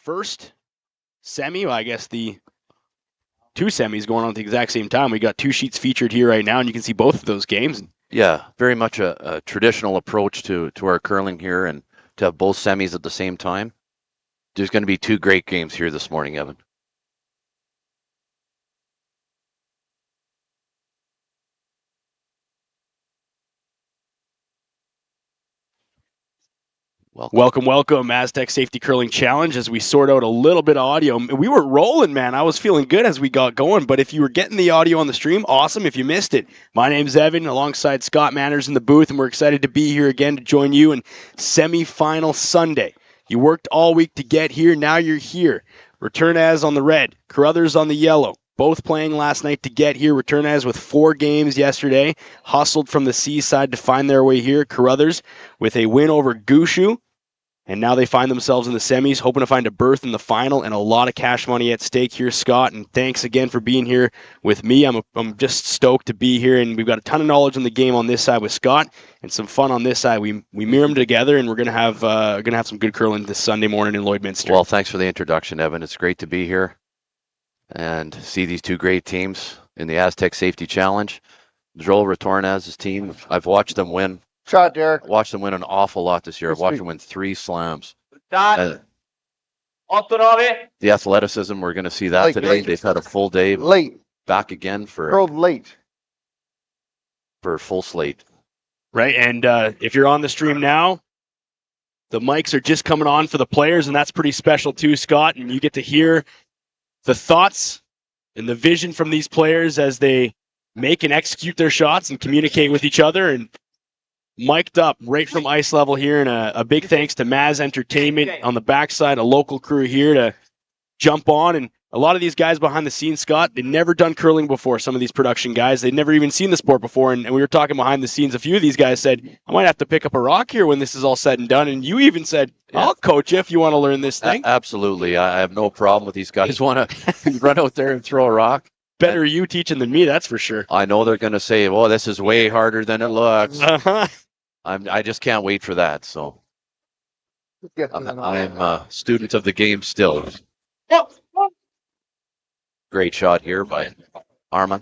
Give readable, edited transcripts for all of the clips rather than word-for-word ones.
first semi, well, I guess the two semis going on at the exact same time. We got two sheets featured here right now, and you can see both of those games. Yeah, very much a traditional approach to our curling here, and to have both semis at the same time. There's going to be two great games here this morning, Evan. Welcome, Astec Safety Curling Challenge, as we sort out a little bit of audio. We were rolling, man. I was feeling good as we got going, but if you were getting the audio on the stream, awesome. If you missed it, my name's Evan, alongside Scott Manners in the booth, and we're excited to be here again to join you in semi-final Sunday. You worked all week to get here, now you're here. Retornaz on the red, Carruthers on the yellow. Both playing last night to get here. Retornaz with 4 games yesterday, hustled from the seaside to find their way here. Carruthers with a win over Gushu. And now they find themselves in the semis, hoping to find a berth in the final, and a lot of cash money at stake here, Scott. And thanks again for being here with me. I'm just stoked to be here, and we've got a ton of knowledge on the game on this side with Scott, and some fun on this side. We mirror them together, and we're gonna have some good curling this Sunday morning in Lloydminster. Well, thanks for the introduction, Evan. It's great to be here and see these two great teams in the Astec Safety Challenge. Joel Retornaz's team. I've watched them win. Shot, Derek. I watched them win an awful lot this year. I've watched them win 3 slams. The athleticism, we're going to see that today. They've had a full day. Late. Back again for a full slate. Right, and if you're on the stream now, the mics are just coming on for the players, and that's pretty special too, Scott. And you get to hear the thoughts and the vision from these players as they make and execute their shots and communicate with each other. And mic'd up right from ice level here, and a big thanks to Maz Entertainment on the backside, a local crew here to jump on. And a lot of these guys behind the scenes, Scott, they'd never done curling before. Some of these production guys, they'd never even seen the sport before. And we were talking behind the scenes. A few of these guys said, I might have to pick up a rock here when this is all said and done. And you even said, I'll coach you if you want to learn this thing. Absolutely. I have no problem with these guys want to run out there and throw a rock. Better you teaching than me, that's for sure. I know they're going to say, well, this is way harder than it looks. Uh-huh. I just can't wait for that. So I'm a student of the game still. Great shot here by Armand.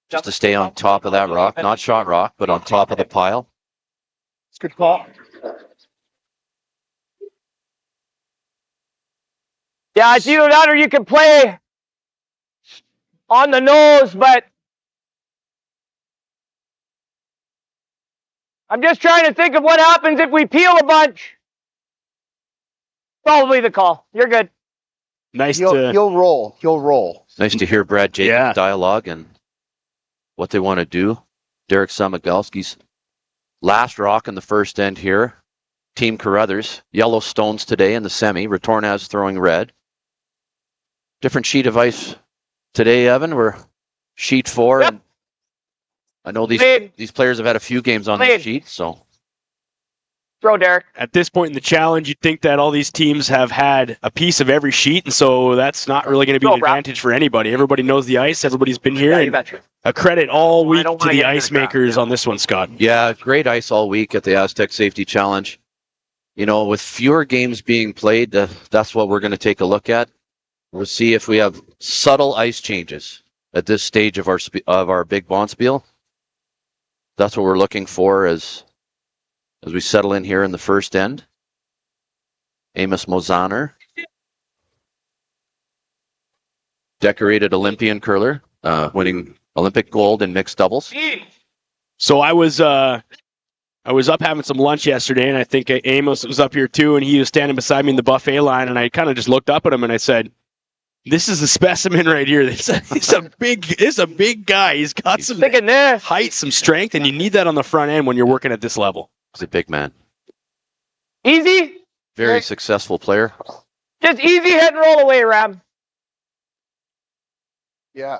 Just to stay on top of that rock, not shot rock, but on top of the pile. It's a good call. Yeah, it's either that or you can play on the nose, but I'm just trying to think of what happens if we peel a bunch. Probably the call. You're good. You'll roll. Nice to hear Brad Jacobs' dialogue and what they want to do. Derek Samagalski's last rock in the first end here. Team Carruthers. Yellow stones today in the semi. Retornaz throwing red. Different sheet of ice today, Evan. We're sheet 4. Yep. And I know these players have had a few games on this sheet, so. Throw, Derek. At this point in the challenge, you'd think that all these teams have had a piece of every sheet, and so that's not really going to be an advantage for anybody. Everybody knows the ice. Everybody's been here. And a credit all week to the ice makers on this one, Scott. Yeah, great ice all week at the Astec Safety Challenge. You know, with fewer games being played, that's what we're going to take a look at. We'll see if we have subtle ice changes at this stage of our big bonspiel. That's what we're looking for as we settle in here in the first end. Amos Mozaner, decorated Olympian curler, winning Olympic gold in mixed doubles. So I was up having some lunch yesterday, and I think Amos was up here too, and he was standing beside me in the buffet line, and I kind of just looked up at him and I said, this is a specimen right here. It's a big guy. He's got some height, some strength, and you need that on the front end when you're working at this level. He's a big man. Easy. Very successful player. Just easy head and roll away, Ram. Yeah.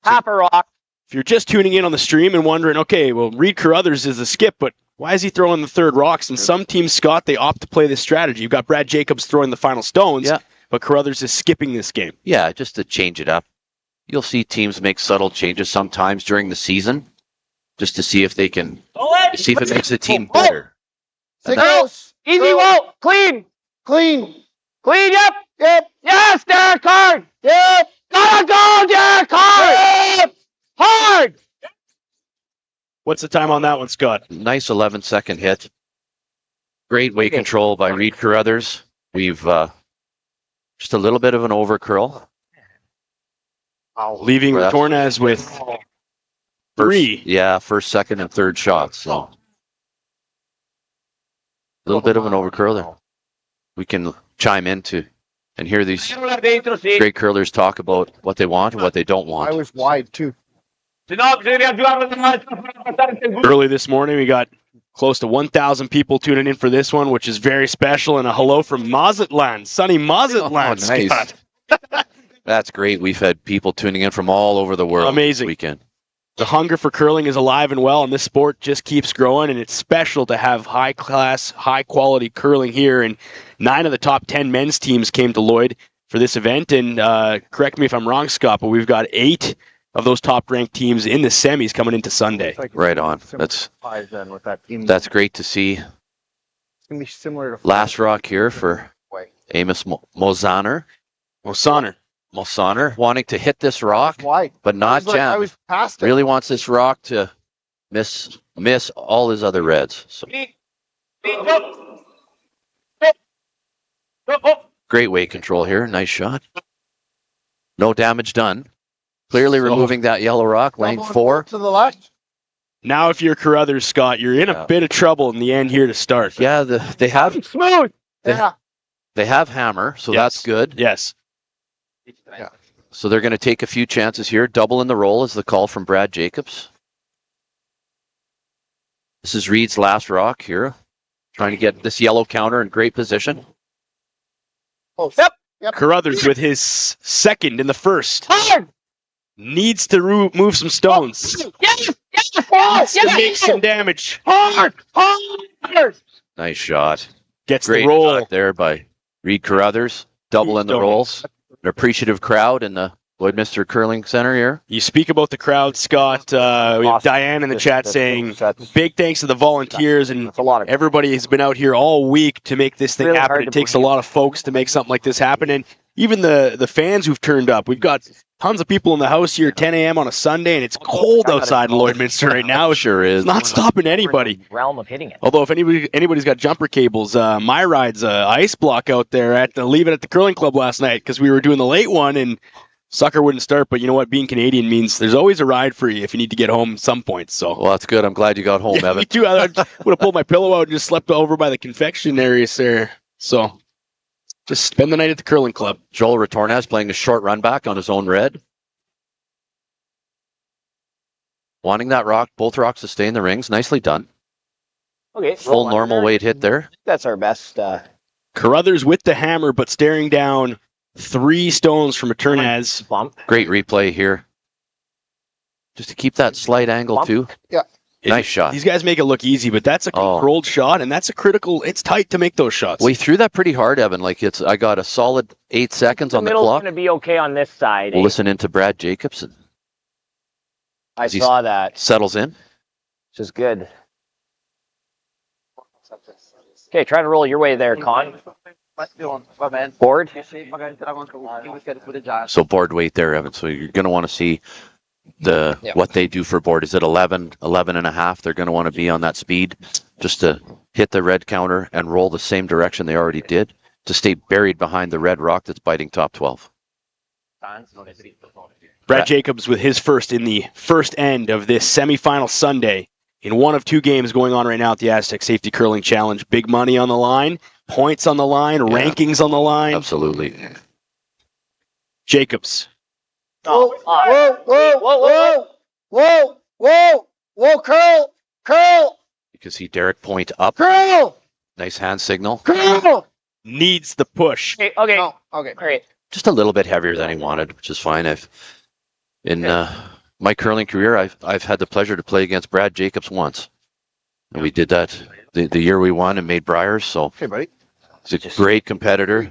Half a rock. If you're just tuning in on the stream and wondering, okay, well, Reid Carruthers is a skip, but why is he throwing the third rocks? And some teams, Scott, they opt to play this strategy. You've got Brad Jacobs throwing the final stones, but Carruthers is skipping this game. Yeah, just to change it up. You'll see teams make subtle changes sometimes during the season, just to see if they can, see if it makes the team better. Easy, Curl. Walt. Clean. Clean. Clean, yep. Yep. Yes, Derek, hard. Yep. Gotta go, Derek, hard. Yep. Hard. What's the time on that one, Scott? Nice 11-second hit. Great weight Okay. control by Reid Carruthers. We've just a little bit of an overcurl. Leaving Well, Retornaz with three. First, second, and third shots. So a little bit of an overcurl there. We can chime into and hear these great curlers talk about what they want and what they don't I want. was wide too. Early this morning, we got close to 1,000 people tuning in for this one, which is very special. And a hello from Mazatlan, sunny Mazatlan. Oh, nice. Scott. That's great. We've had people tuning in from all over the world. Amazing. This weekend. The hunger for curling is alive and well, and this sport just keeps growing, and it's special to have high-class, high-quality curling here. And 9 of the top 10 men's teams came to Lloyd for this event, and correct me if I'm wrong, Scott, but we've got 8 of those top-ranked teams in the semis coming into Sunday. Right on. That's great to see. It's gonna be similar to Last rock here for Amos Mosaner. Mosaner wanting to hit this rock, wide. but not I jam. was past it. Really wants this rock to miss all his other reds. So great weight control here. Nice shot. No damage done. Clearly removing that yellow rock, lane 4. To the left. Now, if you're Carruthers, Scott, you're in a bit of trouble in the end here to start. Yeah, they have Smooth. Yeah. they have hammer, so Yes. that's good. Yes. So they're going to take a few chances here. Double in the roll is the call from Brad Jacobs. This is Reid's last rock here. Trying to get this yellow counter in great position. Oh, Yep. Carruthers with his second in the first. Hard. Needs to move some stones. Yes. Yes. Needs to make Yes. some damage. Hard. Hard. Nice shot. Gets Great the roll. shot there by Reid Carruthers. Double in the rolls. An appreciative crowd in the Lloydminster Curling Center here. You speak about the crowd, Scott. We have Awesome. Diane in the chat saying, That's big thanks to the volunteers, and a lot of everybody has been out here all week to make this thing Really happen. hard It to takes a believe. lot of folks to make something like this happen, and even the fans who've turned up. We've got tons of people in the house here, 10 a.m. on a Sunday, and it's cold outside in Lloydminster right now. It's Sure is. not stopping anybody. realm of hitting it. Although if anybody's got jumper cables, my ride's ice block out there at the Leave It at the Curling Club last night because we were doing the late one and sucker wouldn't start. But you know what? Being Canadian means there's always a ride for you if you need to get home at some point. So Well, that's good. I'm glad you got home, yeah, Evan. me too. I would have pulled my pillow out and just slept over by the confectionery there. So just spend the night at the curling club. Joel Retornaz playing a short run back on his own red. Wanting that rock, both rocks to stay in the rings. Nicely done. Okay. Full normal weight hit there. That's our best. Carruthers with the hammer, but staring down 3 stones from Retornaz. Bump. Great replay here. Just to keep that slight angle Bump. too. Nice shot. These guys make it look easy, but that's a controlled shot, and that's a critical. It's tight to make those shots. We threw that pretty hard, Evan. Like I got a solid 8 seconds on the middle's clock. going to be okay on this side. We'll listen into Brad Jacobs. I he saw that. Settles in. Which is good. Okay, try to roll your way there, Con. Board. So board weight there, Evan. So you're going to want to see what they do for board. Is it 11 and a half? They're going to want to be on that speed just to hit the red counter and roll the same direction they already did to stay buried behind the red rock that's biting top 12. Brad Jacobs with his first in the first end of this semifinal Sunday in one of 2 games going on right now at the Astec Safety Curling Challenge. Big money on the line, points on the line, rankings on the line. Absolutely. Jacobs. Whoa, curl. You can see Derek point up. Curl. Nice hand signal. Curl. Needs the push. Okay. Oh, okay. Great. Just a little bit heavier than he wanted, which is fine. In my curling career, I've had the pleasure to play against Brad Jacobs once, and we did that the year we won and made Briars. So Okay, buddy. he's a great competitor,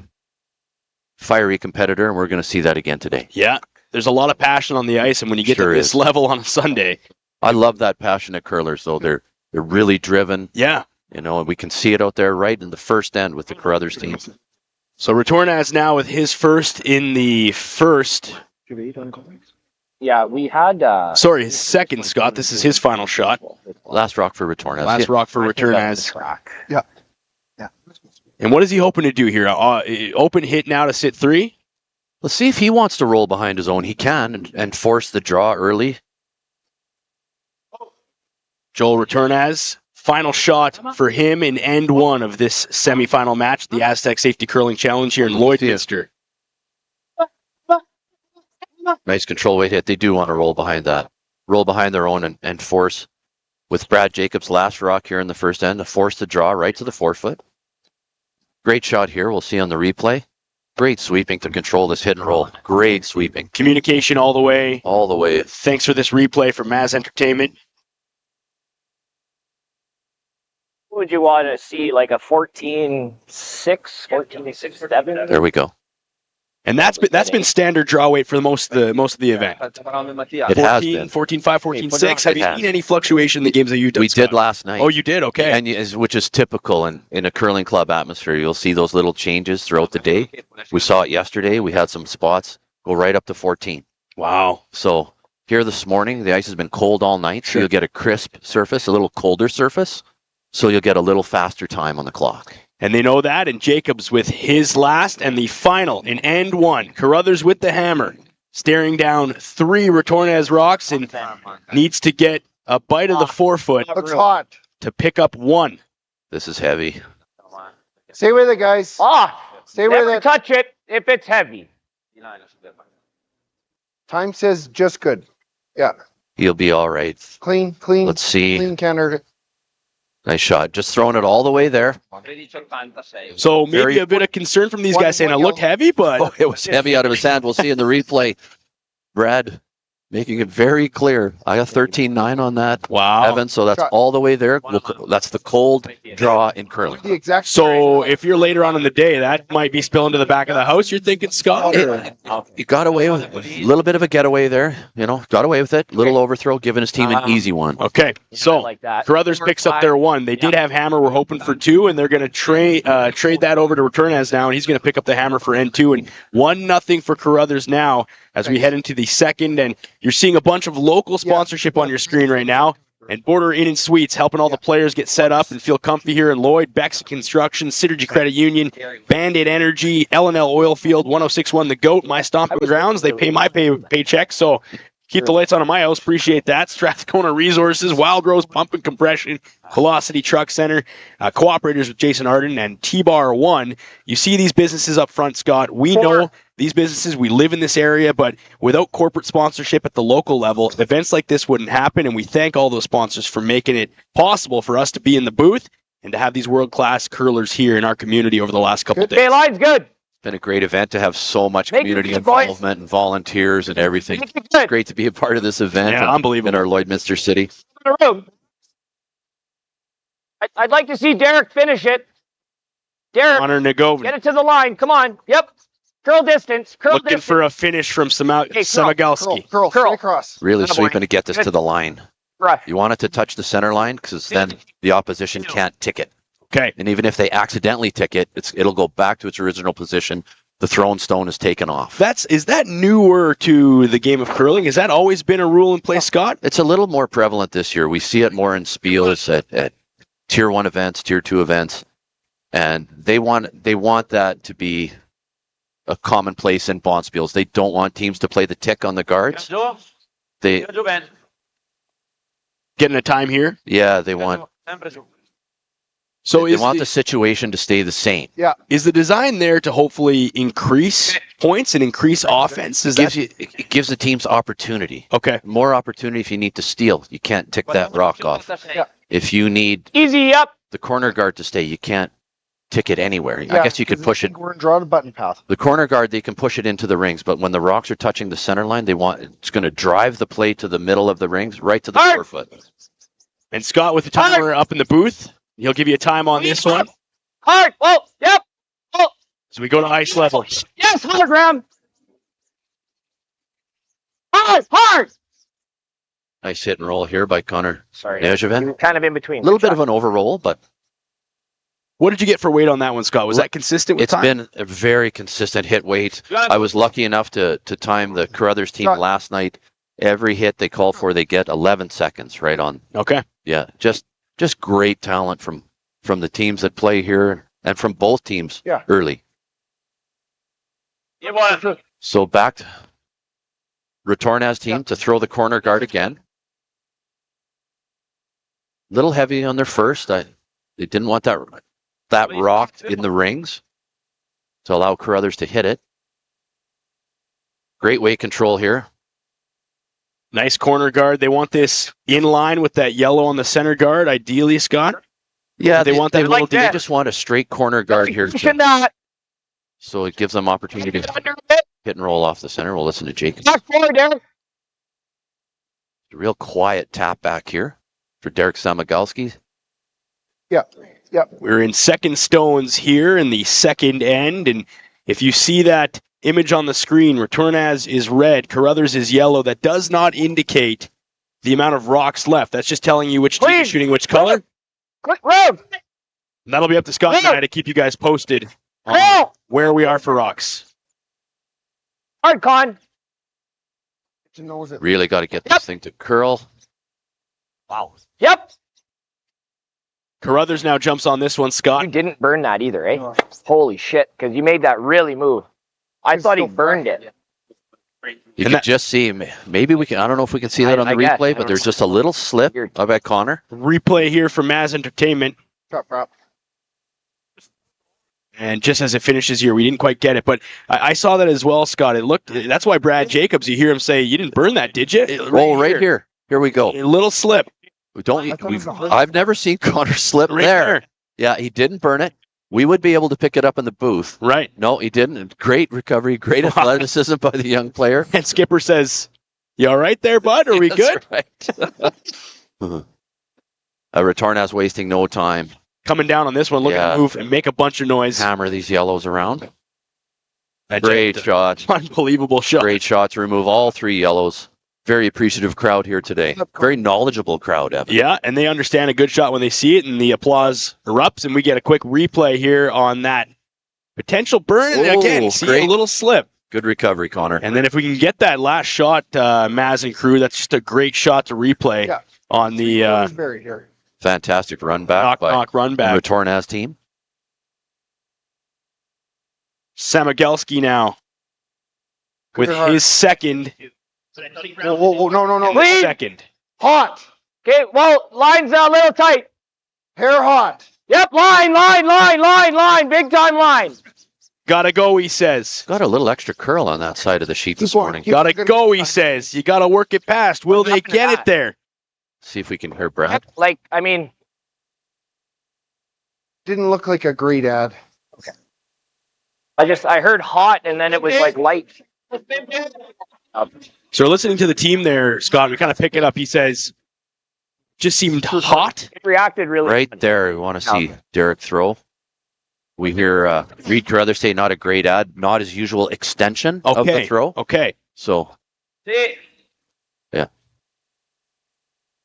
fiery competitor, and we're going to see that again today. Yeah, there's a lot of passion on the ice, and when you get Sure to this is. level on a Sunday. I love that passionate curlers, though. They're really driven. Yeah. You know, and we can see it out there right in the first end with the Carruthers team. So Retornaz now with his first in the first. Yeah, we had. Sorry, his second, Scott. This is his final shot. Last rock for Retornaz. Last rock for Retornaz. Yeah. And what is he hoping to do here? Open hit now to sit 3? Let's see if he wants to roll behind his own. He can and force the draw early. Joel Retornaz, final shot for him in end 1 of this semifinal match, the Astec Safety Curling Challenge here in Lloydminster. Nice control weight hit. They do want to roll behind that. Roll behind their own and force. With Brad Jacobs' last rock here in the first end, to force the draw right to the forefoot. Great shot here. We'll see on the replay. Great sweeping to control this hit and roll. Great sweeping. Communication all the way. All the way. Thanks for this replay from Maz Entertainment. Would you want to see like a 14-6, 14-6-7? There we go. And that's been standard draw weight for most of the event. It has been. 14-5, 14-6. Have you It has. seen any fluctuation in the games that you've done? We did Scott? last night. Oh, you did? Okay. And which is typical in a curling club atmosphere. You'll see those little changes throughout the day. We saw it yesterday. We had some spots go right up to 14. Wow. So here this morning, the ice has been cold all night. So you'll get a crisp surface, a little colder surface. So you'll get a little faster time on the clock. And they know that, and Jacobs with his last and the final in end 1. Carruthers with the hammer, staring down 3 Retornaz rocks and needs to get a bite of the forefoot Looks hot. to pick up 1. This is heavy. Stay with it, guys. Stay with Never it. touch it if it's heavy. Time says just good. Yeah. He'll be all right. Clean. Let's see. Clean canter. Nice shot. Just throwing it all the way there. So maybe Very- a bit of concern from these One- guys saying it one looked heavy, but Oh, it was heavy out of his hand. We'll see in the replay. Brad making it very clear. I got 13-9 on that, wow. Evan. So that's Shot. all the way there. That's the cold draw in curling. The exact. So if you're later on in the day, that might be spilling to the back of the house. You're thinking, Scott? He got away with it. A little bit of a getaway there. You know, got away with it. Little overthrow, giving his team an easy one. Okay, so like that. Carruthers picks up their 1. They did have hammer. We're hoping for 2, and they're going to trade that over to Retornaz now, and he's going to pick up the hammer for N2. And 1-0 for Carruthers now as we head into the second. And you're seeing a bunch of local sponsorship on your screen right now. And Border Inn and Suites helping all the players get set up and feel comfy here in Lloyd, Beck's Construction, Synergy Credit Union, Bandit Energy, L&L Oilfield, 1061 The Goat, My Stomping Grounds. They pay my paycheck, so keep the lights on in my house. Appreciate that. Strathcona Resources, Wild Rose Pump and Compression, Velocity Truck Center, cooperators with Jason Arden, and T-Bar 1. You see these businesses up front, Scott. We know these businesses, we live in this area, but without corporate sponsorship at the local level, events like this wouldn't happen, and we thank all those sponsors for making it possible for us to be in the booth and to have these world-class curlers here in our community over the last couple days. Okay, line's good. Been a great event to have so much Make it community good, boys. involvement and volunteers and everything. Make it It's good. great to be a part of this event Yeah, unbelievable. in our Lloydminster city. In the room. I'd like to see Derek finish it. Derek, Connor Nagovin get it to the line. Come on. Yep. Curl distance. Curl looking distance. for a finish from Samagalski. Curl. Straight across. Really Attaboy. sweeping to get this to the line. Right. You want it to touch the center line because then the opposition can't tick it. Okay. And even if they accidentally tick it, it'll go back to its original position. The thrown stone is taken off. Is that newer to the game of curling? Has that always been a rule in place, Scott? It's a little more prevalent this year. We see it more in spiels at tier 1 events, tier 2 events, and they want that to be a commonplace in bond spiels. They don't want teams to play the tick on the guards. They Getting a time here. they want So they want the situation to stay the same. is the design there to hopefully increase points and increase offense? It gives the teams opportunity. Okay. More opportunity if you need to steal. You can't tick that rock off. If you need Easy up. the corner guard to stay, you can't tick it anywhere. I guess you could push it. We're drawing a button path. The corner guard, they can push it into the rings, but when the rocks are touching the center line, it's going to drive the play to the middle of the rings, right to the forefoot. And Scott with the timer up in the booth. He'll give you a time on this one. Hard. Oh, yep. Oh, So we go to ice level. yes. Hard, Graham. Hard. Nice hit and roll here by Connor Sorry. Nejevin. Kind of in between. A little bit of an overroll, but What did you get for weight on that one, Scott? Was that consistent with It's time? been a very consistent hit weight. I was lucky enough to time the Carruthers team last night. Every hit they call for, they get 11 seconds right on. Okay. Yeah, just great talent from the teams that play here and from both teams early. So back to Retornaz team to throw the corner guard again. Little heavy on their first. They didn't want that rock in the rings to allow Carruthers to hit it. Great weight control here. Nice corner guard. They want this in line with that yellow on the center guard, ideally, Scott. Yeah, they want that little. like They that. just want a straight corner guard here. Cannot. So it gives them opportunity to hit and roll off the center. We'll listen to Jake. Back forward, Derek. A real quiet tap back here for Derek Samagalski. We're in second stones here in the second end, and if you see that image on the screen, Retornaz is red, Carruthers is yellow. That does not indicate the amount of rocks left. That's just telling you which team is shooting which color. Quick, road. And that'll be up to Scott and I to keep you guys posted on Roll. where we are for rocks. Hard con. Really got to get this thing to curl. Wow. Yep. Carruthers now jumps on this one, You Scott. didn't burn that either, eh? Holy shit, because you made that really move. I thought he burned it. You can just see, maybe we can, I don't know if we can see that on the I guess. replay, but there's just a little slip of at Connor. Replay here from Maz Entertainment. And just as it finishes here, we didn't quite get it, but I saw that as well, Scott. It looked. That's why Brad Jacobs. You hear him say, "You didn't burn that, did you?" Right here. Here we go. A little slip. I've never seen Connor slip Right there. Yeah, he didn't burn it. We would be able to pick it up in the booth. Right. No, he didn't. Great recovery, great athleticism by the young player. And Skipper says, "You all right there, bud? Are we good?" That's right. Retornaz wasting no time. Coming down on this one, looking to move and make a bunch of noise. Hammer these yellows around. Great shot. Unbelievable shot. Great shot to remove all three yellows. Very appreciative crowd here today. Very knowledgeable crowd, Evan. Yeah, and they understand a good shot when they see it, and the applause erupts, and we get a quick replay here on that potential burn. And again, see a little slip. Good recovery, Connor. And then if we can get that last shot, Maz and crew, that's just a great shot to replay on the Fantastic run back knock run back. the Retornaz team. Samagelski now with his second. No. Please. Second. Hot. Okay, well, line's a little tight. Hair hot. Yep, line. Big time line. Gotta go, he says. Got a little extra curl on that side of the sheet this morning. Gotta go, he says. You gotta work it past. Will they get it there? See if we can hear Brad. Like, I mean, Didn't look like a great ad. I heard hot and then it was like light. So we're listening to the team there, Scott. We kind of pick it up. He says, just seemed hot. It reacted really Right there, we want to see Derek throw. We hear Reid Carruthers say not a great ad, not his usual extension of the throw. Okay. So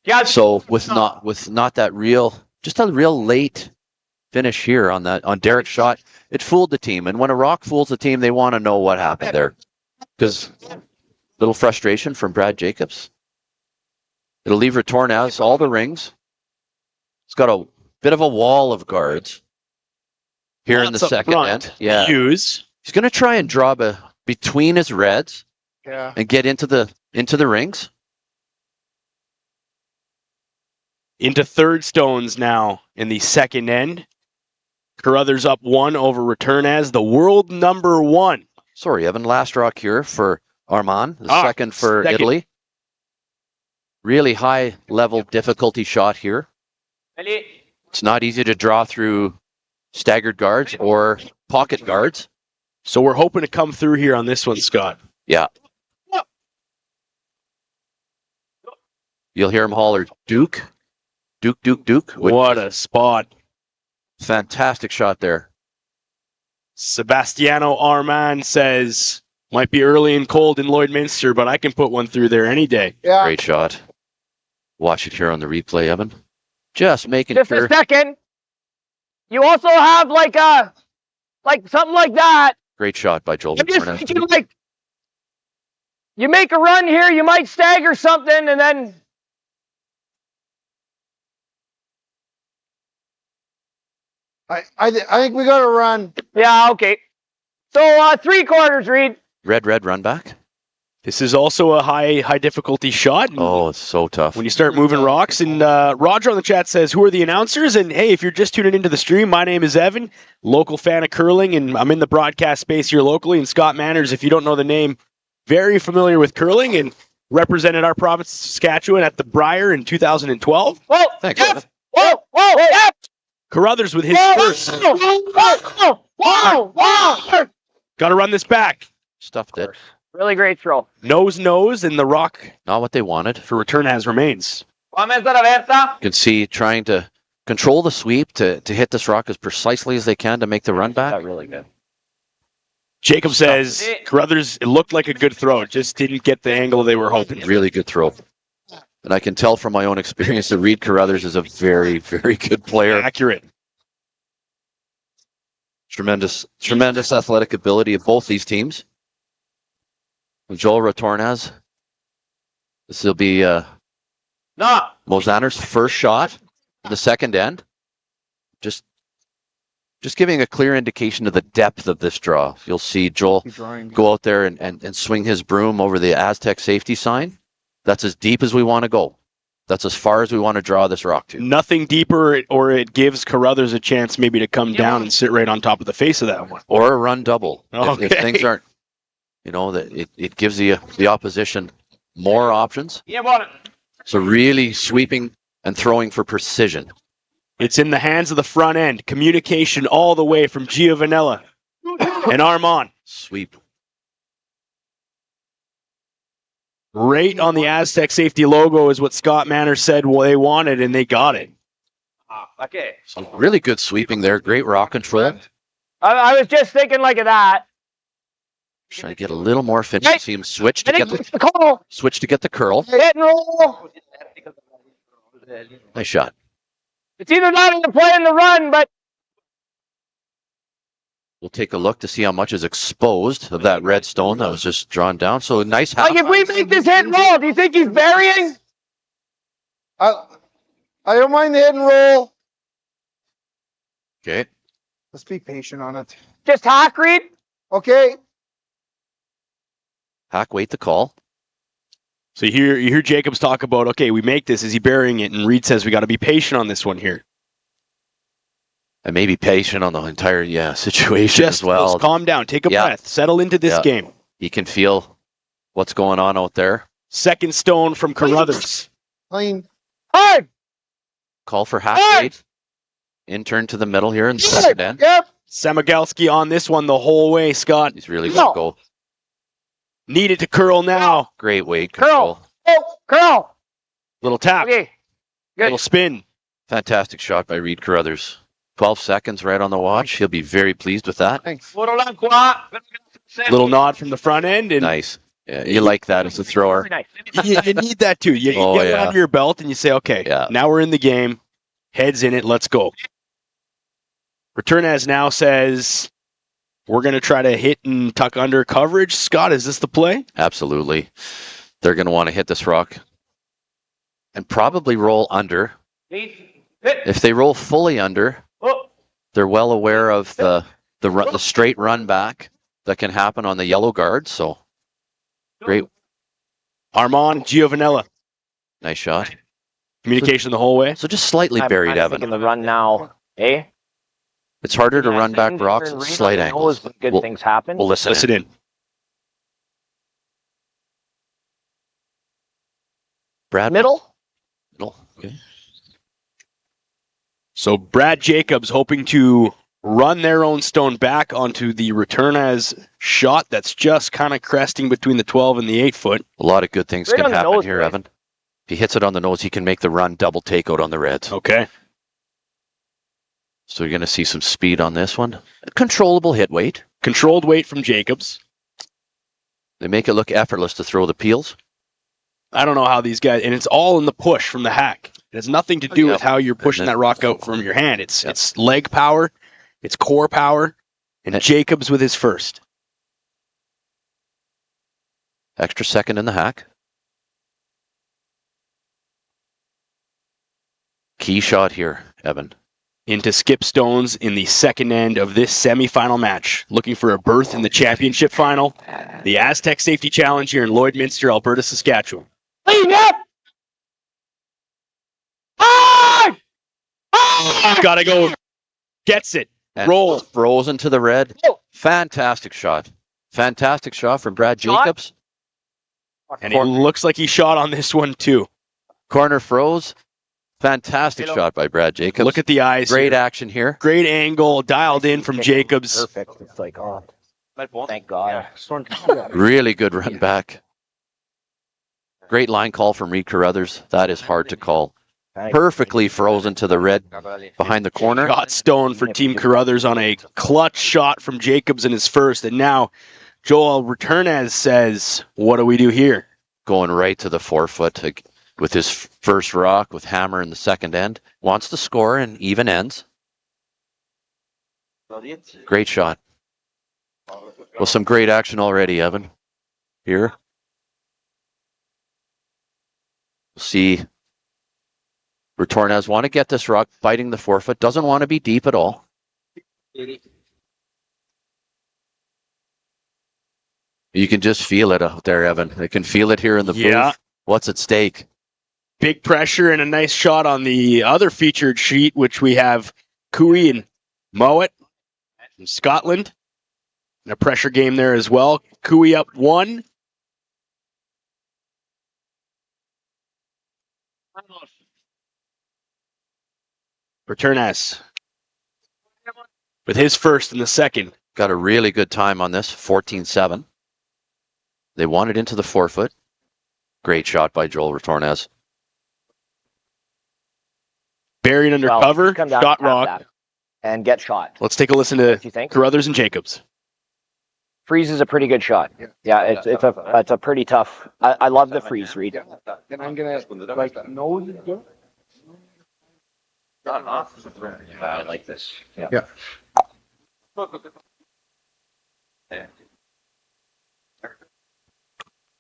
Yeah. So with not that real, just a real late finish here on Derek's shot, it fooled the team. And when a rock fools the team, they want to know what happened there. Because little frustration from Brad Jacobs. It'll leave Retornaz all the rings. It's got a bit of a wall of guards here in the second end. Yeah. Hughes. He's going to try and draw between his reds Yeah. and get into the rings. Into third stones now in the second end. Carruthers up 1 over Retornaz, the world number 1. Sorry, Evan. Last rock here for Armand. The second for Italy. Really high level difficulty shot here. It's not easy to draw through staggered guards or pocket guards. So we're hoping to come through here on this one, Scott. Yeah. You'll hear him holler, Duke. Duke. What a spot. Fantastic shot there. Sebastiano Armand says, might be early and cold in Lloydminster, but I can put one through there any day. Yeah. Great shot. Watch it here on the replay, Evan. Just making just sure. a second. you also have like something like that. Great shot by Joel. I'm just thinking like, you make a run here, you might stagger something, and then I think we got to run. yeah, okay. So 3/4, Reid. Red run back. This is also a high difficulty shot. Oh, it's so tough. When you start moving rocks. And Roger on the chat says, who are the announcers? And hey, if you're just tuning into the stream, my name is Evan, local fan of curling, and I'm in the broadcast space here locally. And Scott Manners, if you don't know the name, very familiar with curling and represented our province of Saskatchewan at the Brier in 2012. Whoa, Thanks, yep. Evan. Whoa, yep. Carruthers with his first. Whoa. Got to run this back. Stuffed it. Really great throw. Nose, and the rock Not what they wanted. for Retornaz remains. You can see trying to control the sweep to hit this rock as precisely as they can to make the run back. Really good. Jacob says, Carruthers, it looked like a good throw. It just didn't get the angle they were hoping. Really good throw. And I can tell from my own experience that Reid Carruthers is a very, very good player. Accurate. Tremendous athletic ability of both these teams. Joel Retornaz. This will be Mosaner's first shot in the second end. Just giving a clear indication of the depth of this draw. You'll see Joel go out there and swing his broom over the Astec safety sign. That's as deep as we want to go. That's as far as we want to draw this rock to. Nothing deeper, or it gives Carruthers a chance maybe to come down and sit right on top of the face of that one. Or a run double. Okay. If things aren't, that it gives the opposition more options. So really sweeping and throwing for precision. It's in the hands of the front end. Communication all the way from Giovanella and Armand. Sweep. Right on the Astec safety logo is what Scott Manners said they wanted, and they got it. Okay. So really good sweeping there. Great rock control. I was just thinking like of that. Trying to get a little more finish. See him switch to I get think it's the call. the curl. Hit and roll. Nice shot. It's either not in the play in the run, but We'll take a look to see how much is exposed of that red stone that was just drawn down. So nice half. like if we make this hit and roll, do you think he's burying? I don't mind the hit and roll. Okay. Let's be patient on it. Just hack, Reid? Okay. Hack, wait the call. So you hear Jacobs talk about, okay, we make this. Is he burying it? And Reid says we got to be patient on this one here. And maybe patient on the entire situation Just as well. calm down. Take a breath. Settle into this game. He can feel what's going on out there. Second stone from Carruthers. Clean. Hard. Call for hack rate. In turn to the middle here in the second end. Yep. Samigalski on this one the whole way, Scott. He's really going to go. Needed to curl now. Great weight control. Curl. Little tap. Okay. Good. Little spin. Fantastic shot by Reid Carruthers. 12 seconds right on the watch. He'll be very pleased with that. Thanks. Little nod from the front end. And Nice. Yeah, you like that as a thrower. Nice. you need that too. You get it under your belt and you say, okay, now we're in the game. Heads in it. Let's go. Retornaz now says, we're going to try to hit and tuck under coverage. Scott, is this the play? Absolutely. They're going to want to hit this rock and probably roll under. If they roll fully under, they're well aware of the straight run back that can happen on the yellow guard. So great. Armand Giovanella. Nice shot. Communication the whole way. So just slightly buried, I'm Evan. thinking the run now. Eh? It's harder to run back rocks at slight angles. Good things happen. We'll listen in. Brad? Middle? Middle. Okay. So Brad Jacobs hoping to run their own stone back onto the Retornaz shot that's just kind of cresting between the 12 and the 8 foot. A lot of good things Right can on the happen nose, here, right? Evan. If he hits it on the nose, he can make the run double takeout on the Reds. Okay. So you're going to see some speed on this one. Controllable hit weight. Controlled weight from Jacobs. They make it look effortless to throw the peels. I don't know how these guys, and it's all in the push from the hack. It has nothing to do with how you're pushing that rock out from your hand. It's leg power, it's core power, and Jacobs with his first. Extra second in the hack. Key shot here, Evan. Into Skip Stones in the second end of this semifinal match. Looking for a berth in the championship final. The Astec Safety Challenge here in Lloydminster, Alberta, Saskatchewan. Clean up! Gotta go. Gets it. And Roll. Frozen to the red. Fantastic shot. Fantastic shot from Brad Jacobs. And it looks like he shot on this one too. Corner froze. Fantastic shot by Brad Jacobs. Look at the eyes. Great here. action here. Great angle, dialed in from Jacobs. Perfect. It's like, oh, thank God. Really good run back. Great line call from Reid Carruthers. That is hard to call. Perfectly frozen to the red behind the corner. Got stone for Team Carruthers on a clutch shot from Jacobs in his first. And now Joel Retornaz says, what do we do here? Going right to the 4-foot with his first rock with hammer in the second end. Wants to score and even ends. Great shot. Well, some great action already, Evan. Here. We'll see. Retornaz want to get this rock fighting the 4-foot. Doesn't want to be deep at all. You can just feel it out there, Evan. I can feel it here in the booth. What's at stake? Big pressure and a nice shot on the other featured sheet, which we have Cooey and Mowat from Scotland. And a pressure game there as well. Cooey up 1. Retornaz with his first in the second. Got a really good time on this, 14-7. They want it into the 4-foot. Great shot by Joel Retornaz. Buried under cover, shot rock. And get shot. Let's take a listen to Carruthers and Jacobs. Freeze is a pretty good shot. Yeah, it's a pretty tough. I love the freeze, Reid. And I'm gonna like nose. I like this. Yeah.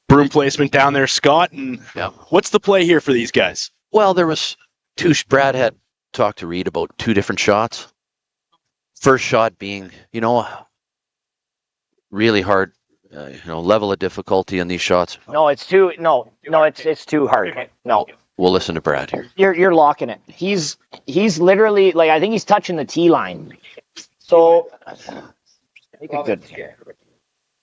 Broom placement down there, Scott. And what's the play here for these guys? Well, there was two. Brad had talked to Reid about 2 different shots. First shot being, really hard, level of difficulty in these shots. No, it's too. No, it's too hard. No. We'll listen to Brad here. You're locking it. He's literally I think he's touching the tee line. So good.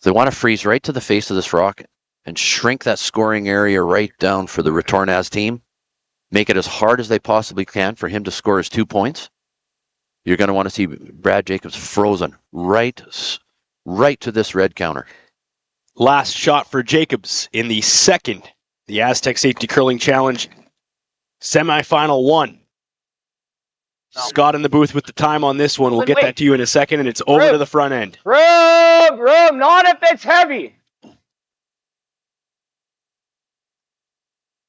They want to freeze right to the face of this rock and shrink that scoring area right down for the Retornaz team. Make it as hard as they possibly can for him to score his 2 points. You're going to want to see Brad Jacobs frozen right to this red counter. Last shot for Jacobs in the second, the Astec Safety Curling Challenge semifinal 1. Scott in the booth with the time on this one. We'll get that to you in a second, and it's over to the front end. Room, not if it's heavy.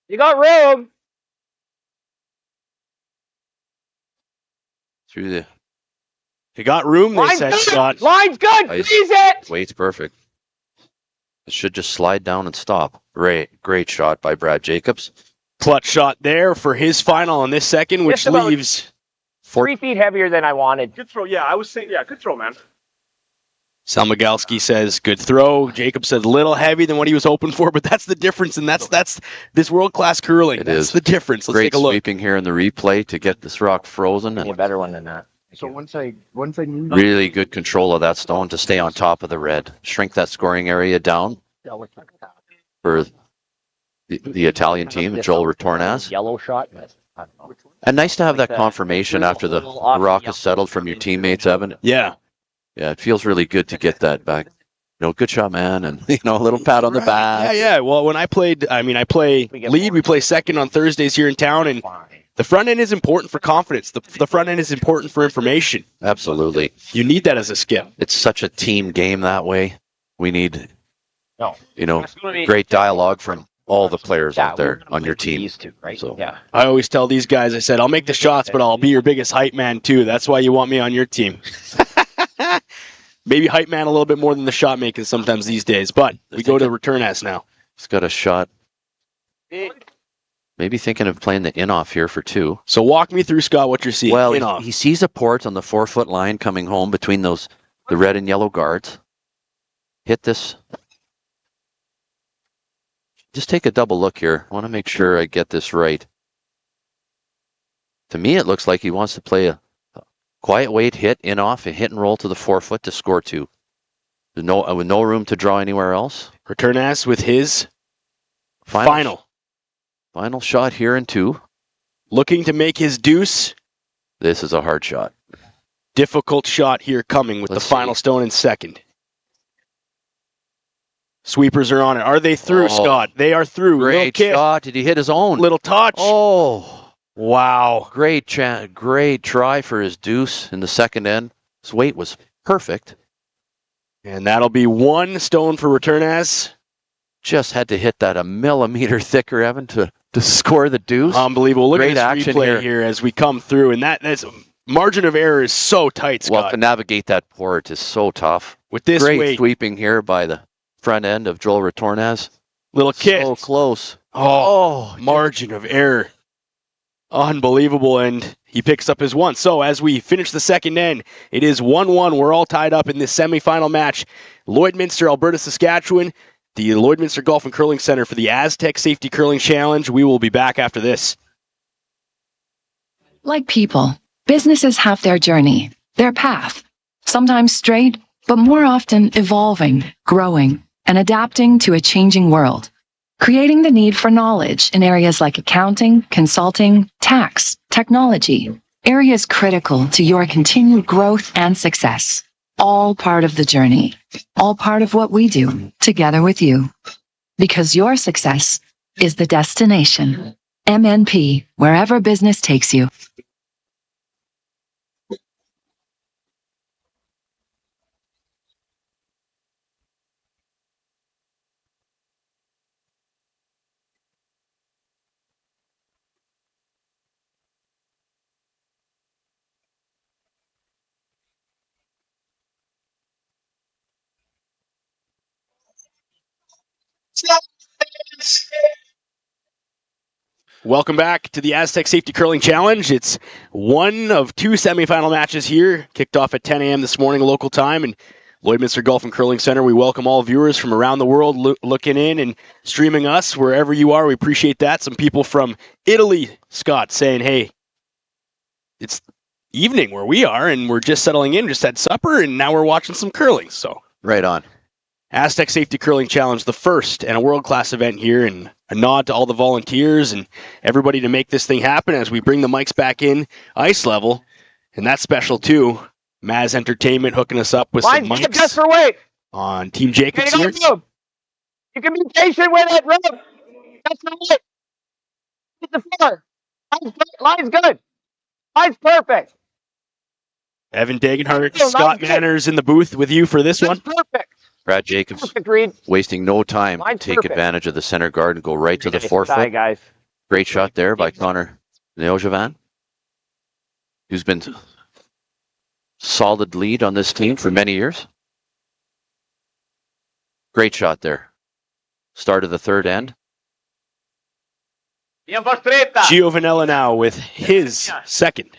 You got room. Through the... You got room, they said, Scott. Line's good. Freeze it. Weight's perfect. It should just slide down and stop. Great shot by Brad Jacobs. Clutch shot there for his final on this second, which leaves 3 feet heavier than I wanted. Good throw. Yeah, I was saying, good throw, man. Sal Migalski says, good throw. Jacob said, little heavy than what he was hoping for, but that's the difference, and that's this world-class curling. That's the difference. Let's take a look. Great sweeping here in the replay to get this rock frozen. And a better one than that. So once I knew really good control of that stone to stay on top of the red. Shrink that scoring area down for the Italian team, Joel Retornaz. Yellow shot. And nice to have that confirmation after the rock is settled from your teammates, Evan. Yeah. Yeah, it feels really good to get that back. Good shot, man, and a little pat on the back. Yeah. Well, when I play lead. We play second on Thursdays here in town, and the front end is important for confidence. The front end is important for information. Absolutely. You need that as a skill. It's such a team game that way. We need, great dialogue from all the players out there we're on your gonna team. These two, right? So- Yeah. I always tell these guys, I said, I'll make the shots, but I'll be your biggest hype man too. That's why you want me on your team. Maybe hype man a little bit more than the shot making sometimes these days. But we go to Retornaz now. He's got a shot. Maybe thinking of playing the in-off here for 2. So walk me through, Scott, what you're seeing. Well, In-off. he sees a port on the 4-foot line coming home between the red and yellow guards. Hit this. Just take a double look here. I want to make sure I get this right. To me, it looks like he wants to play a quiet weight hit in off and hit and roll to the 4-foot to score 2. With no room to draw anywhere else. Retornaz with his final shot here in 2. looking to make his deuce. This is a hard shot. Difficult shot here coming with Let's the final see. stone in second. Sweepers are on it. Are they through, Oh, Scott? They are through. Little Great kick, shot. Did he hit his own? little touch. Oh, Wow. great try for his deuce in the second end. His weight was perfect. And that'll be 1 stone for Retornaz. Just had to hit that a millimeter thicker, Evan, to score the deuce. Unbelievable. Look Great at this action replay here as we come through. And that's margin of error is so tight, Scott. Well, to navigate that port is so tough. With this Great weight, sweeping here by the front end of Joel Retornaz. little kick. So close. Oh, margin of error. Unbelievable, and he picks up his 1. So as we finish the second end, it is 1-1. We're all tied up in this semifinal match. Lloydminster, Alberta, Saskatchewan, the Lloydminster Golf and Curling Center for the Astec Safety Curling Challenge. We will be back after this. Like people, businesses have their journey, their path, sometimes straight, but more often evolving, growing, and adapting to a changing world, creating the need for knowledge in areas like accounting, consulting, tax, technology, areas critical to your continued growth and success. All part of the journey, all part of what we do together with you. Because your success is the destination. MNP, wherever business takes you. Welcome back to the Astec Safety Curling Challenge. It's one of 2 semifinal matches here, kicked off at 10 a.m. this morning local time, and Lloydminster Golf and Curling Center. We welcome all viewers from around the world looking in and streaming us wherever you are. We appreciate that. Some people from Italy, Scott, saying, hey, it's evening where we are, and we're just settling in, just had supper, and now we're watching some curling. So Right on. Astec Safety Curling Challenge, the first and a world-class event here, and a nod to all the volunteers and everybody to make this thing happen as we bring the mics back in ice level. And that's special, too. Maz Entertainment hooking us up with some Mine's mics just for weight. on Team Okay, Jacobs you here. got room. You can be patient with it, room. Just for weight. Hit the floor. Line's good. Line's perfect. Evan Dagenhart, No, Scott line's good. Manners in the booth with you for this one. That's perfect. Brad Jacobs Perfect, Reid. wasting no time to Mine's take perfect. advantage of the center guard and go right to the Nice 4-foot. try, guys. Great shot there by Connor Neojavan, who's been solid lead on this team for many years. Great shot there. Start of the third end. Gio Vanella now with his second.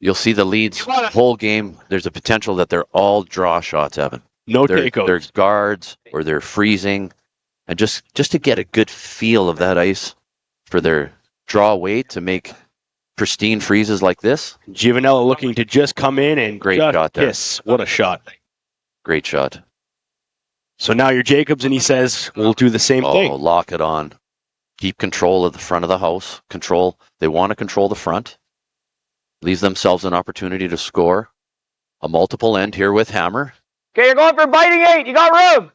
You'll see the leads whole game. There's a potential that they're all draw shots, Evan. No They're takeovers. guards or they're freezing. And just to get a good feel of that ice for their draw weight to make pristine freezes like this. Giovanella looking to just come in and Great just shot there. kiss. What a shot. Great shot. So now you're Jacobs, and he says, we'll do the same thing. Lock it on. Keep control of the front of the house. They want to control the front. Leaves themselves an opportunity to score. A multiple end here with Hammer. Okay, you're going for biting 8. You got room.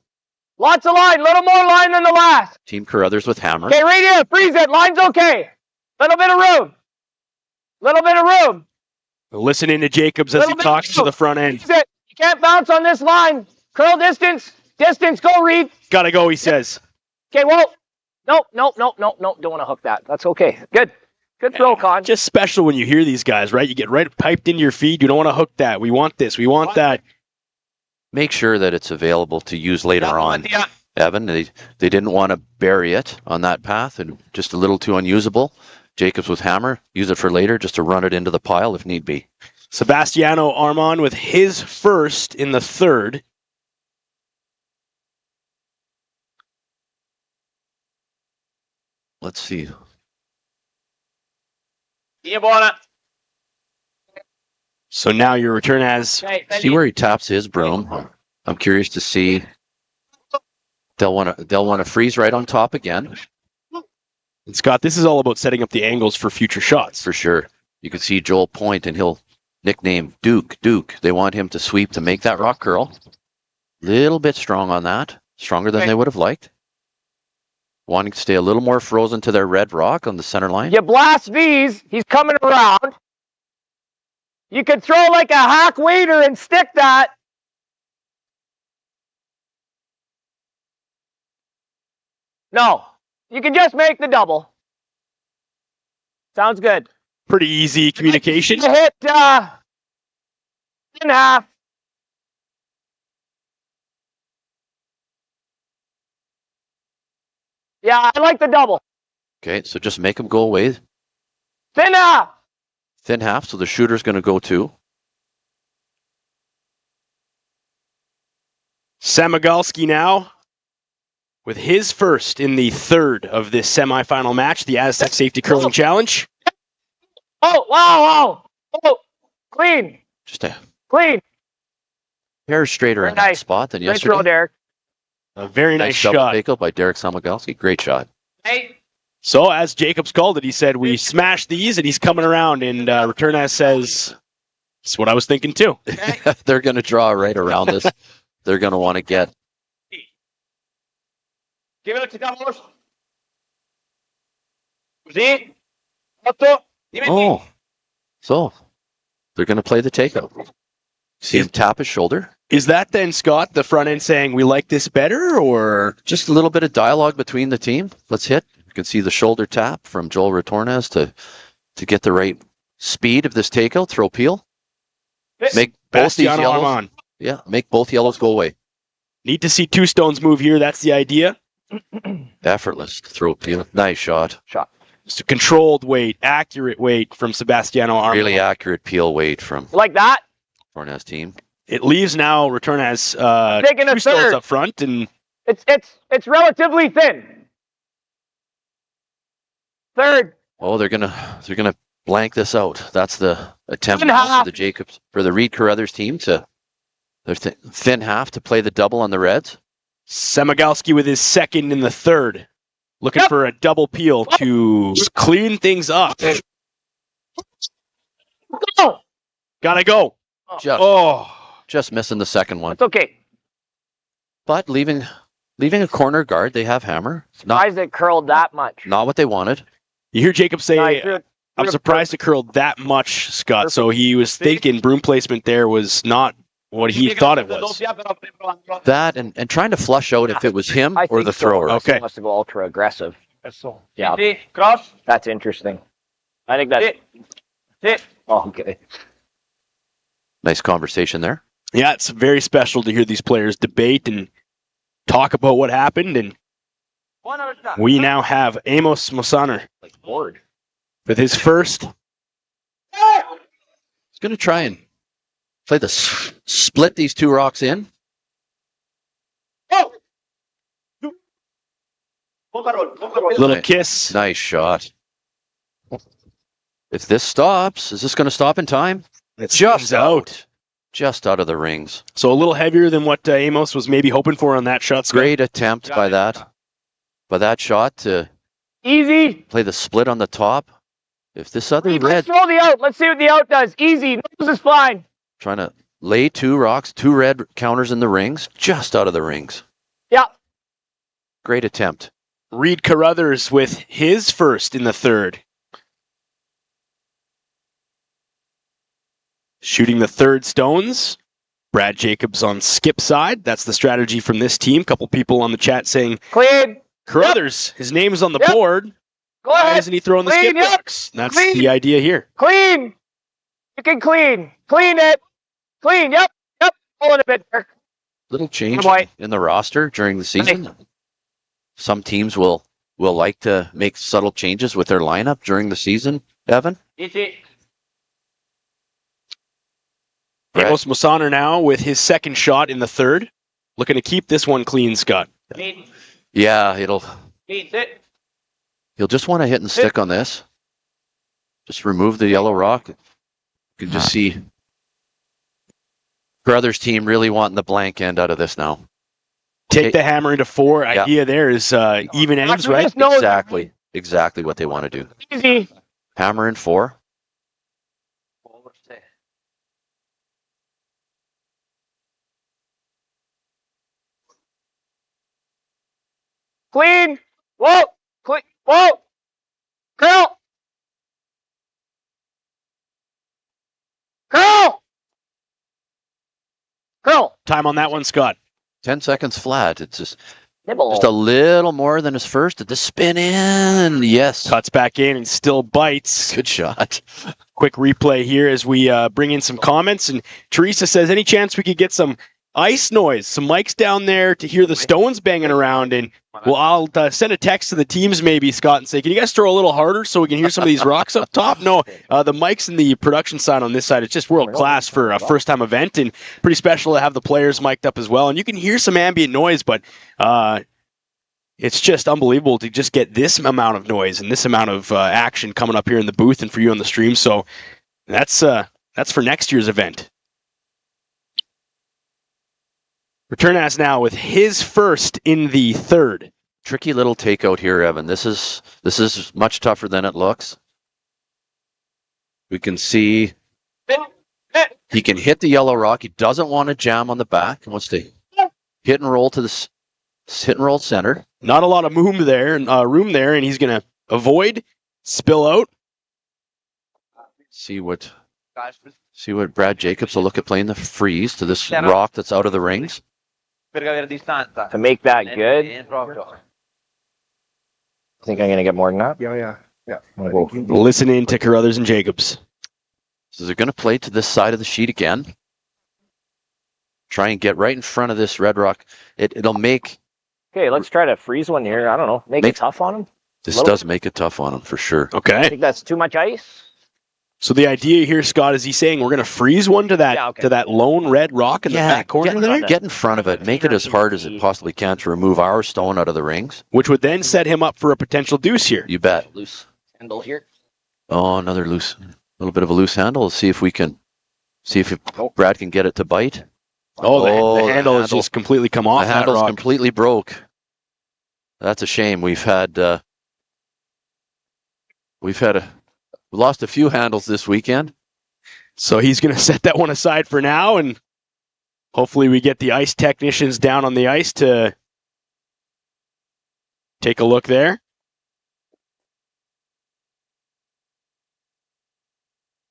Lots of line. Little more line than the last. Team Carruthers with Hammer. Okay, right here. Freeze it. Line's okay. Little bit of room. Little bit of room. Listening to Jacobs as he Little bit talks to of the front end. Freeze it. You can't bounce on this line. Curl distance. Distance, go, Reid. Gotta go, he says. Okay, well, no. Don't want to hook that. That's okay. Good throw, Con. Just special when you hear these guys, right? You get right piped into your feed. You don't want to hook that. We want this. We want that. Make sure that it's available to use later on. Evan, they didn't want to bury it on that path and just a little too unusable. Jacobs with hammer, use it for later just to run it into the pile if need be. Sebastiano Armand with his first in the third. Let's see. So now your return as See where he taps his broom. I'm curious to see. They'll want to freeze right on top again. And Scott, this is all about setting up the angles for future shots. For sure. You can see Joel point and he'll nickname Duke. They want him to sweep to make that rock curl. Little bit strong on that. Stronger than they would have liked. Wanting to stay a little more frozen to their red rock on the center line. You blast V's. He's coming around. You could throw like a hack waiter and stick that. No. You can just make the double. Sounds good. Pretty easy communication. You hit in half. Yeah, I like the double. Okay, so just make them go away. Thin half. Thin half, so the shooter's going to go too. Samigalski now with his first in the third of this semifinal match, the Astec Safety Curling Challenge. Oh, wow. Oh, clean. Just a Clean. hair straighter in that spot than Nice yesterday. throw, Derek. A very nice double shot. takeout by Derek Samigalski. Great shot. So as Jacobs called it, he said, we smashed these and he's coming around. And Retornaz says, that's what I was thinking too. They're going to draw right around us. They're going to want to get. Give it to Carlos. Così. 8. Oh, so they're going to play the takeout. See him tap his shoulder. Is that then, Scott, the front end saying we like this better, or Just a little bit of dialogue between the team. Let's hit. You can see the shoulder tap from Joel Retornaz to get the right speed of this takeout. Throw peel. Make both these Bastiano yellows. Armand? Yeah, make both yellows go away. Need to see two stones move here. That's the idea. Effortless throw peel. Nice shot. Just a controlled weight, accurate weight from Sebastiano Armand. Really accurate peel weight from Like that? Retornaz team. It leaves now Retornaz Taking a two stones third. up front, and It's relatively thin. Third. Oh, they're gonna blank this out. That's the attempt Thin half. for the Jacobs for the Reid Carruthers team to their thin half to play the double on the Reds. Samigalski with his second in the third. Looking for a double peel to clean things up. Go. Gotta go. Just missing the second one. It's okay. But leaving a corner guard, they have hammer. Surprised it curled that much. Not what they wanted. You hear Jacob say, Nice. I'm surprised it curled that much, Scott. So he was thinking broom placement there was not what he thought it was. That and trying to flush out if it was him I or think the so. thrower. Okay. He must have go ultra aggressive. Adesso. Yeah. Sì, cross. That's interesting. I think that's. Sì. Oh, okay. Nice conversation there. Yeah, it's very special to hear these players debate and talk about what happened. And we now have Amos Mosaner Like bored. with his first. He's going to try and play the split these two rocks in. Little kiss. Nice shot. If this stops, is this going to stop in time? It's just out. Just out of the rings. So a little heavier than what Amos was maybe hoping for on that shot. Scott. Great attempt by that shot to Easy. play the split on the top. If this other Let's red throw the out. Let's see what the out does. Easy. Nose is fine. trying to lay two rocks, two red counters in the rings, just out of the rings. Yeah. Great attempt. Reid Carruthers with his first in the third. Shooting the third stones. Brad Jacobs on skip side. That's the strategy from this team. Couple people on the chat saying Clean. Carruthers, his name's on the Yep. board. Go Why ahead. isn't he throwing the Clean, skip yep. rocks? That's Clean. the idea here. Clean. You can clean. Clean it. Clean. Yep. Yep. Pulling a bit there. Little change Good boy. in the roster during the season. Some teams will like to make subtle changes with their lineup during the season, Evan. Easy. Brett. Amos Mosaner now with his second shot in the third. Looking to keep this one clean, Scott. Clean. Yeah, Clean. Sit. he'll just want to hit and stick on this. Just remove the yellow rock. You can just see Carruthers' team really wanting the blank end out of this now. Take the hammer into 4. Yeah. Idea there is even ends, right? No. Exactly what they want to do. Easy. Hammer in 4. Clean. Whoa. Clean. Whoa. Curl. Curl. Curl. Time on that one, Scott. 10 seconds flat. It's just Nibble. a little more than his first. Did the spin in? Yes. Cuts back in and still bites. Good shot. Quick replay here as we bring in some comments. And Teresa says, any chance we could get some ice noise, some mics down there to hear the stones banging around? And well, I'll send a text to the teams maybe, Scott, and say, can you guys throw a little harder so we can hear some of these rocks up top? No, the mics and the production side on this side, it's just world class for a first-time event, and pretty special to have the players mic'd up as well. And you can hear some ambient noise, but it's just unbelievable to just get this amount of noise and this amount of action coming up here in the booth and for you on the stream. So that's for next year's event. Retornaz now with his first in the third. Tricky little takeout here, Evan. This is much tougher than it looks. We can see he can hit the yellow rock. He doesn't want to jam on the back. He wants to hit and roll to the hit and roll center. Not a lot of room there, and he's going to avoid, spill out. See what Brad Jacobs will look at playing the freeze to this rock that's out of the rings. To make that good, I think I'm going to get more than that. Yeah. I'm gonna go. Listening to Carruthers and Jacobs. So they're going to play to this side of the sheet again. Try and get right in front of this red rock. It'll make... Okay, let's try to freeze one here. I don't know. Make it tough on him. This Little- does make it tough on him for sure. I Okay. think that's too much ice. So the idea here, Scott, is he saying we're going to freeze one to that Yeah, okay. to that lone red rock in the back corner there, Get in front of it. Make it as hard as it possibly can to remove our stone out of the rings. which would then set him up for a potential deuce here. You bet. Loose handle here. Oh, another a little bit of a loose handle. Let's see if Brad can get it to bite. Oh, the the handle has handle- just completely come off The that handle's rock. completely broke. That's a shame. We lost a few handles this weekend. So he's going to set that one aside for now, and hopefully we get the ice technicians down on the ice to take a look there.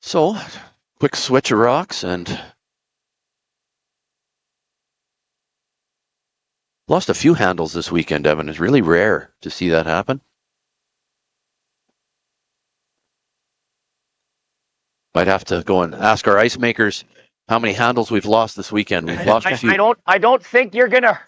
So, quick switch of rocks and lost a few handles this weekend, Evan. It's really rare to see that happen. Might have to go and ask our ice makers how many handles we've lost this weekend. We've lost a few. I don't think you're gonna.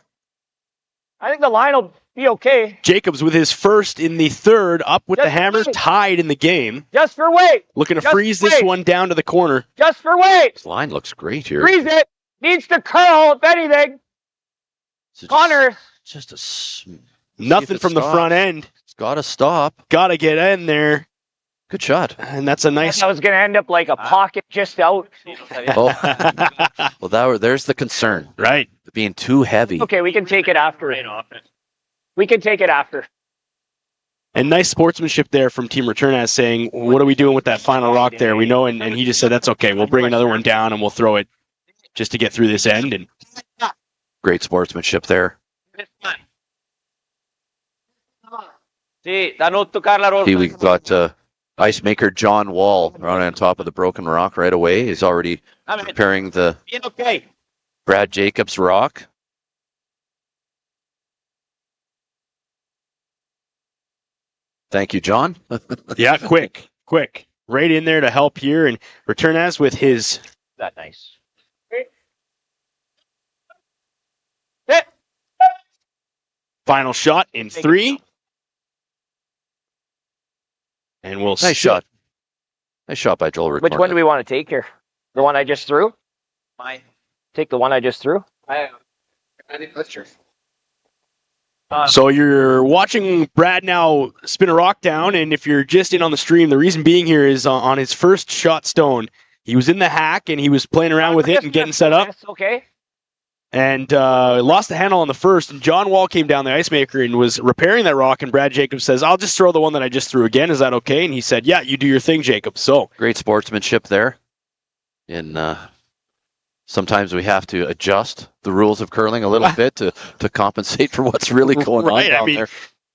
I think the line will be okay. Jacobs with his first in the third, up with the Just hammer, wait. tied in the game. Just for weight. Looking to Just freeze this wait. one down to the corner. Just for weight. This line looks great here. Freeze it. Needs to curl if anything. So Connor. Nothing from the front end. It's got to stop. Got to get in there. Good shot. And that's a nice... That was gonna end up like a pocket just out. Oh, well, there's the concern. Right. Being too heavy. Okay, we can take it after. We can take it after. And nice sportsmanship there from Team Retornaz saying, what are we doing with that final rock there? We know, and he just said, that's okay. We'll bring another one down and we'll throw it just to get through this end. And Great sportsmanship there. See, da non toccare la rossa. See, we got ice maker John Wall right on top of the broken rock right away. He's already preparing the Bien, okay. Brad Jacobs rock. Thank you, John. Yeah, quick. Right in there to help here. And Retornaz with his That nice. Hit. final shot in 3. And we'll Nice shot. Nice shot by Joel Retornaz. Which one do we want to take here? The one I just threw? Take the one I just threw? I think that's true. So you're watching Brad now spin a rock down, and if you're just in on the stream, the reason being here is on his first shot stone, he was in the hack and he was playing around with it and getting set up, Okay. and lost the handle on the first, and John Wall came down the ice maker and was repairing that rock, and Brad Jacobs says, I'll just throw the one that I just threw again, is that okay? And he said, yeah, you do your thing, Jacob. So Great sportsmanship there. Sometimes we have to adjust the rules of curling a little bit to compensate for what's really going on down there.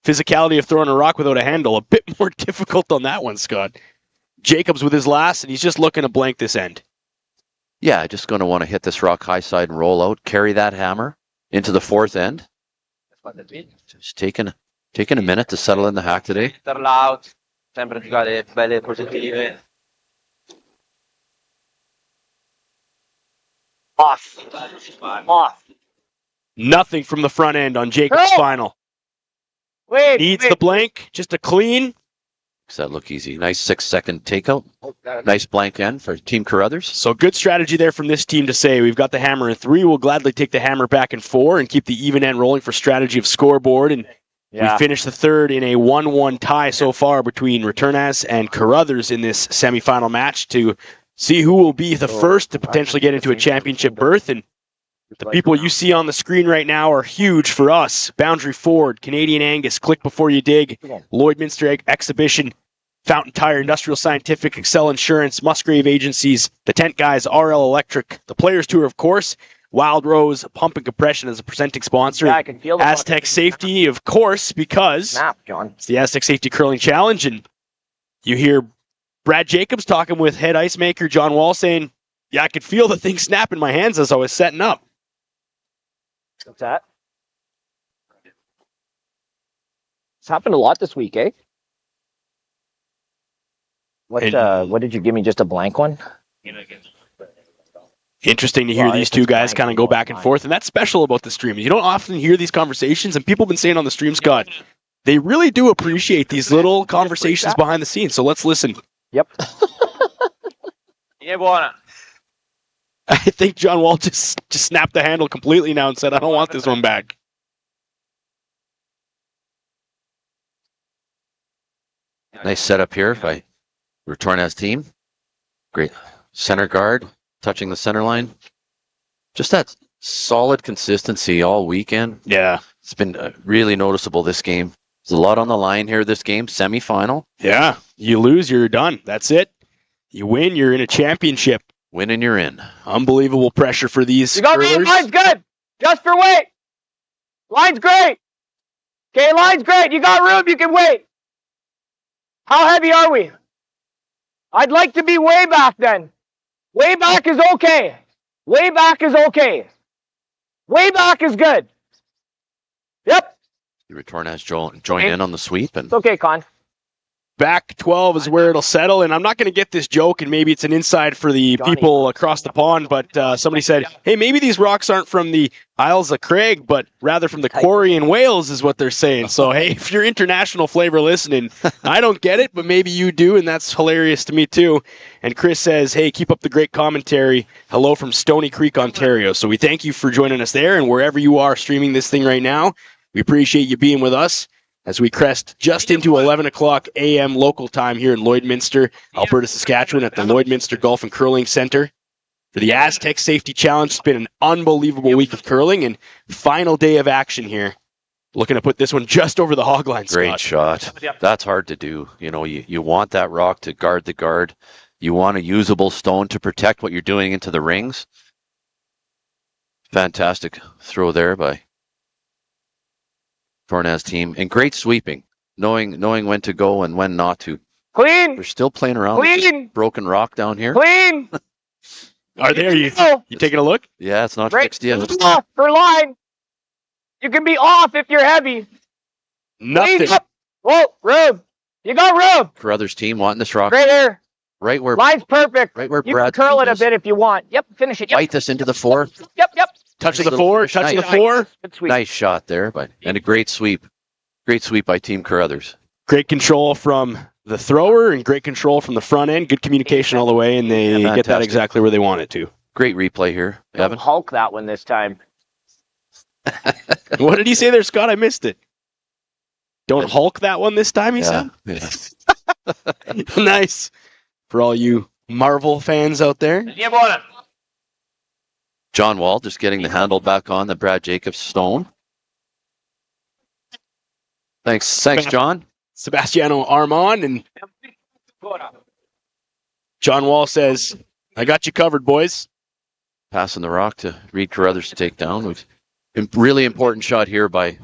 Physicality of throwing a rock without a handle, a bit more difficult on that one, Scott. Jacobs with his last, and he's just looking to blank this end. Yeah, just going to want to hit this rock high side and roll out, carry that hammer into the 4th end. Just taking a minute to settle in the hack today. Off. Nothing from the front end on Jacobs' Oh! final. Wait. Needs the blank, just a clean. Does that look easy? Nice 6-second takeout. Nice blank end for Team Carruthers. So good strategy there from this team to say, we've got the hammer in 3, we'll gladly take the hammer back in 4 and keep the even end rolling for strategy of scoreboard. And we finished the 3rd in a 1-1 tie so far between Retornaz and Carruthers in this semifinal match to see who will be the first to potentially get into a championship berth. And the people you see on the screen right now are huge for us. Boundary Ford, Canadian Angus, Click Before You Dig, Lloydminster Exhibition, Fountain Tire, Industrial Scientific, Excel Insurance, Musgrave Agencies, the Tent Guys, RL Electric, the Players Tour, of course, Wild Rose, Pump and Compression as a presenting sponsor. Yeah, I can feel the Astec Safety, of course, because Snap, John. it's the Astec Safety Curling Challenge, and you hear Brad Jacobs talking with head ice maker John Wall saying, yeah, I could feel the thing snap in my hands as I was setting up. What's that? It's happened a lot this week, eh? What did you give me? Just a blank one? Interesting to hear these two guys kind of go back and forth, and that's special about the stream. You don't often hear these conversations, and people have been saying on the stream, Scott, they really do appreciate these little conversations behind the scenes, so let's listen. Yep. I think John Wall just snapped the handle completely now and said, I don't want this one back. Nice setup here by Retornaz team. Great center guard, touching the center line. Just that solid consistency all weekend. Yeah. It's been really noticeable this game. There's a lot on the line here this game, semifinal. Yeah. You lose, you're done. That's it. You win, you're in a championship. Win and you're in. Unbelievable pressure for these You got me. curlers. Line's good. Just for weight. Line's great. Okay, line's great. You got room. You can wait. How heavy are we? I'd like to be way back then. Way back is okay. Way back is okay. Way back is good. Yep. The Retornaz join in on the sweep. And It's okay, Con. Back 12 is where it'll settle, and I'm not going to get this joke, and maybe it's an inside for the people across the pond, but somebody said, hey, maybe these rocks aren't from the Isles of Craig, but rather from the quarry in Wales is what they're saying. So, hey, if you're international flavor listening, I don't get it, but maybe you do, and that's hilarious to me too. And Chris says, hey, keep up the great commentary. Hello from Stony Creek, Ontario. So we thank you for joining us there, and wherever you are streaming this thing right now, we appreciate you being with us as we crest just into 11 o'clock a.m. local time here in Lloydminster, Alberta, Saskatchewan, at the Lloydminster Golf and Curling Center for the Astec Safety Challenge. It's been an unbelievable week of curling and final day of action here. Looking to put this one just over the hog line, great shot. That's hard to do. You know, you want that rock to guard the guard. You want a usable stone to protect what you're doing into the rings. Fantastic throw there by Retornaz team, and great sweeping, knowing when to go and when not to. Clean. They're still playing around with this broken rock down here. Clean. Are they? Are you taking a look? Yeah, it's not Right. fixed yet. Off for line. You can be off if you're heavy. Nothing. Lead up. Whoa, room. You got room. Carruthers team wanting this rock Great here. right where Line's perfect. right where You Brad can curl it a is. bit if you want. Yep, finish it. Yep, Fight this into the 4. yep, yep. Touch of Nice the little 4. finish. Touch of the Nice. 4. Good sweep. Nice shot there, and a great sweep. Great sweep by Team Carruthers. Great control from the thrower and great control from the front end. Good communication all the way, and they get that Fantastic. exactly where they want it to. Great replay here, Don't Evan. Hulk that one this time. What did he say there, Scott? I missed it. Don't Hulk that one this time, he Yeah. said? Nice. For all you Marvel fans out there. John Wall just getting the handle back on the Brad Jacobs stone. Thanks, John. Sebastiano Armand and John Wall says, I got you covered, boys. Passing the rock to Reid Carruthers to take down. Really important shot here to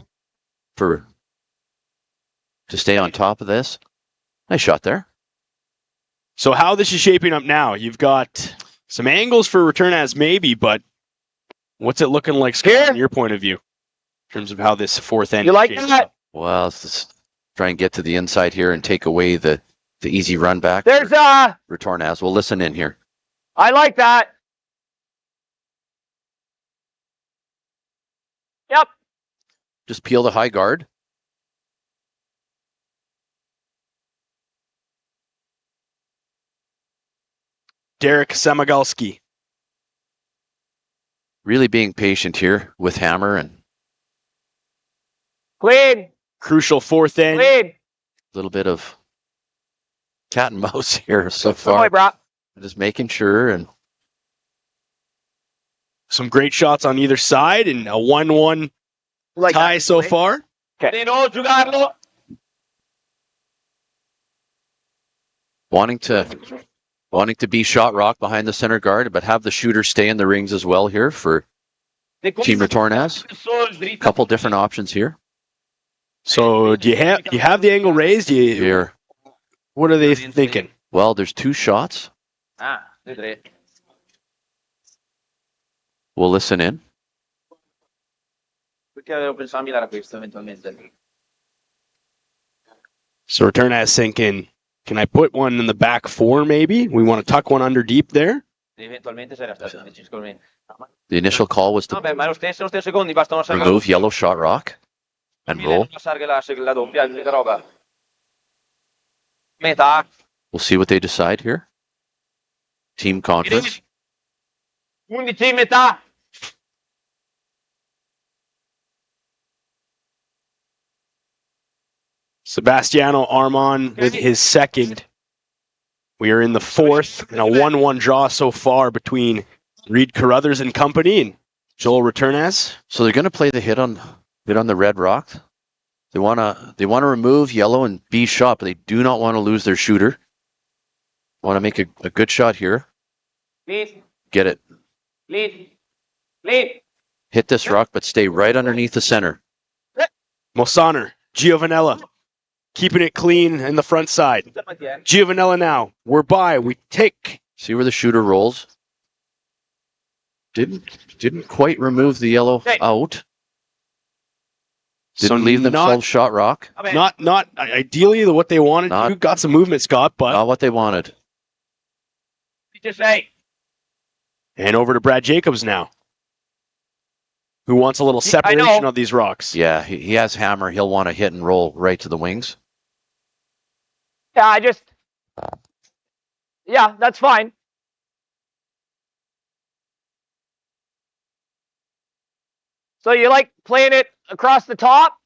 stay on top of this. Nice shot there. So how this is shaping up now? You've got some angles for Retornaz maybe, but what's it looking like, Scott, Here. from your point of view? In terms of how this fourth end You is like shaping that? up? Well, let's just try and get to the inside here and take away the easy run back. There's Retornaz. We'll listen in here. I like that. Yep. Just peel the high guard. Derek Samagalski. Really being patient here with hammer and Clean. Crucial fourth end. Clean. a little bit of cat and mouse here so Good boy, far. bro. Just making sure and Some great shots on either side and a 1-1 Like tie that. so far. wanting to be shot rock behind the center guard, but have the shooter stay in the rings as well here for Team Retornaz. A couple different options here. So do you have the angle raised? Here. What are they thinking? Well, there's 2 shots. We'll listen in. So Retornaz thinking, can I put one in the back 4 maybe? We want to tuck one under deep there. The initial call was to remove yellow shot rock and roll. We'll see what they decide here. Team conference. 11 metà. Sebastiano Armand with his second. We are in the 4th and a 1-1 draw so far between Reid Carruthers and company and Joel Retornaz. So they're going to play the hit on the red rock. They want to remove yellow and B shot, but they do not want to lose their shooter. Want to make a good shot here. Lead. Get it. Lead. Lead. Hit this rock, but stay right underneath the center. Mosaner, Giovanella, keeping it clean in the front side. Giovanella now, we're by, we take. See where the shooter rolls. Didn't quite remove the yellow out. Didn't leave themselves shot rock. Not ideally what they wanted to do. Got some movement, Scott, but Not what they wanted. and over to Brad Jacobs now, who wants a little separation of these rocks. Yeah, he has hammer. He'll want to hit and roll right to the wings. Yeah, that's fine. So you like playing it across the top?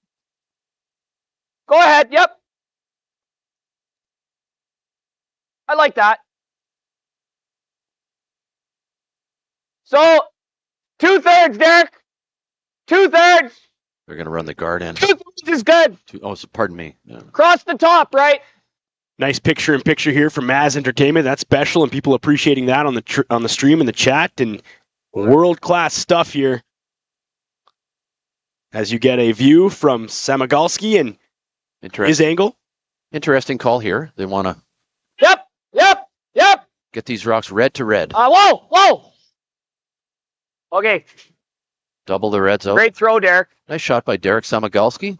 Go ahead. Yep. I like that. So 2/3, Derek. 2/3. They're going to run the guard in. 2/3 is good. Pardon me. Yeah. Across the top, right? Nice picture-in-picture here from Maz Entertainment. That's special, and people appreciating that on the stream and the chat, and world-class stuff here. As you get a view from Samagalski and his angle. Interesting call here. They want to Yep. get these rocks red to red. Whoa. Okay, Double the Reds out. great throw, Derek. Nice shot by Derek Samagalski.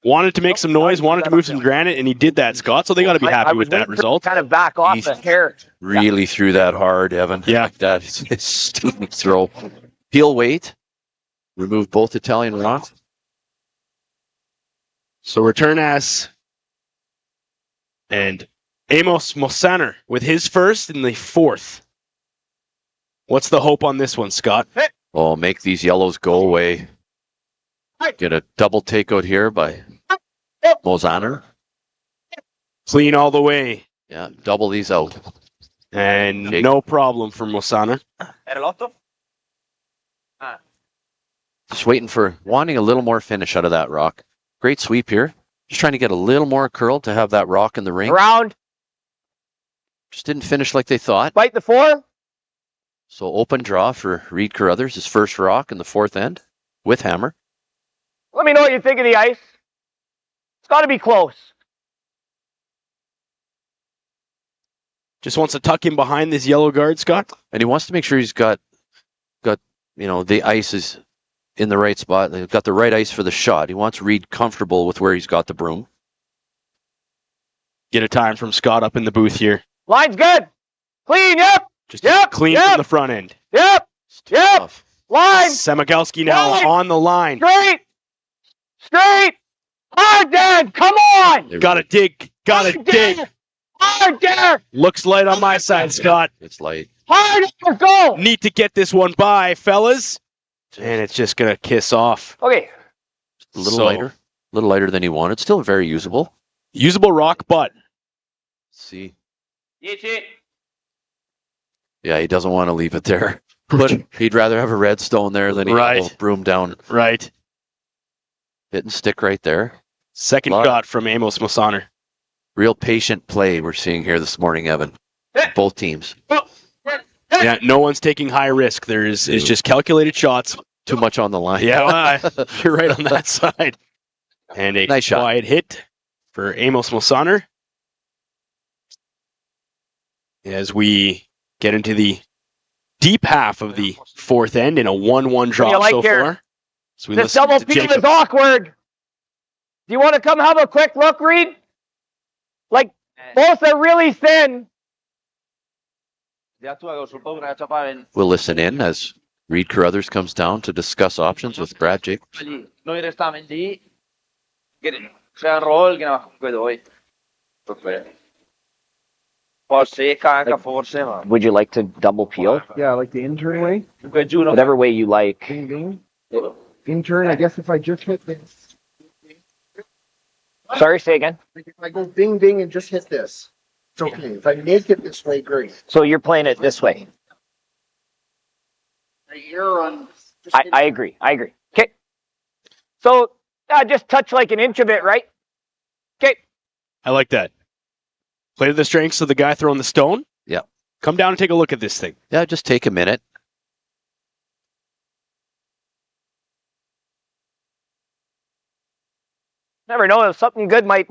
Wanted to make some noise, wanted to move some granite, and he did that, Scott. So they got to be I happy was with that waiting for result. Kind of back off the hair. Really threw that hard, Evan. Yeah. Like that. It's a stupid throw. Peel weight. Remove both Italian rocks. So Retornaz and Amos Mosaner with his first in the fourth. What's the hope on this one, Scott? Oh, make these yellows go away. Get a double takeout here by Mosaner. Clean all the way. Yeah, double these out. And Jake. no problem for Mosaner. Just wanting a little more finish out of that rock. Great sweep here. Just trying to get a little more curl to have that rock in the ring. Around, Just didn't finish like they thought. bite the 4. So open draw for Reid Carruthers, his first rock in the fourth end with hammer. Let me know what you think of the ice. It's got to be close. Just wants to tuck him behind this yellow guard, Scott. And he wants to make sure he's got the ice is in the right spot. They've got the right ice for the shot. He wants Reid comfortable with where he's got the broom. Get a time from Scott up in the booth here. Line's good. Clean, yep. Just Yep, clean yep. from the front end. Yep. It's too Yep. tough. Line. Samagalski now Line. on the line. Straight. Straight. Hard, Derek. Come on. There we Gotta dig. Gotta Hard, dig. Derek. Hard, Derek. Looks light on my side, Scott. It's light. Hard, Derek. Go. Need to get this one by, fellas. And it's just gonna kiss off. Okay. A little So- lighter. A little lighter than he wanted. Still very usable. Usable rock, but See. Yeah, he doesn't want to leave it there. but He'd rather have a red stone there than he Right. have a broom down. right. Hit and stick right there. Second Lot. shot from Amos Mosaner. Real patient play we're seeing here this morning, Evan. Both teams. Yeah, no one's taking high risk. There is just calculated shots. Too much on the line. Yeah, well, you're right on that side. And a Nice shot. quiet hit for Amos Mosaner. As we get into the deep half of the fourth end in a 1-1 draw you like so here? far. So we This listen double to peel Jacob. is awkward. Do you want to come have a quick look, Reid? Like, both are really thin. We'll listen in as Reid Carruthers comes down to discuss options with Brad Jacobs. Noi restavam lì, c'è un roll che non vedo. Po' secca anche forse, ma Would you like to double peel? Yeah, like the intern way. comunque giuro. Whatever way you like. Ding ding. Intern, I guess if I just hit this. Sorry, say again. Like if I go ding ding and just hit this, it's okay. If I make it this way, great. So you're playing it this way. You're on. I agree. I agree. Okay. So, just touch like an inch of it, right? Okay. I like that. Play to the strengths of the guy throwing the stone. Yeah. Come down and take a look at this thing. Yeah, just take a minute. Never know if something good might.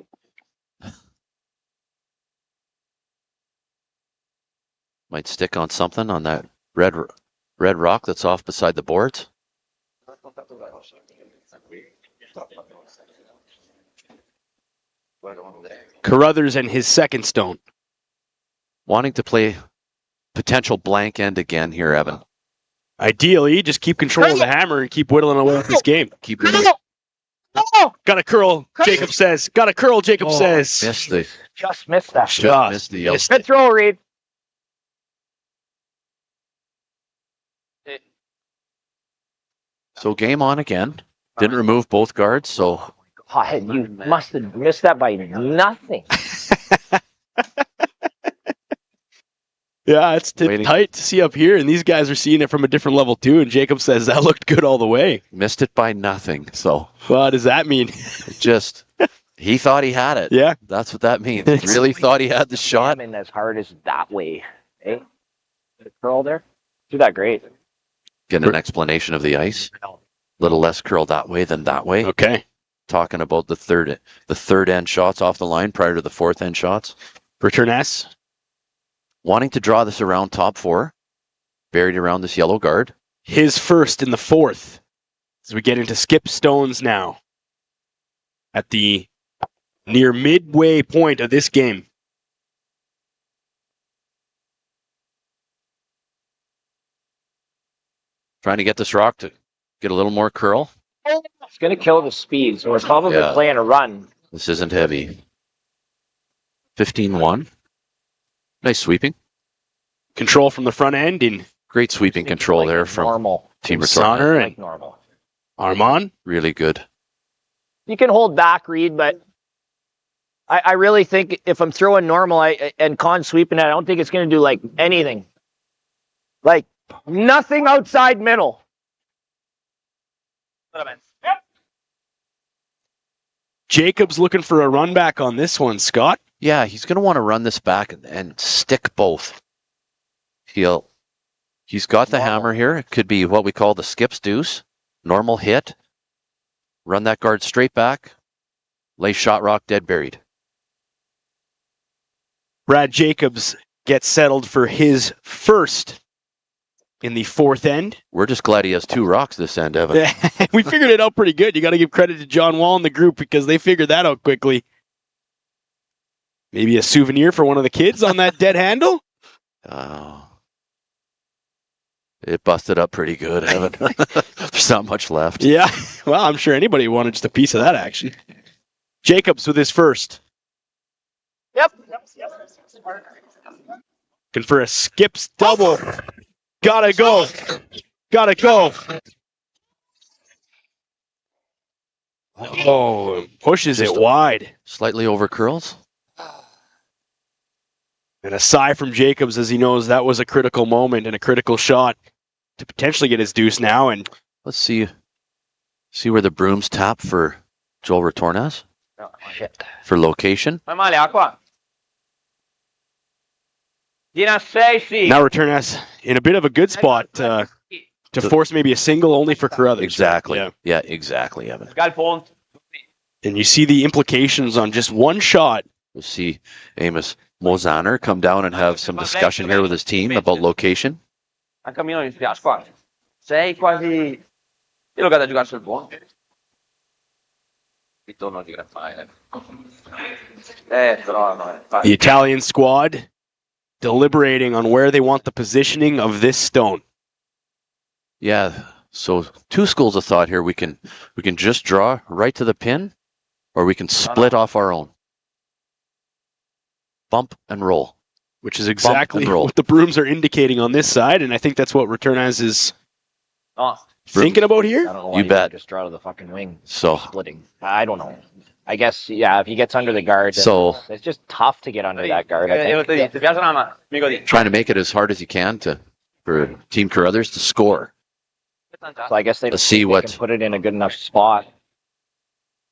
Might stick on something on that red rock that's off beside the boards. Carruthers and his second stone. Wanting to play potential blank end again here, Evan. Ideally, just keep control of the hammer and keep whittling away at this game. Keep Oh, Got a curl, Jacob says. Got a curl, Jacob says. missed the just missed that. Just missed the yellow. missed Good throw, Reid. So game on again. Didn't remove both guards, so God, you must have missed that by nothing. Yeah, it's Waiting. tight to see up here, and these guys are seeing it from a different level too. And Jacob says that looked good all the way. missed it by nothing. So What does that mean? just he thought he had it. Yeah, That's what that means. Really thought he had the shot. Jamming as hard as that way. Eh? The curl there. Do that great. Get an explanation of the ice. Little less curl that way than that way. okay. Talking about the third end shots off the line prior to the fourth end shots. Retornaz. Wanting to draw this around top four. buried around this yellow guard. His first in the fourth. As we get into skip stones now. At the near midway point of this game. Trying to get this rock to get a little more curl. It's going to kill the speed, so we're probably Yeah. playing a run. This isn't heavy. 15-1. Nice sweeping. Control from the front end in Great sweeping control Like there from normal. Team Retornaz. Sonner and Like normal. Armand. Really good. You can hold back, Reid, but I really think if I'm throwing normal and con sweeping it, I don't think it's going to do like anything. Like nothing outside middle. Jacobs looking for a run back on this one, Scott. Yeah, he's going to want to run this back and stick both. He's got the hammer here. It could be what we call the skips deuce. Normal hit. Run that guard straight back. Lay shot rock dead buried. Brad Jacobs gets settled for his first in the fourth end. We're just glad he has 2 rocks this end, Evan. We figured it out pretty good. You got to give credit to John Wall and the group because they figured that out quickly. Maybe a souvenir for one of the kids on that dead handle? It busted up pretty good, Evan. There's not much left. Yeah. Well, I'm sure anybody wanted just a piece of that action. Jacobs with his first. Yep. Looking for a skips double. Gotta go. Gotta go. Oh, pushes it wide. Slightly over curls. And a sigh from Jacobs as he knows that was a critical moment and a critical shot to potentially get his deuce now. And Let's see where the brooms tap for Joel Retornaz Oh, shit. for location. Vai male, acqua. Gira 6, sì. now Retornaz in a bit of a good spot to force maybe a single only for Carruthers. Exactly. Yeah. Yeah, exactly, Evan. Gal ponte. And you see the implications on just one shot. We'll see Amos Mozaner come down and have some discussion here with his team about location. Anche a me non mi spiace, quasi. Sei quasi... Io l'ho a giocare sul buono. Ritorno di Graffaele. Però no, The Italian squad deliberating on where they want the positioning of this stone. Yeah, so 2 schools of thought here. We can just draw right to the pin, or we can split off our own. Bump and roll. Which is exactly and roll. what the brooms are indicating on this side, and I think that's what Retornaz is no. thinking about here. I don't know why You bet. Just draw to the fucking wing. So Splitting. I don't know. I guess, yeah, if he gets under the guard, So- it's just tough to get under that guard. I think. Ti piace una mano? Mi godi. trying to make it as hard as he can for Team Carruthers to score. So I guess they, Let's see they what- can put it in a good enough spot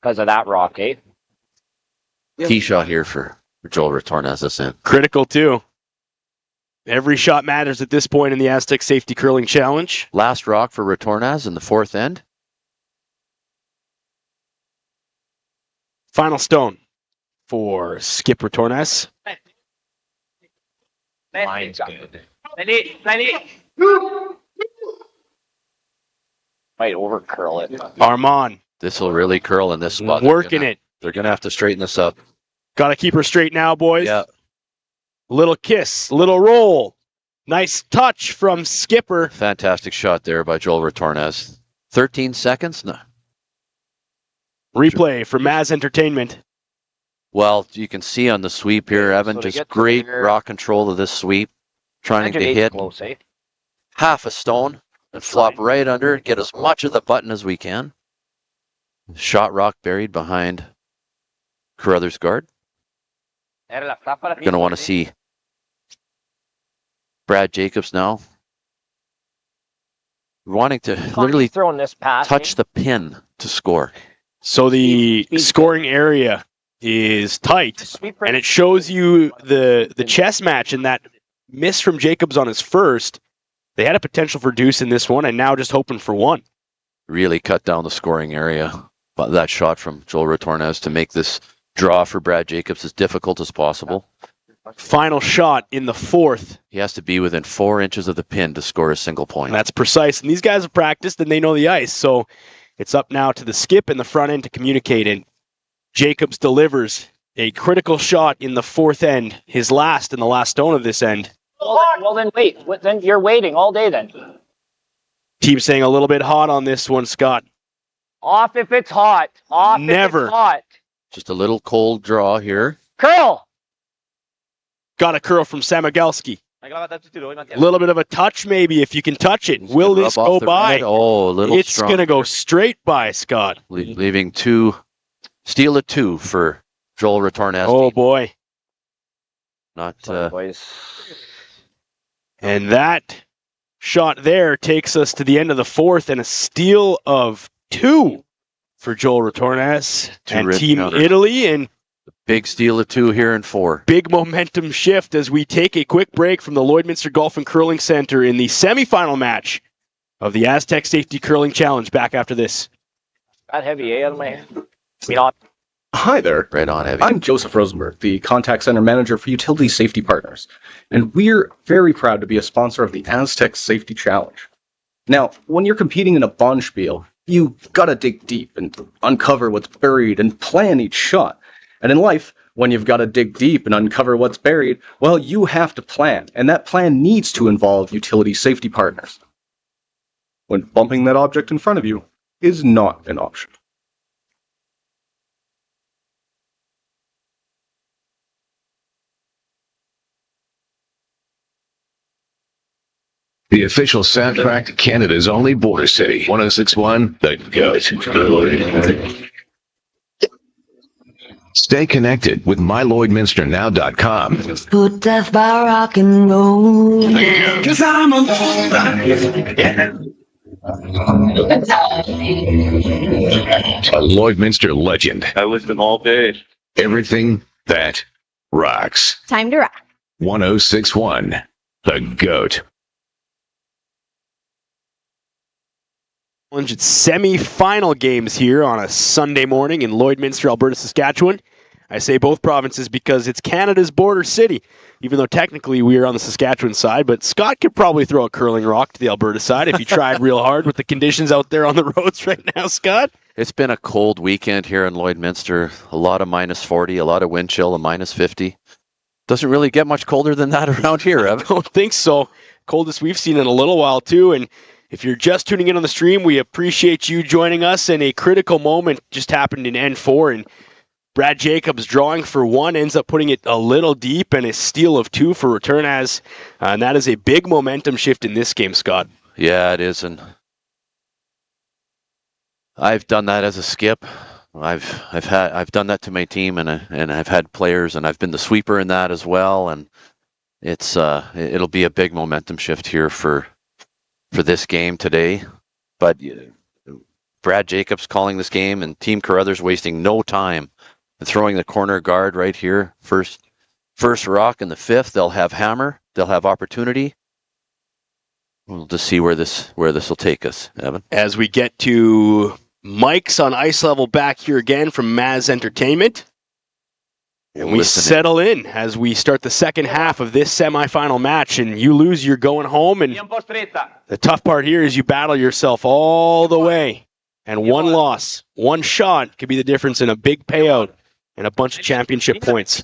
because of that rock, eh? Tee shot here for Joel Retornaz this end. Critical too. Every shot matters at this point in the Astec Safety Curling Challenge. Last rock for Retornaz in the 4th end. Final stone for Skip Retornaz. Line's good. Stai lì. Might over curl it. Armand This will really curl in this spot. working it. They're going to have to straighten this up. Got to keep her straight now, boys. Yeah. Little kiss, little roll. Nice touch from Skipper. Fantastic shot there by Joel Retornaz. 13 seconds? No. Replay for Maz Entertainment. Well, you can see on the sweep here, Evan, So to just get to great here- raw control of this sweep. Trying to 108 hit close, eh? half a stone and flop right under, get as much of the button as we can. Shot rock buried behind Carruthers' guard. Era la tappa. Going to want to see Brad Jacobs now. Wanting to literally throwing this pass. touch the pin to score. So the Speed. scoring area is tight, Sweep and it shows you the chess match in that miss from Jacobs on his first. They had a potential for deuce in this one, and now just hoping for one. Really cut down the scoring area. But that shot from Joel Retornaz to make this draw for Brad Jacobs as difficult as possible. Final shot in the fourth. He has to be within 4 inches of the pin to score a single point. And that's precise. And these guys have practiced and they know the ice. So it's up now to the skip in the front end to communicate. And Jacobs delivers a critical shot in the fourth end, his last in the last stone of this end. Well, then wait. Then you're waiting all day then. Team saying a little bit hot on this one, Scott. Off if it's hot. Off Never. if it's hot. Just a little cold draw here. Curl. Got a curl from Samigalski. A A little bit of a touch maybe if you can touch it. He's Will gonna this rub go off the by? red. Oh, a little It's strong. going to go straight by, Scott. Leaving 2, steal of 2 for Joel Retornaz. Oh, boy. Not, Boys. And that shot there takes us to the end of the fourth and a steal of 2 for Joel Retornaz Two and red Team counters. Italy. And big steal of 2 here in 4. big momentum shift as we take a quick break from the Lloydminster Golf and Curling Center in the semifinal match of the Astec Safety Curling Challenge. Back after this. Got heavy, out of my hand. You know, Hi there. Right on, Heavy. I'm Joseph Rosenberg, the Contact Center Manager for Utility Safety Partners, and we're very proud to be a sponsor of the Astec Safety Challenge. Now, when you're competing in a bonspiel, you gotta dig deep and uncover what's buried and plan each shot. And in life, when you've gotta dig deep and uncover what's buried, well, you have to plan, and that plan needs to involve utility safety partners. When bumping that object in front of you is not an option. The official soundtrack to Canada's only border city, 1061, The Goat. Stay connected with MyLloydminsterNow.com. Put death by rock and roll. Cause I'm a Lloydminster legend. I listened all day. Everything that rocks. Time to rock. 1061, The Goat. It's semi-final games here on a Sunday morning in Lloydminster, Alberta, Saskatchewan. I say both provinces because it's Canada's border city, even though technically we are on the Saskatchewan side, but Scott could probably throw a curling rock to the Alberta side if he tried real hard with the conditions out there on the roads right now, Scott. It's been a cold weekend here in Lloydminster. A lot of -40, a lot of wind chill, a -50. Doesn't really get much colder than that around here, I Evan. don't think so. Coldest we've seen in a little while, too, and if you're just tuning in on the stream, we appreciate you joining us, and a critical moment just happened in N4, and Brad Jacobs drawing for 1 ends up putting it a little deep, and a steal of 2 for Retornaz, and that is a big momentum shift in this game, Scott. Yeah, it is, and I've done that as a skip. I've done that to my team, and I've had players, and I've been the sweeper in that as well, and it'll be a big momentum shift here for this game today. But Brad Jacobs calling this game, and Team Carruthers wasting no time and throwing the corner guard right here. First rock in the 5th. They'll have hammer. They'll have opportunity. We'll just see where this will take us, Evan. As we get to Mike's on ice level back here again from Maz Entertainment. And we settle in as we start the second half of this semifinal match, and you lose, you're going home, and the tough part here is you battle yourself all the way, and one loss, one shot could be the difference in a big payout and a bunch of championship points.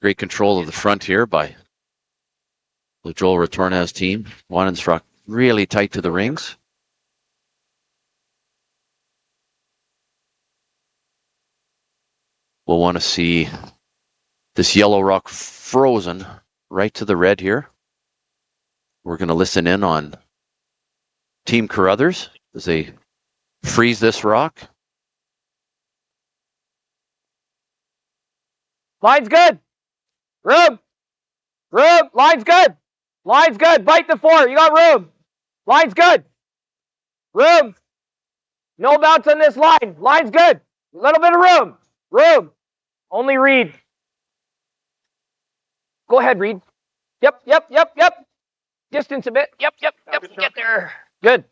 Great control of the front here by the Joel Retornaz team. Wanensfrock really tight to the rings. We'll want to see this yellow rock frozen right to the red here. We're going to listen in on Team Carruthers as they freeze this rock. Line's good. Room. Line's good. Line's good. Bite the 4. You got room. Line's good. Room. No bounce on this line. Line's good. A little bit of room. Room. Only Reid. Go ahead, Reid. Yep. Distance a bit. Yep. Get there. Good.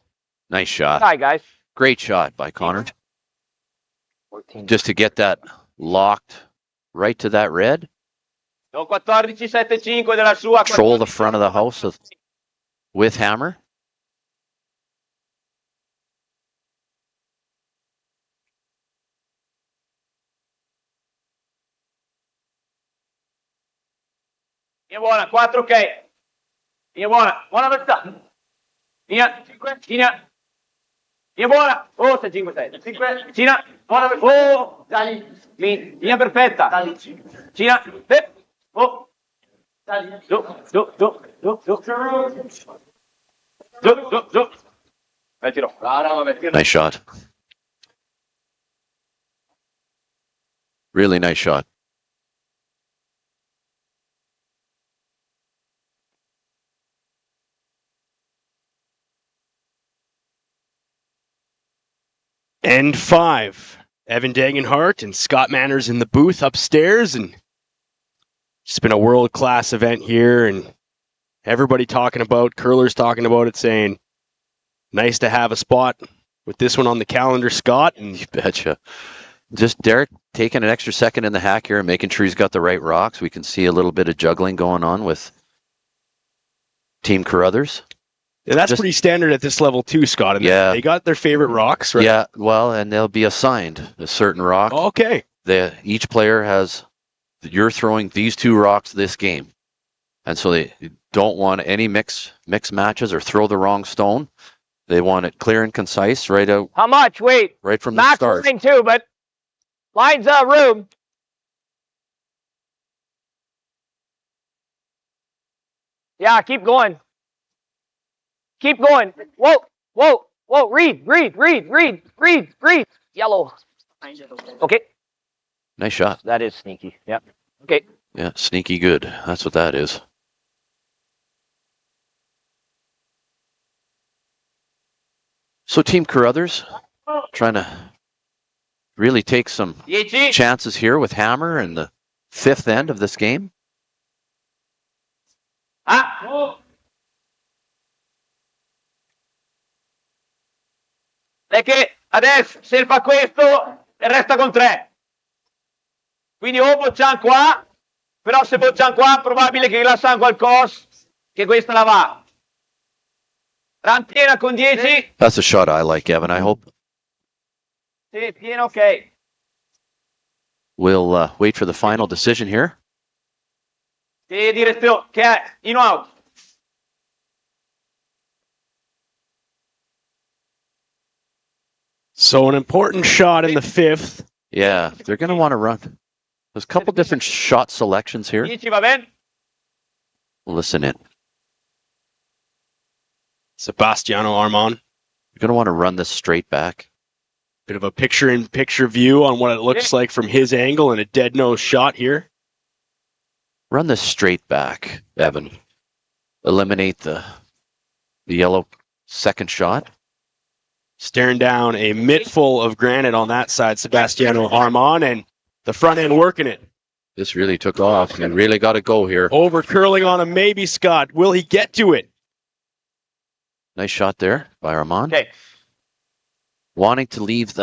Nice shot. Hi, guys. Great shot by Connor. just to get that locked right to that red. No, 14-7-5 della sua. Control the front of the house with hammer. Linea buona, 4 ok. Linea buona, buona velocità. Linea 5, linea. Linea buona. Oh, 6, 5, 6. 5, Cina, buona velocità. Oh, dai. Linea perfetta. Cina, oh. Giù. Vai, tiro. Nice shot. Really nice shot. End 5. Evan Dagenhart and Scott Manners in the booth upstairs, and it's been a world-class event here, and everybody talking about, curlers talking about it, saying, nice to have a spot with this one on the calendar, Scott. And you betcha. Just Derek taking an extra second in the hack here and making sure he's got the right rocks. We can see a little bit of juggling going on with Team Carruthers. Yeah, that's pretty standard at this level too, Scott. And yeah. They got their favorite rocks, right? Yeah, well, and they'll be assigned a certain rock. Okay. Each player has, you're throwing these 2 rocks this game. And so they don't want any mix matches or throw the wrong stone. They want it clear and concise right out. How much? Wait. Right from Max the start. line too, but lines room. Yeah, keep going. Keep going. Whoa. Reid. Yellow. Okay. Nice shot. That is sneaky. Yeah. Okay. Yeah, sneaky good. That's what that is. So Team Carruthers trying to really take some chances here with hammer in the 5th end of this game. Perché adesso se fa questo resta con 3. Quindi o bocciamo qua, però se bocciamo qua è probabile che lasciamo qualcosa, che questa la va. Piena con 10. That's a shot I like, Evan. I hope. Sì, piena, ok. We'll wait for the final decision here. Sì, direzione, che è in out. So an important shot in the 5th. Yeah, they're going to want to run. There's a couple different shot selections here. 10 va bene? Listen in. Sebastiano Armand. You're going to want to run this straight back. Bit of a picture-in-picture view on what it looks like from his angle, and a dead-nose shot here. Run this straight back, Evan. Eliminate the yellow second shot. Staring down a mitt full of granite on that side, Sebastiano Armand, and the front end working it. This really took off and really got to go here. Over curling on him, maybe, Scott. Will he get to it? Nice shot there by Armand. Okay. Wanting to leave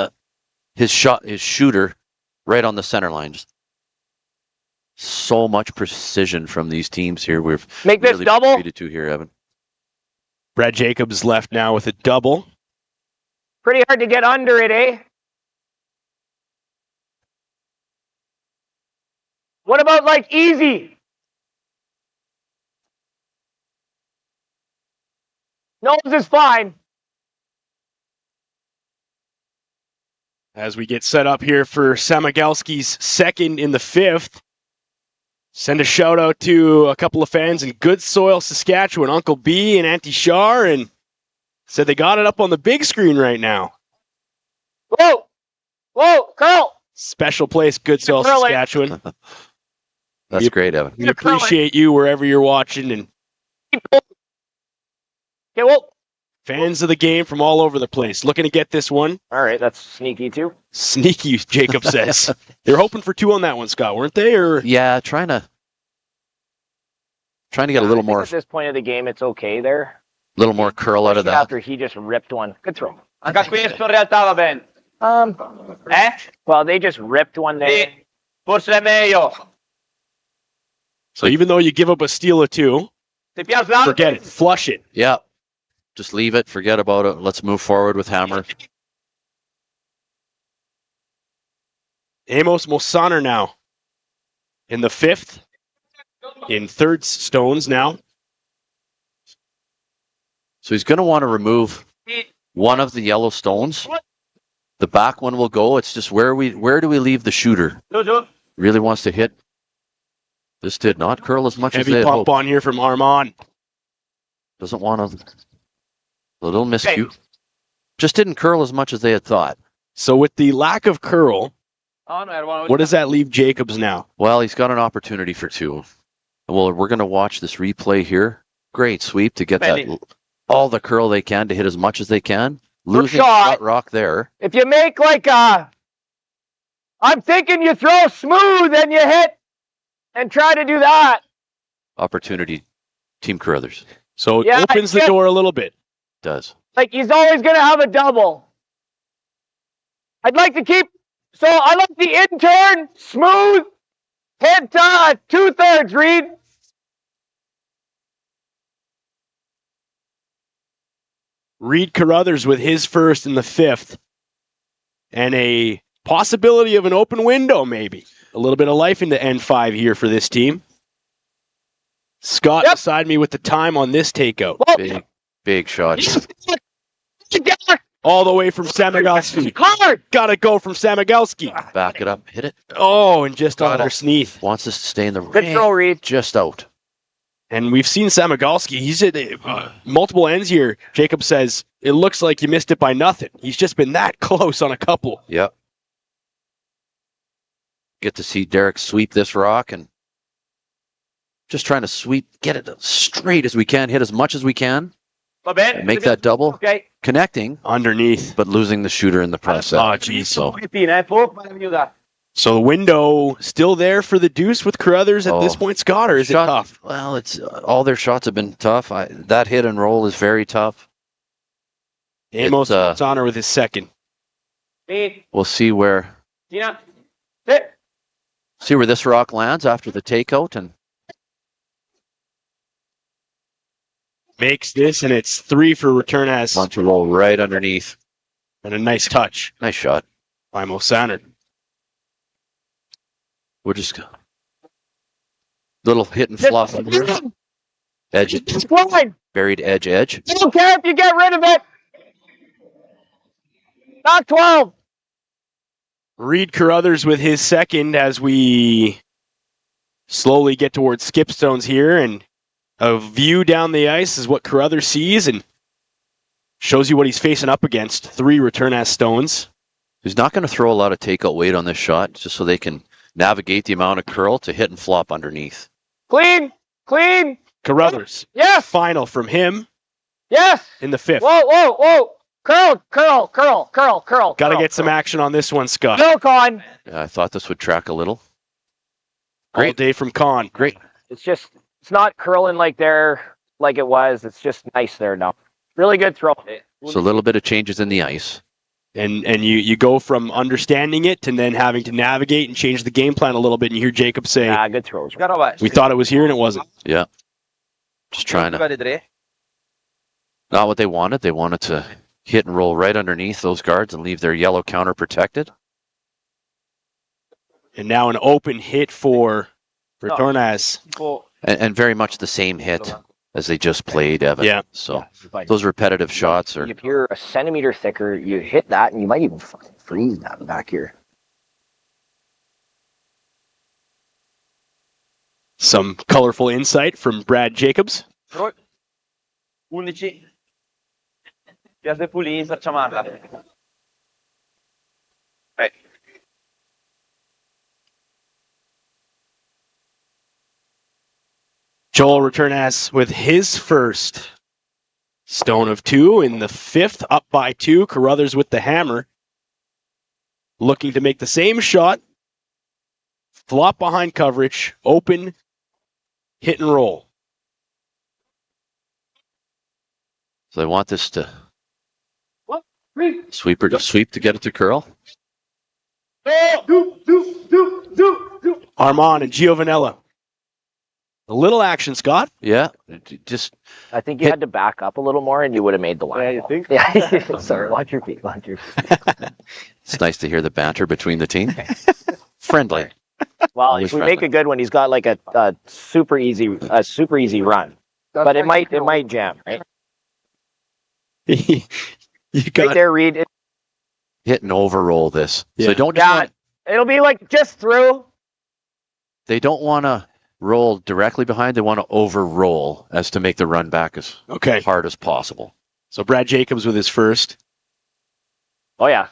his shooter right on the center line. Just so much precision from these teams here. We've make this really double. treated to here, Evan. Brad Jacobs left now with a double. Pretty hard to get under it, eh? What about like easy? Nose is fine. As we get set up here for Samigalski's 2nd in the 5th. Send a shout out to a couple of fans in Good Soil, Saskatchewan, Uncle B and Auntie Shar, and said they got it up on the big screen right now. Whoa, Carl. Special place, Good Soil, Saskatchewan. That's great, Evan. We appreciate you wherever you're watching, and fans of the game from all over the place. Looking to get this one. All right, that's sneaky too. Sneaky, Jacob says. They're hoping for 2 on that one, Scott, weren't they? Or yeah, trying to get a little more. At this point of the game, it's okay there. A little more curl out of that. After he just ripped one. Good throw. Anche questo in realtà va bene. Well, they just ripped one there. Forse è meglio. So even though you give up a steal or two, Ti piace l'altro? forget it. Flush it. Yeah. Just leave it. Forget about it. Let's move forward with hammer. Amos Mosaner now in the 5th. In third stones now. So he's going to want to remove one of the yellow stones. The back one will go. It's just where do we leave the shooter? Really wants to hit. This did not curl as much as they Heavy had pump hoped. on here from Armand. Doesn't want to. A little miscue. Just didn't curl as much as they had thought. So with the lack of curl, Oh, no, era what does that leave Jacobs now? Well, he's got an opportunity for two. Well, we're going to watch this replay here. Great sweep to get that all the curl they can to hit as much as they can. Losing shot rock there. If you make like a, I'm thinking you throw smooth and you hit and try to do that. Opportunity, Team Carruthers. So it Yeah, opens the door a little bit. Does. Like he's always going to have a double. I'd like to keep, so I like the intern, smooth, hit 2/3, Reid. Reid Carruthers with his first in the 5th. And a possibility of an open window, maybe. A little bit of life into N5 here for this team. Scott beside me with the time on this takeout. Big shot. All the way from Samigalski. Gotta go from Samigalski. Back it up. Hit it. Oh, and just underneath. Wants us to stay in the Good throw, Reid. just out. And we've seen Samigalski. He's at multiple ends here. Jacob says, it looks like you missed it by nothing. He's just been that close on a couple. Yep. Get to see Derek sweep this rock and just trying to sweep, get it straight as we can, hit as much as we can. Make that double. Okay. Connecting. Underneath. But losing the shooter in the process. Oh, geez. So So the window still there for the deuce with Carruthers at this point, Scott, or is it tough? Well, it's all their shots have been tough. That hit and roll is very tough. Amos Mosaner with his second. We'll see where this rock lands after the takeout and makes this, and it's 3 for Retornaz. wants to roll right underneath. And a nice touch. Nice shot by Mosaner. We're just little hit and fluff. Edge it. It's fine. Buried edge. I don't care if you get rid of it. Not 12. Reid Carruthers with his second as we slowly get towards skipstones here, and a view down the ice is what Carruthers sees and shows you what he's facing up against. 3 Retornaz stones. He's not going to throw a lot of takeout weight on this shot just so they can navigate the amount of curl to hit and flop underneath. Clean. Carruthers. Yes. Final from him. Yes. In the 5th. Whoa. Curl. Got to get some action on this one, Scott. No, Con. Yeah, I thought this would track a little. All day from Con. Great. It's not curling like it was. It's just nice there now. Really good throw. So a little bit of changes in the ice. And you go from understanding it and then having to navigate and change the game plan a little bit, and you hear Jacob say, good throws. We thought it was here and it wasn't. Yeah. Just trying to. Not what they wanted. They wanted to hit and roll right underneath those guards and leave their yellow counter protected. And now an open hit for Retornaz. And very much the same hit as they just played, Evan. Yeah. So those repetitive shots are. If you're a centimeter thicker, you hit that and you might even fucking freeze that back here. Some colorful insight from Brad Jacobs. 11. Piazza Pulì per chiamarla. Joel Retornaz with his first stone of 2 in the 5th, up by 2. Carruthers with the hammer. Looking to make the same shot. Flop behind coverage. Open. Hit and roll. So they want this to Sweep to get it to curl. Armand and Giovanella. A little action, Scott. Yeah, just I think you had to back up a little more, and you would have made the line. Yeah, you think? Yeah. Sorry. Watch your feet. it's nice to hear the banter between the team. Friendly. Well, Always if we friendly. make a good one, he's got like a super easy run, but it might jam, right? You Right got there, Reid. Hit and overroll this. Yeah. So don't just want, It'll be like just through. they don't want to roll directly behind. They want to overroll as to make the run back as okay. hard as possible. So Brad Jacobs with his first Oh yeah.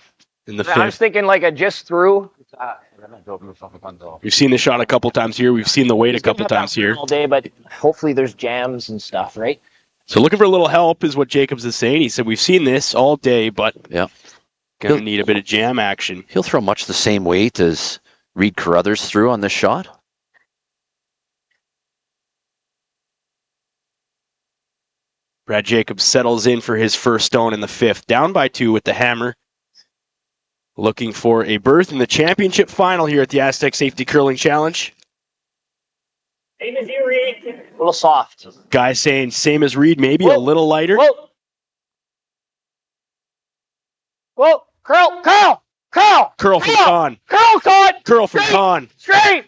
in the I was fifth. thinking like a just through. We've seen the shot a couple times here. We've seen the weight a couple times here. All day, but hopefully there's jams and stuff, right? So looking for a little help is what Jacobs is saying. He said we've seen this all day, but Yeah. gonna need a bit of jam action. He'll throw much the same weight as Reid Carruthers threw on this shot. Brad Jacobs settles in for his first stone in the fifth, down by 2 with the hammer. Looking for a berth in the championship final here at the Astec Safety Curling Challenge. A little soft. Guy saying same as Reid, maybe Whoa. a little lighter. Whoa. Whoa. Curl. Curl from Kahn. Curl, Todd. Curl from Straight. Kahn.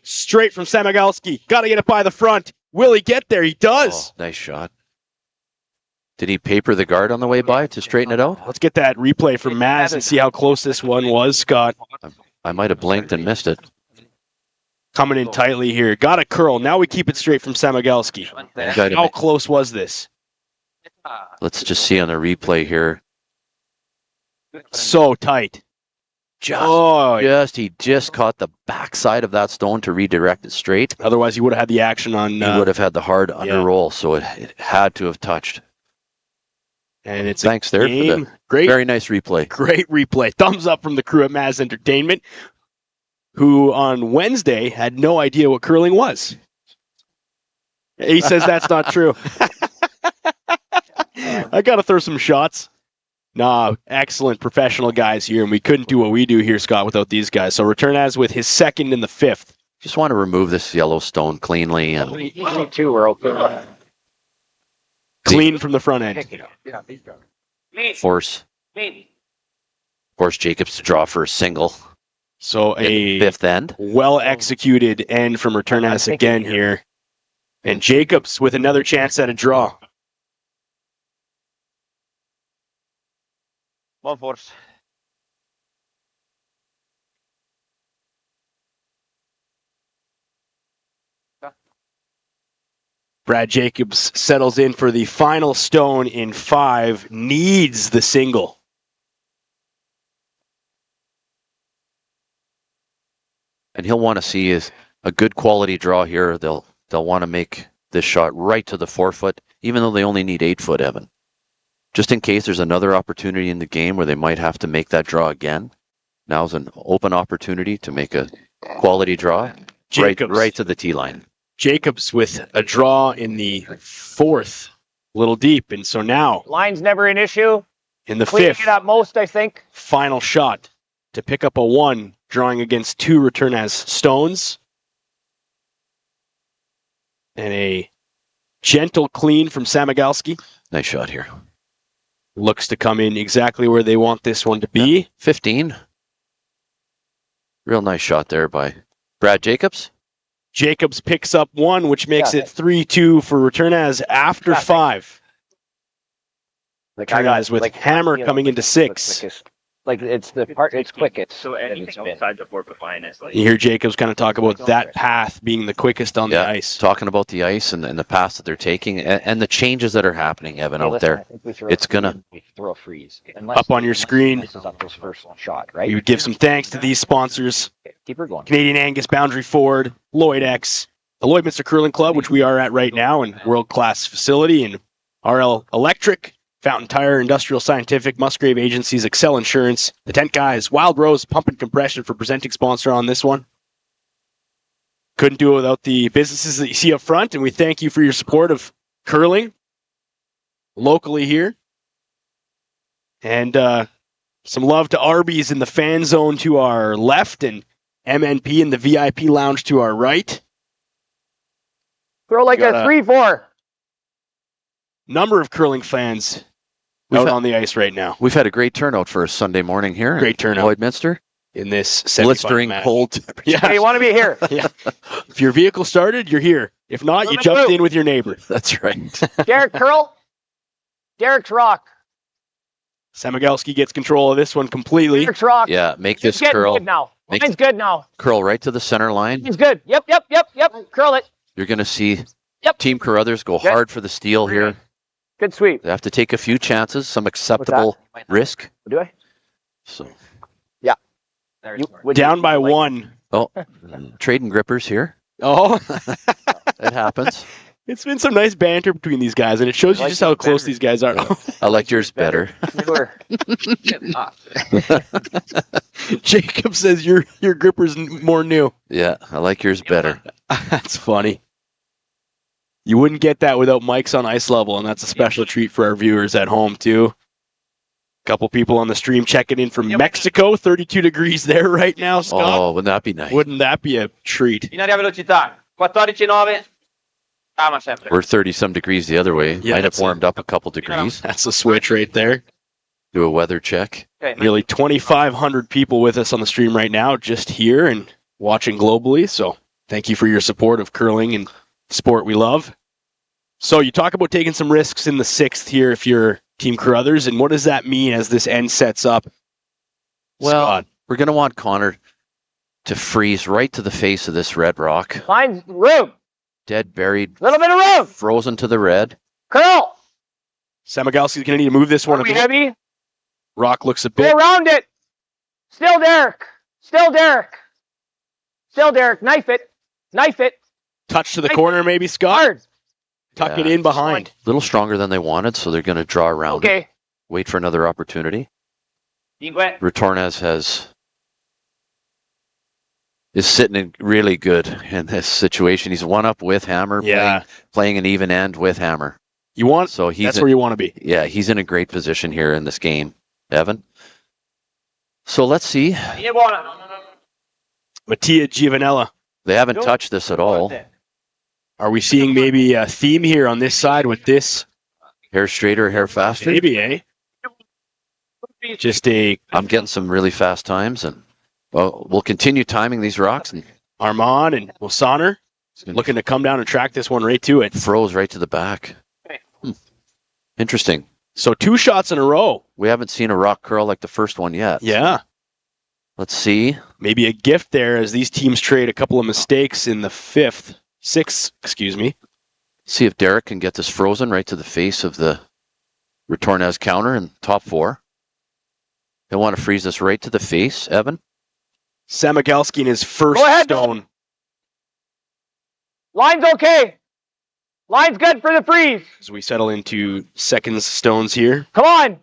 Straight from Samigalski. Got to get it by the front. Will he get there? He does. Oh, nice shot. Did he paper the guard on the way by to straighten it out? Let's get that replay from Maz and see how close this one was, Scott. I might have blinked and missed it. Coming in tightly here. Got a curl. Now we keep it straight from Samigalski. Got How him. close was this? Let's just see on the replay here. So tight. He just caught the backside of that stone to redirect it straight. Otherwise, he would have had the action on. He would have had the hard under roll, so it had to have touched. And it's Thanks there for game. the Great, very nice replay. great replay. Thumbs up from the crew at Maz Entertainment, who on Wednesday had no idea what curling was. He says that's not true. I got to throw some shots. Nah, excellent professional guys here, and we couldn't do what we do here, Scott, without these guys. So Retornaz with his second in the fifth. Just want to remove this yellow stone cleanly and Me too, we're okay. Clean from the front end. force Jacobs to draw for a single. So in the a fifth end. well-executed end from Retornaz again here. And Jacobs with another chance at a draw. One force. Brad Jacobs settles in for the final stone in 5, needs the single. And he'll want to see is a good quality draw here. They'll want to make this shot right to the 4-foot, even though they only need 8-foot, Evan. Just in case there's another opportunity in the game where they might have to make that draw again. Now's an open opportunity to make a quality draw right to the tee line. Jacobs with a draw in the 4th, a little deep. And so now, Line's never an issue. in the Cleaning 5th, it up most, I think. final shot to pick up a 1, drawing against 2 Retornaz stones. And a gentle clean from Samigalski. Nice shot here. Looks to come in exactly where they want this one to be. 15. Real nice shot there by Brad Jacobs. Jacobs picks up 1, which makes it 3-2 for Retornaz after 5. Retornaz with hammer coming into 6. Like it's the part. It's quickest. So anything outside the 4-foot line is like. You hear Jacobs kind of talk about that path being the quickest on the ice. Talking about the ice and the pass that they're taking and the changes that are happening, Evan, out there. It's gonna throw a freeze. Up on your screen. This is up this first shot, right? We would give some thanks to these sponsors. Keep her going. Canadian Angus Boundary Ford, Lloyd X, the Lloydminster Curling Club, which we are at right now, and world-class facility, and RL Electric, Fountain Tire, Industrial Scientific, Musgrave Agencies, Excel Insurance, the Tent Guys, Wild Rose Pump and Compression for presenting sponsor on this one. Couldn't do it without the businesses that you see up front, and we thank you for your support of curling locally here. And Some love to Arby's in the fan zone to our left and MNP in the VIP lounge to our right. Throw like a 3-4. Number of curling fans out on the ice right now. We've had a great turnout for a Sunday morning here. Great turnout. Lloydminster. In this semifinal Blistering match. cold. Yeah. Hey, you want to be here? Yeah. If your vehicle started, you're here. If not, you jumped in with your neighbor. That's right. Derek curl. Derek's rock. Samigalski gets control of this one completely. Derek's rock. Yeah, make It's this getting curl. good now. Make- Mine's good now. Curl right to the center line. Mine's good. Yep. Curl it. You're going to see Yep. Team Carruthers go Good. hard for the steal here. Good sweep. They have to take a few chances, some acceptable risk. Do I? So Down by one. Oh, trading grippers here. Oh, It happens. it's been some nice banter between these guys, and it shows you just how close these guys are. I like yours better. Jacob says your gripper's more new. Yeah, I like yours better. That's funny. You wouldn't get that without mics on ice level, and that's a special treat for our viewers at home, too. Couple people on the stream checking in from Mexico. 32 degrees there right now, Scott. Oh, wouldn't that be nice? Wouldn't that be a treat? Binaria velocità. 14-9. Tama sempre. We're 30-some degrees the other way. Yeah, Might have that's warmed up a couple degrees. That's a switch right there. Do a weather check. Okay, Nearly 2,500 people with us on the stream right now, just here and watching globally. So thank you for your support of curling and sport we love. So you talk about taking some risks in the sixth here if you're Team Carruthers, and what does that mean as this end sets up? Well, Scott? we're going to want Connor to freeze right to the face of this red rock. Mine's room. Dead, buried, Little bit of room. frozen to the red. Curl. Samigalski's going to need to move this one Are a we bit. heavy? Rock looks a Go bit. around it. Still Derek. Still Derek. Still Derek. Knife it. Knife it. Touch to the corner, maybe, Scott. Hard. Tuck it Yeah. in behind. A little stronger than they wanted, so they're going to draw around. it. Okay. Wait for another opportunity. 5. Retornaz is sitting in really good in this situation. He's one up with Hammer, Yeah. playing an even end with Hammer. You want? So That's where you want to be. Yeah, he's in a great position here in this game, Evan. So let's see. Linea buona. Mattia Giovanella. They haven't touched this at all. Are we seeing maybe a theme here on this side with this? Hair straighter, hair faster. Maybe, eh? Just a I'm getting some really fast times, and well, we'll continue timing these rocks and Armand and Wilsoner looking to come down and track this one right to it. froze right to the back. Interesting. So 2 shots in a row. We haven't seen a rock curl like the first one yet. Yeah. Let's see. Maybe a gift there as these teams trade a couple of mistakes in the sixth, excuse me. See if Derek can get this frozen right to the face of the Retornaz counter in top 4. They want to freeze this right to the face, Evan. Samigalski in his first Go ahead. stone. Line's okay. Line's good for the freeze. As we settle into seconds stones here. Come on.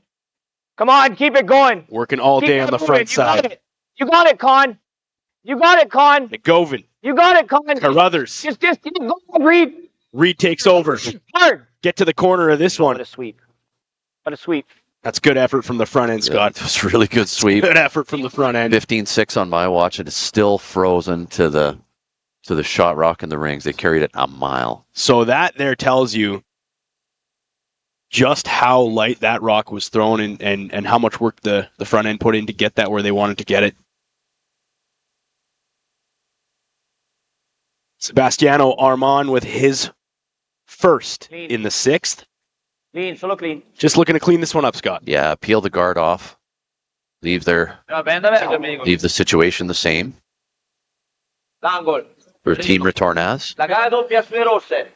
Come on. Keep it going. Working all Keep day it on the moving. front You got side. it. You got it, Con. You got it, Con. McGovin. You got it, Con. Carruthers. Just go on, Reid. Reid takes over. Hard. Get to the corner of this one. What a sweep. What a sweep. That's good effort from the front end, Scott. It was a really good sweep. Good effort from the front end. 15-6 on my watch, and it's still frozen to the shot rock in the rings. They carried it a mile. So that there tells you just how light that rock was thrown and how much work the front end put in to get that where they wanted to get it. Sebastiano Armand with his first in the sixth. Clean, solo clean. Just looking to clean this one up, Scott. Yeah, peel the guard off. Leave the situation the same L'angolo. for Team Retornaz. La gara doppia sulle rosse.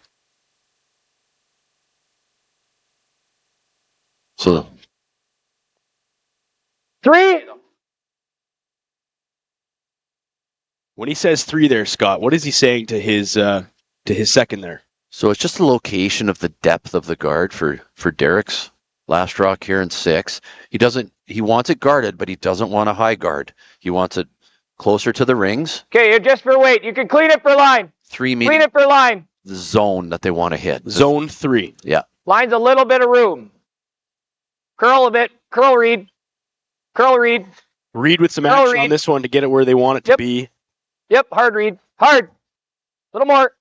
So 3. When he says 3 there, Scott, what is he saying to his second there? So it's just the location of the depth of the guard for Derek's last rock here in 6. He wants it guarded, but he doesn't want a high guard. He wants it closer to the rings. Okay, you're just for weight. You can clean it for line. 3 Clean meaning it for line. the zone that they want to hit. Zone 3. Yeah. Line's a little bit of room. Curl a bit. Curl, Reid. Curl Reid. Reid with some Curl action Reid. on this one to get it where they want it to be. Yep, hard Reid. Hard. A little more.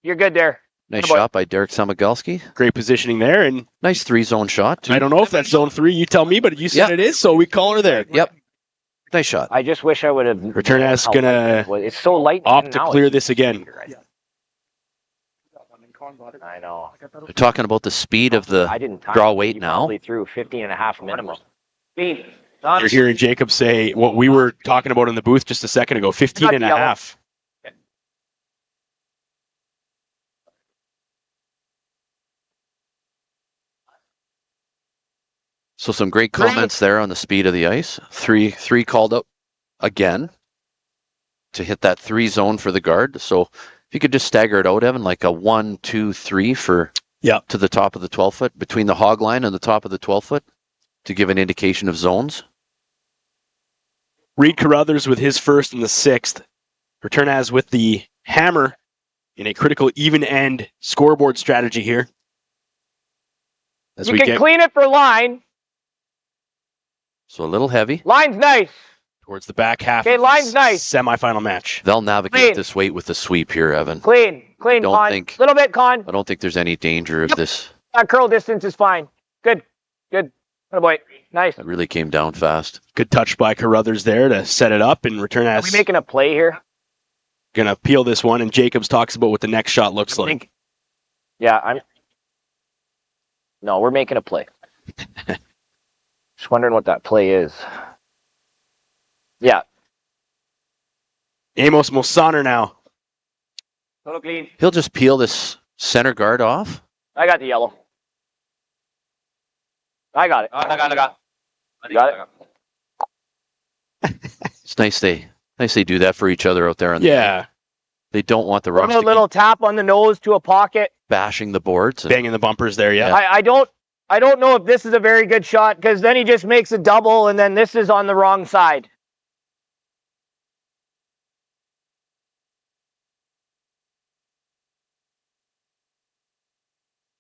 You're good there. Nice Good boy. shot by Derek Samagalski. Great positioning there. And Nice 3-zone shot, too. I don't know if that's zone 3. You tell me, but you said Yep. it is, so we call her there. Yep. Nice shot. I just wish I would have. Retornaz gonna It's so light. opt to clear this again. I know. They're talking about the speed of the I didn't time draw it. weight He now. probably threw 50.5 minimum. You're hearing Jacob say what we were talking about in the booth just a second ago, 15 and a half. So some great comments there on the speed of the ice. Three called up again to hit that 3 zone for the guard. So if you could just stagger it out, Evan, like a 1, 2, 3 for to the top of the 12 foot, between the hog line and the top of the 12 foot to give an indication of zones. Reid Carruthers with his first in the 6th. Retornaz with the hammer in a critical even end scoreboard strategy here. As You we can get clean it for line. So a little heavy. Line's nice. towards the back half Okay, of line's this nice. semifinal match. They'll navigate Clean. this weight with the sweep here, Evan. Clean, Don't Con. think- Little bit, Con. I don't think there's any danger of this. That curl distance is fine. Good. Good. Oh boy. Nice. That really came down fast. Good touch by Carruthers there to set it up, and Retornaz Are we making a play here? gonna peel this one, and Jacobs talks about what the next shot looks like. Yeah, No, we're making a play. Just wondering what that play is. Yeah. Amos Mosaner now. Total clean. He'll just peel this center guard off. I got the yellow. I got it. I got it. Got it. It's nice they do that for each other out there. Yeah, They don't want the What rocks about to a little tap on the nose to a pocket? keep bashing the boards. And banging the bumpers there. Yeah. I don't know if this is a very good shot because then he just makes a double and then this is on the wrong side.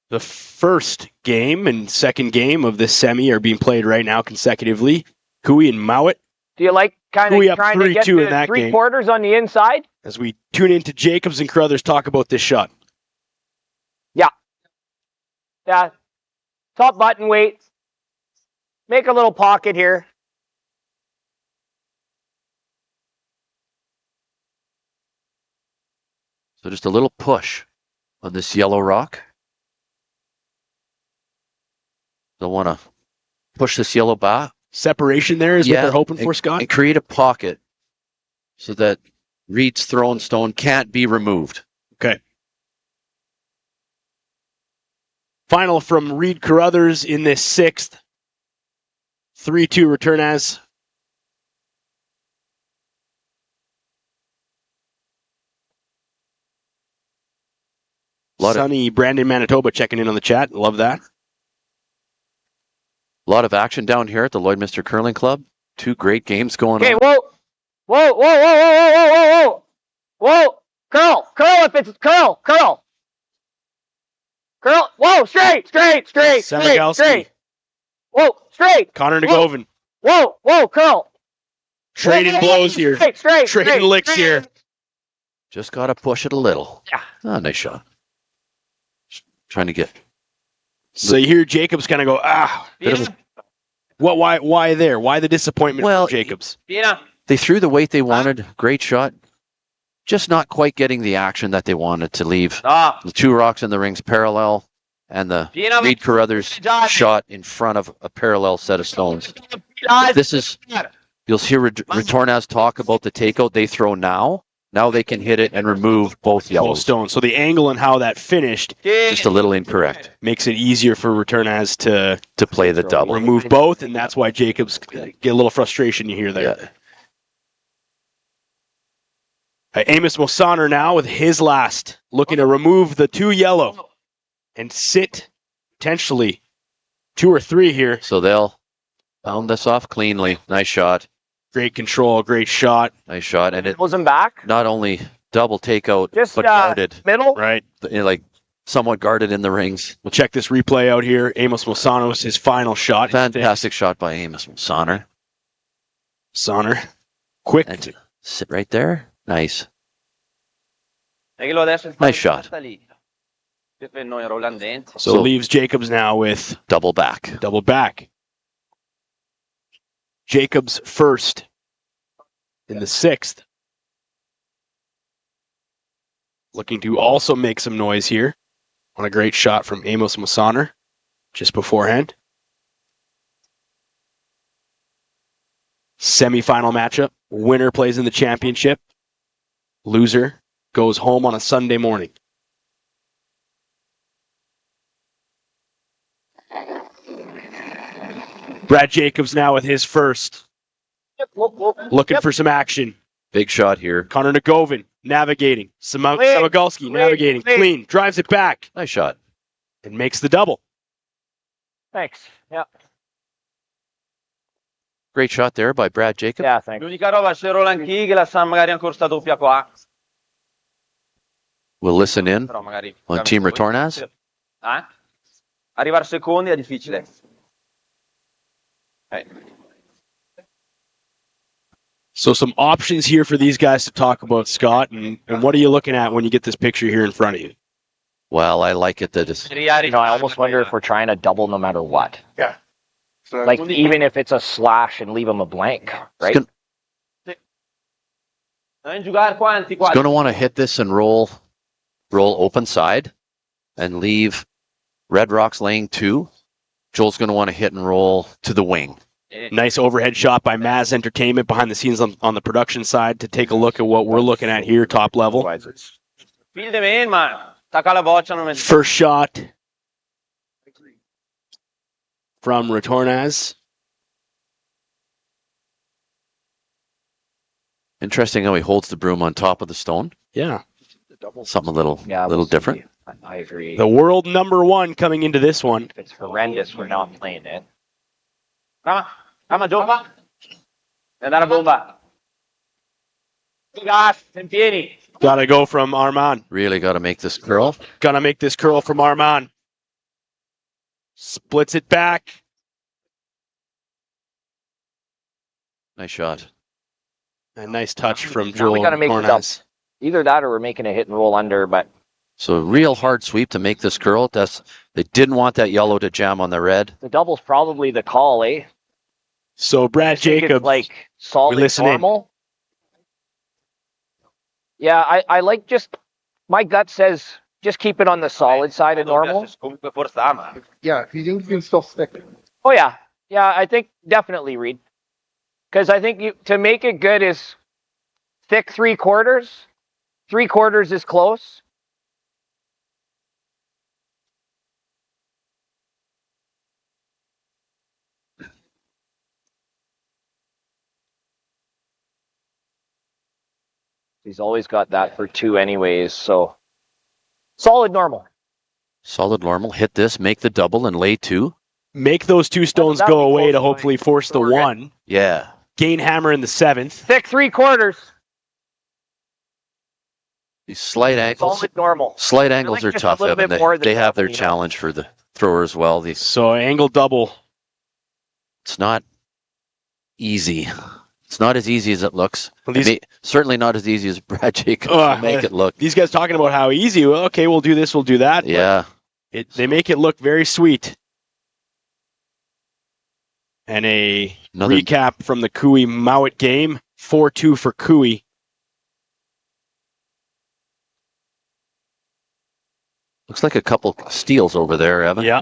The first game and second game of this semi are being played right now consecutively. Cooey and Mowat Do you like kind Cooey of up trying to get 3-2 in to that three game. quarters on the inside? as we tune into Jacobs and Carruthers talk about this shot. Yeah. Top button weight. Make a little pocket here. So just a little push on this yellow rock. They'll want to push this yellow bar. Separation there is what they're hoping for, Scott. And create a pocket so that Reid's thrown stone can't be removed. Okay. Final from Reid Carruthers in this sixth. 3-2 Retornaz. Sunny Brandon, Manitoba checking in on the chat. Love that. A lot of action down here at the Lloydminster Curling Club. 2 great games going Okay, on. whoa. Whoa, whoa, whoa, whoa, whoa, whoa, whoa. Whoa. Curl if it's curl. Curl. Whoa, straight. Samagalski. Whoa, straight. Connor Whoa. Nagovin. Whoa, curl. Trading Whoa, blows here. Straight. Trading licks here. Just got to push it a little. Yeah. Oh, nice shot. Trying to get. So you hear Jacobs kind of go, Bit of a- why there? Why the disappointment Well, from Jacobs? They threw the weight they wanted. Great shot. Just not quite getting the action that they wanted to leave. The 2 rocks in the rings parallel, and the Reid Carruthers shot in front of a parallel set of stones. This is, you'll hear Retornaz talk about the takeout they throw now. Now they can hit it and remove both Both yellows. stones. So the angle and how that finished Just a little incorrect makes it easier for Retornaz to play the double. remove both, and that's why Jacobs get a little frustration you hear there. Yeah. Amos Mosaner now with his last, looking to remove the 2 yellow and sit potentially 2 or 3 here. So they'll pound this off cleanly. Nice shot. Great control, great shot. Nice shot. And it Pulls him back. not only double takeout, Just but guarded. middle. Right. Like somewhat guarded in the rings. We'll check this replay out here. Amos Mosanos, his final shot. Fantastic shot by Amos Sonner. Sonner. Quick. And sit right there. Nice. Nice Nice shot. So leaves Jacobs now with double back. Double back. Jacobs first in the 6th. Looking to also make some noise here on a great shot from Amos Mosaner just beforehand. Semi-final matchup. Winner plays in the championship. Loser goes home on a Sunday morning. Brad Jacobs now with his first. Looking for some action. Big shot here. Connor Nagovin navigating. Samagalski navigating. Clean. Drives it back. Nice shot. And makes the double. Thanks. Yeah. Great shot there by Brad Jacobs. Yeah, thanks. L'unica roba, se Roland Key, la Sam magari ancora sta doppia qua. We'll listen in Però magari on Team Retornaz. Arrivare secondi è difficile. So some options here for these guys to talk about, Scott. And what are you looking at when you get this picture here in front of you? Well, I like it that it's... I almost wonder if we're trying to double no matter what. Yeah. So Like, even if it's a slash and leave them a blank, right? He's going to want to hit this and roll open side and leave Red Rocks laying 2. Joel's going to want to hit and roll to the wing. Nice overhead shot by Maz Entertainment behind the scenes on the production side to take a look at what we're looking at here, top level. First shot from Retornaz. Interesting how he holds the broom on top of the stone. Yeah. Something a little different. I agree. The world number 1 coming into this one. If it's horrendous, we're not playing it. Come Joe. Andare a bomba. Gas, in piedi. Gotta go from Armand. Really got to make this curl. Gotta make this curl from Armand. Splits it back. Nice shot. A nice touch from Joel. We gotta make it up. Retornaz. Either that or we're making a hit and roll under, but So a real hard sweep to make this curl. They didn't want that yellow to jam on the red. the double's probably the call, eh? So Brad I think it's Jacobs. like solid listen in. normal. Yeah, I like just, my gut says just keep it on the solid side of normal. yeah, if you think you can still stick it. Oh yeah, yeah, I think definitely Reid, because I think to make it good is thick 3/4. 3/4 is close. He's always got that for 2 anyways, so solid normal. Solid normal. Hit this, make the double, and lay 2. Make those 2 stones That'll go be away close to to hopefully force the we're good. 1. Yeah. Gain hammer in the 7th. Thick 3/4. These slight angles. Solid normal. Slight angles are just a tough, little Evan. bit more than They have their double, you know. challenge for the thrower as well. So angle double. It's not easy. It's not as easy as it looks. Well, these- Certainly not as easy as Brad Jacobs will make it look. These guys talking about how easy. Well, okay, we'll do this, we'll do that. but Yeah. They make it look very sweet. And Another recap from the Cooey Mowat game. 4-2 for Cooey. looks like a couple steals over there, Evan. Yeah.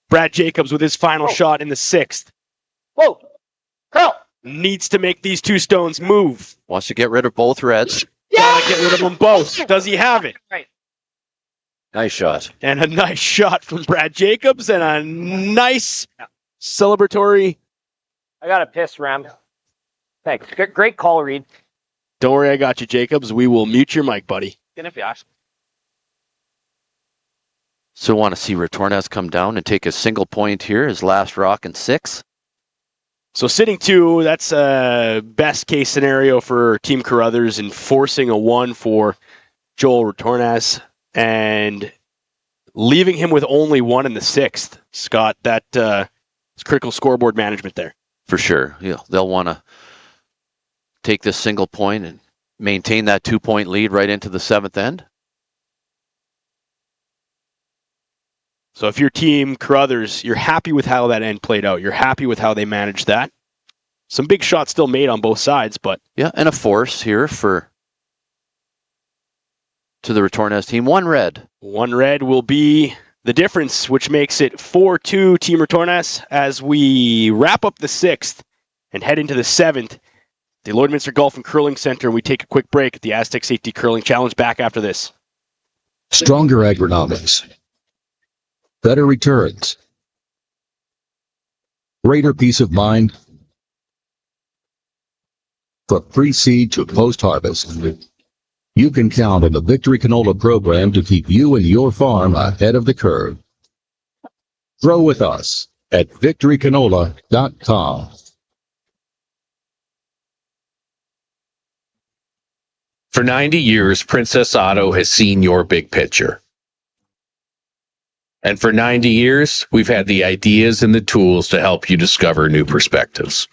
Brad Jacobs with his final shot in the 6th. Whoa! Curl! Needs to make these 2 stones move. Wants to get rid of both reds. Gotta get rid of them both. Does he have it? Right. Nice shot. And a nice shot from Brad Jacobs and a nice celebratory. I got a piss, Ram. Thanks. Great call, Reid. Don't worry, I got you, Jacobs. We will mute your mic, buddy. So want to see Retornaz come down and take a single point here, his last rock in 6. So sitting 2, that's a best case scenario for Team Carruthers and forcing a 1 for Joel Retornaz. and leaving him with only one in the 6th. Scott, that is critical scoreboard management there. For sure. Yeah, they'll want to take this single point and maintain that 2-point lead right into the 7th end. So if your team, Carruthers, you're happy with how that end played out. You're happy with how they managed that. Some big shots still made on both sides, but... Yeah, and a force here to the Retornaz team. One red. One red will be the difference, which makes it 4-2 Team Retornaz as we wrap up the 6th and head into the 7th. The Lloydminster Golf and Curling Center. We take a quick break at the Astec Safety Curling Challenge. Back after this. Stronger agronomics. Better returns. Greater peace of mind. From pre-seed to post-harvest, you can count on the Victory Canola program to keep you and your farm ahead of the curve. Grow with us at victorycanola.com. For 90 years, Princess Auto has seen your big picture. And for 90 years, we've had the ideas and the tools to help you discover new perspectives.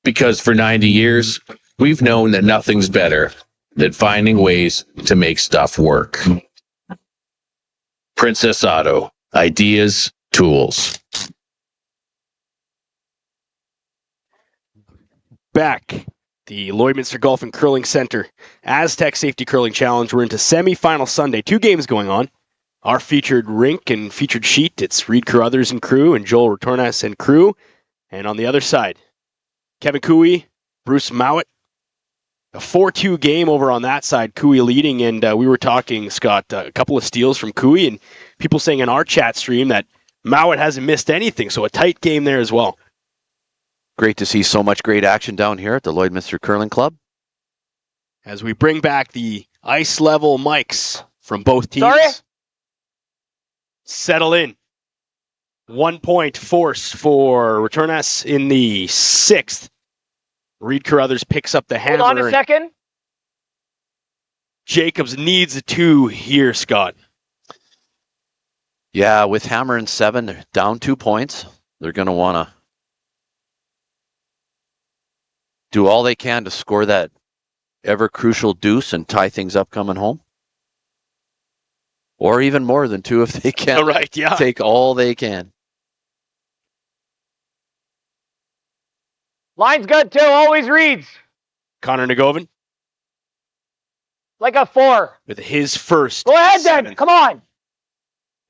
Because for 90 years, we've known that nothing's better than finding ways to make stuff work. Princess Auto, ideas, tools. Back, the Lloydminster Golf and Curling Center, Astec Safety Curling Challenge. We're into semi-final Sunday. 2 games going on. Our featured rink and featured sheet, it's Reid Carruthers and crew and Joel Retornaz and crew. And on the other side, Kevin Cooey, Bruce Mowat. A 4-2 game over on that side, Cooey leading, and we were talking, Scott, a couple of steals from Cooey, and people saying in our chat stream that Mowat hasn't missed anything, so a tight game there as well. Great to see so much great action down here at the Lloydminster Curling Club. As we bring back the ice level mics from both teams. Sorry? Settle in. 1 point force for Retornaz in the 6th. Reid Carruthers picks up the hammer. Hold on a second. Jacobs needs a 2 here, Scott. Yeah, with hammer and 7, they're down 2 points. They're going to want to do all they can to score that ever crucial deuce and tie things up coming home. Or even more than 2 if they can. Right, yeah. Take all they can. Line's good too, always reads. Connor Nagovin Like a 4. with his first. Go ahead then, 7th. come on.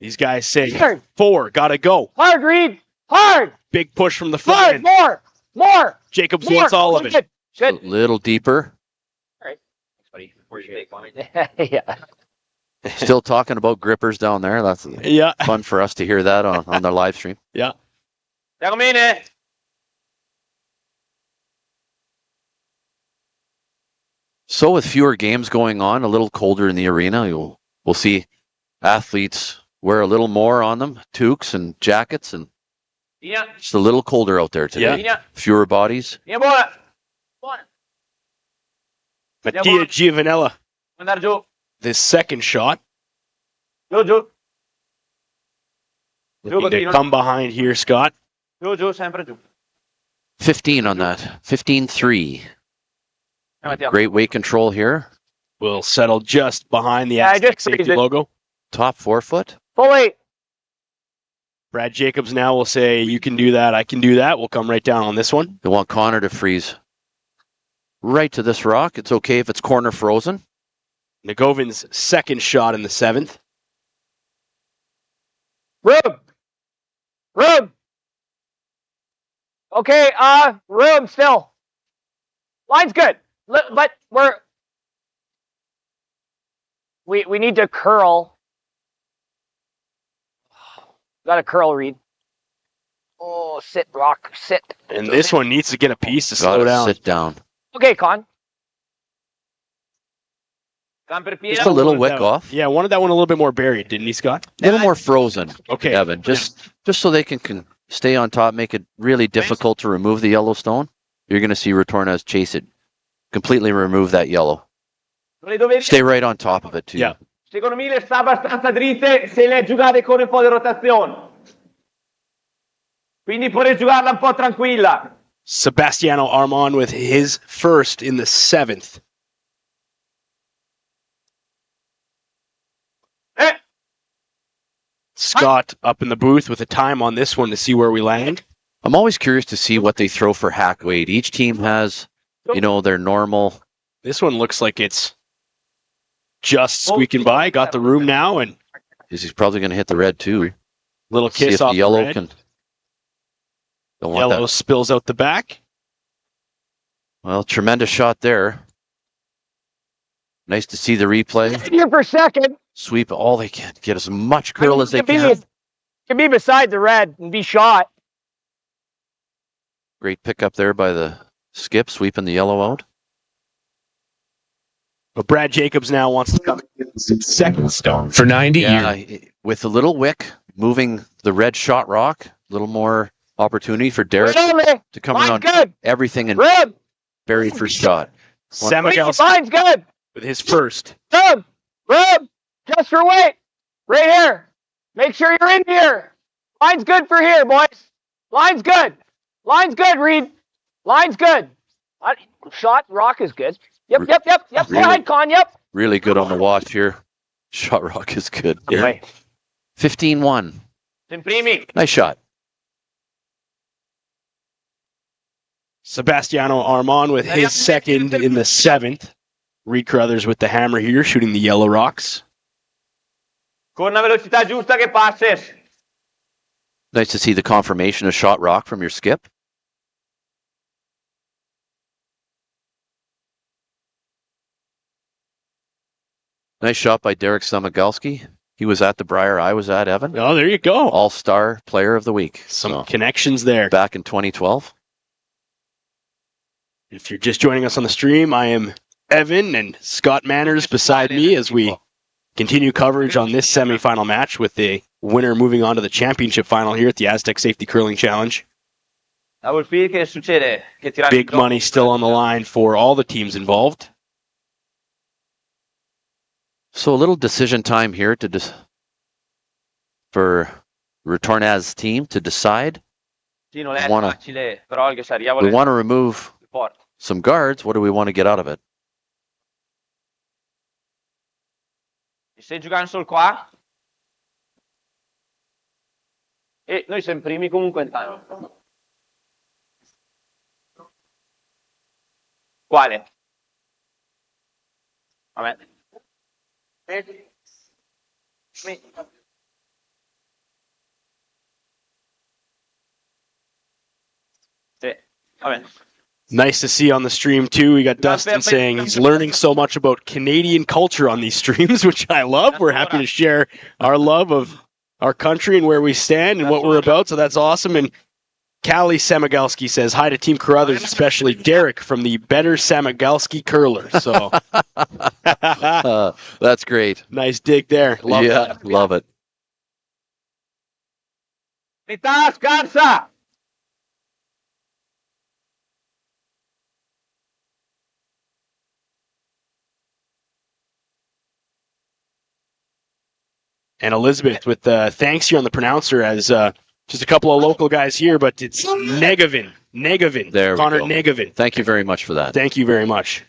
These guys say Hard. 4, gotta go. Hard, Reid. Hard. Big push from the front Hard, end. more. Jacobs More. wants all of it. Good. A little deeper. Thanks, buddy. Where's your take on it? Yeah. Still talking about grippers down there. That's Yeah. fun for us to hear that on their live stream. Yeah. Termine. So with fewer games going on, a little colder in the arena, we'll see athletes wear a little more on them, toques and jackets, and Yeah. it's a little colder out there today. Yeah. Fewer bodies. Yeah, boy. Buona. Mattia Giovanella, Andare giù. this second shot. Giù. Looking to come behind here, Scott. Giù, sempre giù. 15 on that. 15-3. Great weight control here. Will settle just behind the Yeah, I Astec just safety freeze it. logo. Top 4 foot. Full 8. Brad Jacobs now will say, you can do that, I can do that. We'll come right down on this one. They want Connor to freeze right to this rock. It's okay if it's corner frozen. Nagovin's second shot in the 7th. Room. Okay, room still. Line's good. But we need to curl. Got to curl, Reid. Oh, sit, rock, sit. And this one needs to get a piece to slow Gotta down. sit down. Okay, Con. Just a little wick off. Yeah, wanted that one a little bit more buried, didn't he, Scott? A little more frozen. Okay. Evan, just so they can stay on top, make it really difficult to remove the Yellowstone. You're going to see Retornaz chase it completely remove that yellow. Non le dovete- Stay right on top of it too. Yeah. Secondo me le sta abbastanza dritte se le giocate con un po' di rotazione. Quindi potete giocarla un po' tranquilla. Sebastiano Armand with his first in the 7th. Scott up in the booth with a time on this one to see where we land. I'm always curious to see what they throw for hack weight. Each team has, their normal. This one looks like it's just squeaking by. Got the room now, and He's probably going to hit the red too. little See kiss if off the yellow red. can. Don't want Yellow that. spills out the back. Well, tremendous shot there. Nice to see the replay. Here for a second. Sweep all they can. Get as much curl as they can. Can be beside the red and be shot. Great pickup there by the skip, sweeping the yellow out. But Brad Jacobs now wants to come in second stone. For 90 years. Yeah, with a little wick, moving the red shot rock, a little more opportunity for Derek to come around good. everything and Rib. bury first shot. Samagalski Line's good. with his first. Rib. Rib. Just for weight. Right here. Make sure you're in here. Line's good for here, boys. Line's good. Line's good, Reid. Line's good. Shot rock is good. Yep. Really? Go ahead, Con. Yep. Really good on the watch here. Shot rock is good. Away. 15-1. Imprimi. Nice shot. Sebastiano Armand with his second in the 7th. Reid Carruthers with the hammer here, shooting the yellow rocks. Con una velocità giusta che passes. Nice to see the confirmation of shot rock from your skip. Nice shot by Derek Samagalski. He was at the Briar I was at, Evan. Oh, there you go. All-Star Player of the Week. Some connections there. Back in 2012. If you're just joining us on the stream, I am Evan and Scott Manners beside me as we continue coverage on this semifinal match with the winner moving on to the championship final here at the Astec Safety Curling Challenge. Big money still on the line for all the teams involved. So a little decision time here for Retornaz team to decide. We want to remove some guards. What do we want to get out of it? Stai giocando solo qua? E noi siamo primi comunque intanto. Quale? Vabbè. Sì, vabbè. Nice to see on the stream too. We got Dustin saying he's learning so much about Canadian culture on these streams, which I love. We're happy to share our love of our country and where we stand and what we're about. So that's awesome. And Callie Samagalski says hi to Team Carruthers, especially Derek from the Better Samagalski Curler. So that's great. Nice dig there. Love that. Love it. Metà scarsa. And Elizabeth with thanks here on the pronouncer as just a couple of local guys here, but it's Negevin. There we Connor go. Negevin. Thank you very much for that. Thank you very much.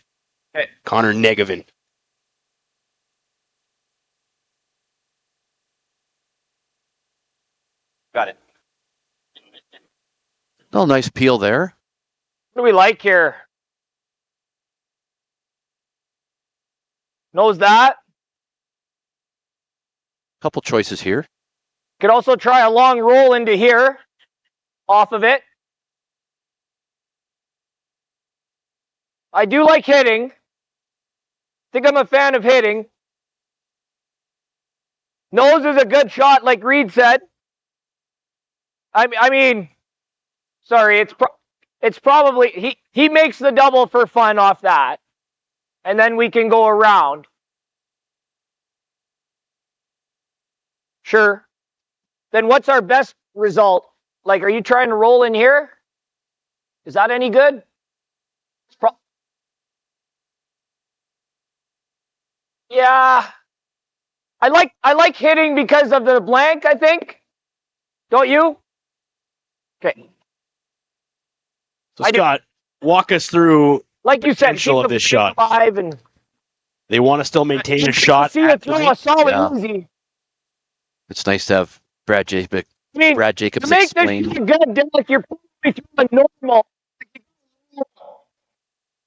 Okay. Connor Negevin. Got it. Oh, nice peel there. What do we like here? Knows that. Couple choices here. Could also try a long roll into here, off of it. I do like hitting. Think I'm a fan of hitting. Nose is a good shot, like Reid said. I mean, sorry, it's probably he makes the double for fun off that, and then we can go around. Sure. Then what's our best result? Like, are you trying to roll in here? Is that any good? Yeah. I like hitting because of the blank, I think. Don't you? Okay. So Scott, walk us through like you said, potential keep of the this shot. alive and They want to still maintain a shot. See it throw a solid easy. It's nice to have Brad Jacobs. I mean, Brad Jacobs to make explain. this good, Derek, you're probably throwing normal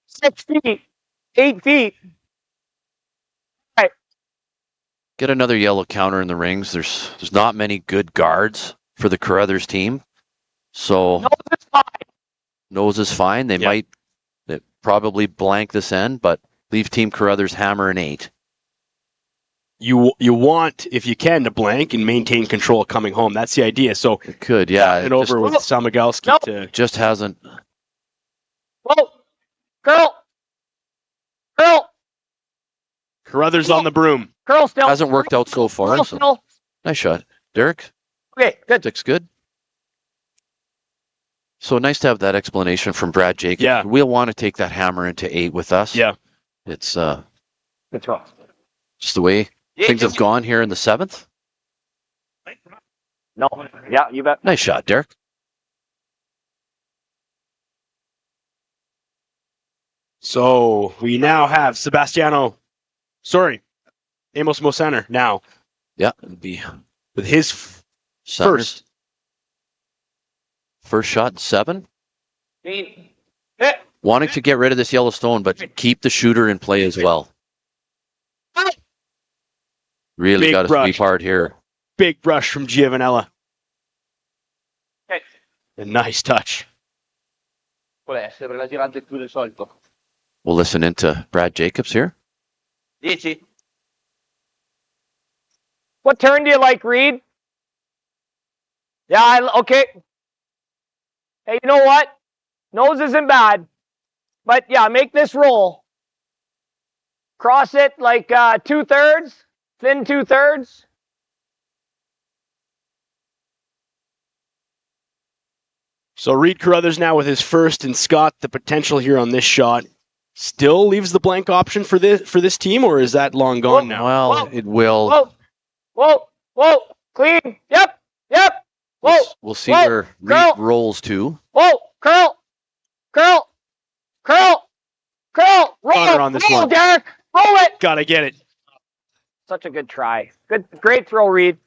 6 feet, 8 feet. Right. Get another yellow counter in the rings. There's not many good guards for the Carruthers team, so Nose is fine. Nose is fine. They might probably blank this end, but leave Team Carruthers hammer an 8. You want, if you can, to blank and maintain control coming home. That's the idea. So it could, yeah. And over with Samigalski to just hasn't. Whoa, curl. Carruthers on the broom. Curl still. Hasn't worked out so far. Curl So. still. Nice shot, Derek. Okay, good. Stick's good. So nice to have that explanation from Brad Jacobs. Yeah. We'll want to take that hammer into 8 with us. Yeah. It's Good throw. just the way things have gone here in the 7th. No. Yeah, you bet. Nice shot, Derek. So we now have Amos Mosaner now. Yeah, it'd be with his first shot, 7. Wanting to get rid of this yellow stone, but keep the shooter in play as well. Really got to sweep hard here. Big brush from Giovanella. Okay. A nice touch. We'll listen into Brad Jacobs here. 10. What turn do you like, Reid? Yeah, okay. Hey, you know what? Nose isn't bad. But yeah, make this roll. Cross it like 2/3, thin 2/3. So Reid Carruthers now with his first, and Scott, the potential here on this shot still leaves the blank option for this team, or is that long gone now? Well, it will. Whoa, clean. Yep. Whoa. We'll see where Reid rolls to. Whoa, curl. Roll on this one. Derek. Roll it. Gotta get it. Such a good try. Great throw, Reid.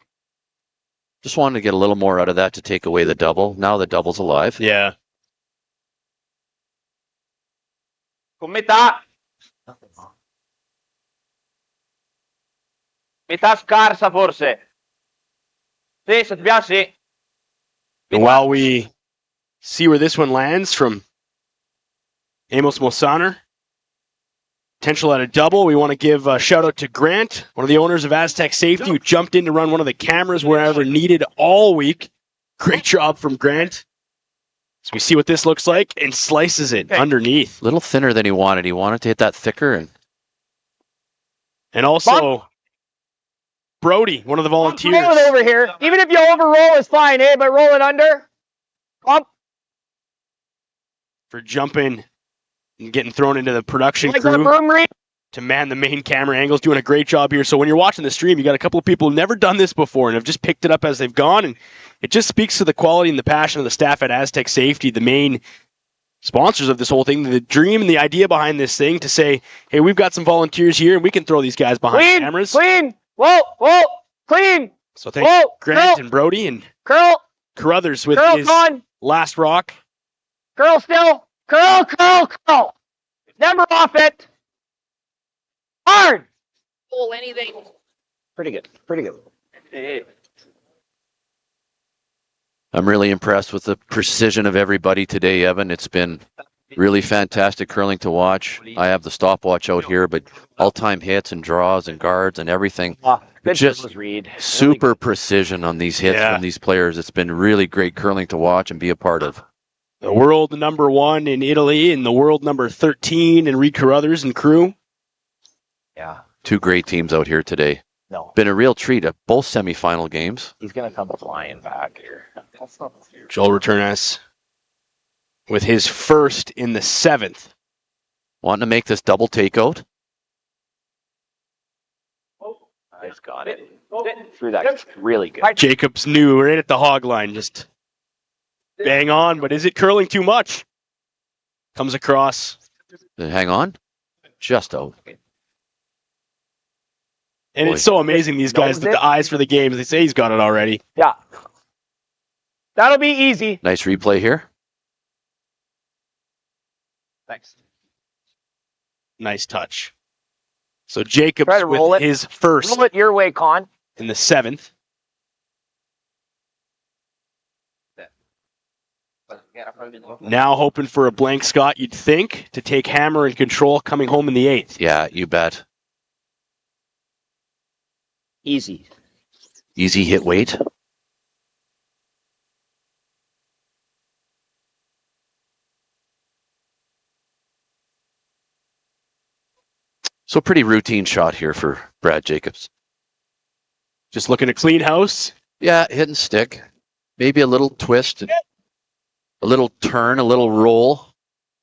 Just wanted to get a little more out of that to take away the double. Now the double's alive. Yeah. Metà scarsa forse. Sì, se ti piace. And while we see where this one lands from Amos Mosaner, potential at a double, we want to give a shout out to Grant, one of the owners of Astec Safety, who jumped in to run one of the cameras wherever needed all week. Great job from Grant. So we see what this looks like and slices it underneath. A little thinner than he wanted. He wanted to hit that thicker. And also, Brody, one of the volunteers. Roll it over here. Even if you overroll, it's fine, eh? But roll it under. Up. For jumping and getting thrown into the production Like crew that broom, Reid? to man the main camera angles, doing a great job here. So when you're watching the stream, you got a couple of people who've never done this before and have just picked it up as they've gone, and it just speaks to the quality and the passion of the staff at Astec Safety, the main sponsors of this whole thing, the dream and the idea behind this thing, to say, hey, we've got some volunteers here and we can throw these guys behind cameras. Clean. Whoa, clean. So thank Grant and Brody and Carruthers with his last rock. Curl still. Curl. Never off it. Hard. Pull anything. Pretty good. I'm really impressed with the precision of everybody today, Evan. It's been really fantastic curling to watch. I have the stopwatch out here, but all-time hits and draws and guards and everything. Just Reid. super precision on these hits from these players. It's been really great curling to watch and be a part of. The world number 1 in Italy and the world number 13 in Reid Carruthers and crew. Yeah. 2 great teams out here today. No. Been a real treat at both semifinal games. He's going to come flying back here. Joel Retornaz with his first in the 7th. Wanting to make this double takeout. Just got it. Threw that really good. Jacobs knew right at the hog line, just bang on, but is it curling too much? Comes across. Hang on. Just out. And it's so amazing, these guys, with the eyes for the games. They say he's got it already. Yeah. That'll be easy. Nice replay here. Thanks. Nice touch. So Jacobs Try to roll with it. his first Roll it your way, Con. in the 7th. Now hoping for a blank Scott, you'd think, to take hammer and control coming home in the 8th. Yeah, you bet. Easy. Easy hit weight. So pretty routine shot here for Brad Jacobs. Just looking to clean house. Yeah, hit and stick. Maybe a little twist, a little turn, a little roll.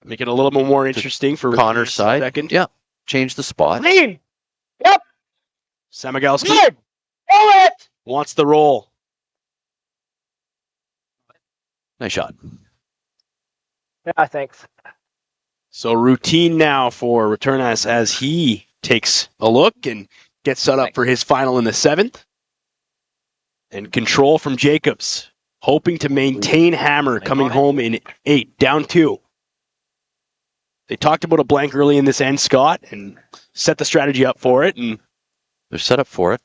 Make it a little bit more interesting for Connor's side. Second. Yeah, change the spot. Clean. Yep. Samigalski Good. Roll it. wants the roll. Nice shot. Yeah, thanks. So routine now for Retornaz as he takes a look and gets set up for his final in the 7th. And control from Jacobs, hoping to maintain hammer coming home in 8, down 2. They talked about a blank early in this end, Scott, and set the strategy up for it. And They're set up for it.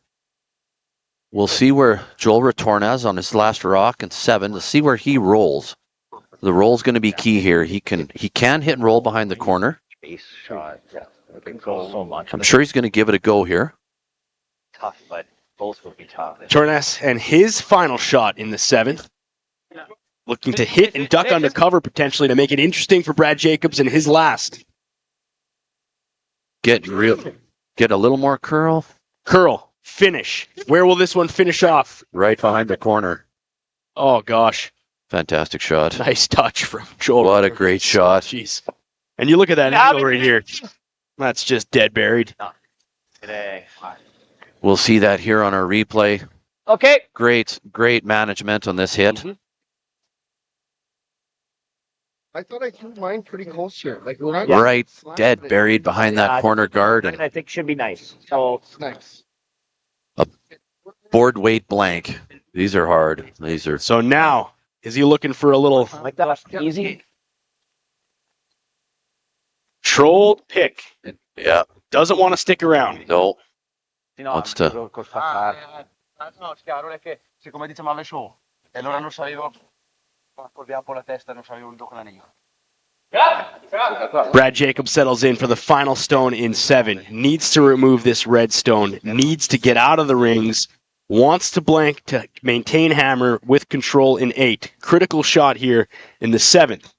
We'll see where Joel Retornaz on his last rock in 7. To see where he rolls. The roll's going to be key here. He can hit and roll behind the corner. Base shot. Yeah. Control so much. I'm sure he's going to give it a go here. Tough, but both will be tough. Retornaz and his final shot in the 7th. Looking to hit and duck under cover potentially to make it interesting for Brad Jacobs in his last. Get a little more curl. Curl. Finish. Where will this one finish off? Right behind the corner. Oh, gosh. Fantastic shot. Nice touch from Joel. What a great shot. Jeez. And you look at that angle right here. That's just dead buried. Today. We'll see that here on our replay. Okay. Great management on this hit. Mm-hmm. I thought I threw mine pretty close here. Like when I Right, dead buried behind that corner guard. And I think should be nice. So nice. board weight blank. These are hard. These are So now, is he looking for a little like that. Easy. trolled pick? yeah. Doesn't want to stick around. No. Wants to No, chiaro è che siccome diciamo alle show e allora non sapevo colpiamo con la testa, non sapevo il dopo l'anello. Brad Jacobs settles in for the final stone in 7. Needs to remove this red stone. Needs to get out of the rings. Wants to blank to maintain hammer with control in 8. Critical shot here in the 7th.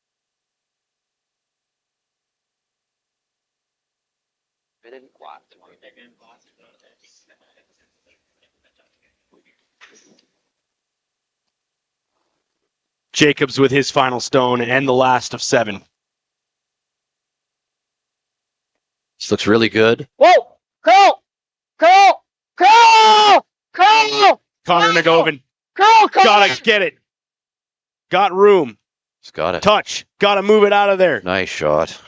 Jacobs with his final stone and the last of 7. This looks really good. Whoa! Curl! Curl! Curl! Curl! Connor Nagovin. Curl! Curl! Gotta get it. Got room. He's got it. Touch. Gotta move it out of there. Nice shot.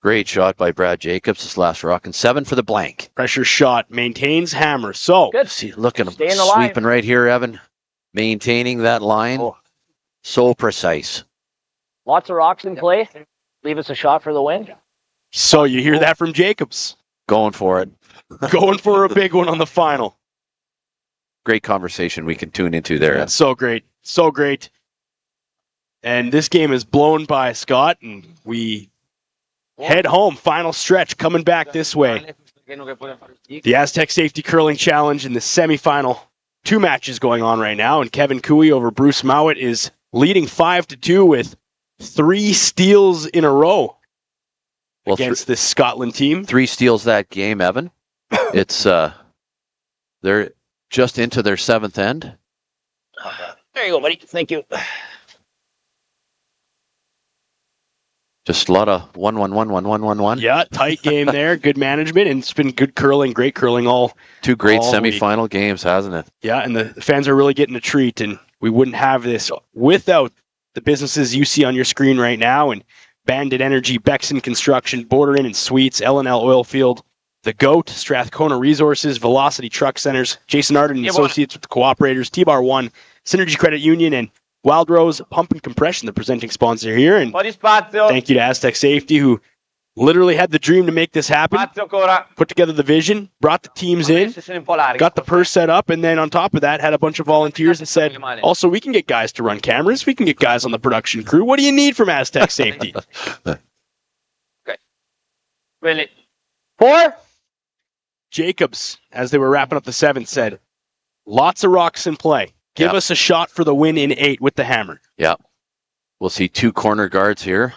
Great shot by Brad Jacobs. This last rock and 7 for the blank. Pressure shot. Maintains hammer. So, Good. See, look at him Staying alive. sweeping right here, Evan. Maintaining that line. Oh. So precise. Lots of rocks in play. Leave us a shot for the win. so you hear that from Jacobs. Going for it. Going for a big one on the final. Great conversation we can tune into there. That's so great. So great. And this game is blown by, Scott, and we head home. Final stretch coming back this way. The Astec Safety Curling Challenge in the semifinal. 2 matches going on right now, and Kevin Cooey over Bruce Mowat is leading 5-2 with 3 steals in a row against this Scotland team. 3 steals that game, Evan. It's they're just into their 7th end. There you go, buddy. Thank you. Just a lot of 1-1-1-1-1-1-1. Yeah, tight game there. Good management, and it's been good curling, great curling all. Two great all week. semifinal games, hasn't it? Yeah, and the fans are really getting a treat, and we wouldn't have this without the businesses you see on your screen right now, and Bandit Energy, Bexon Construction, Border Inn and Suites, L&L Oilfield, The GOAT, Strathcona Resources, Velocity Truck Centers, Jason Arden and Associates with the Cooperators, T-Bar 1, Synergy Credit Union, and Wild Rose Pump and Compression, the presenting sponsor here. And thank you to Astec Safety, who literally had the dream to make this happen, put together the vision, brought the teams in, got the purse set up, and then on top of that, had a bunch of volunteers that said, also, we can get guys to run cameras, we can get guys on the production crew. What do you need from Astec Safety? Really? 4? Jacobs, as they were wrapping up the 7th, said, lots of rocks in play. Give us a shot for the win in 8 with the hammer. Yeah. We'll see 2 corner guards here.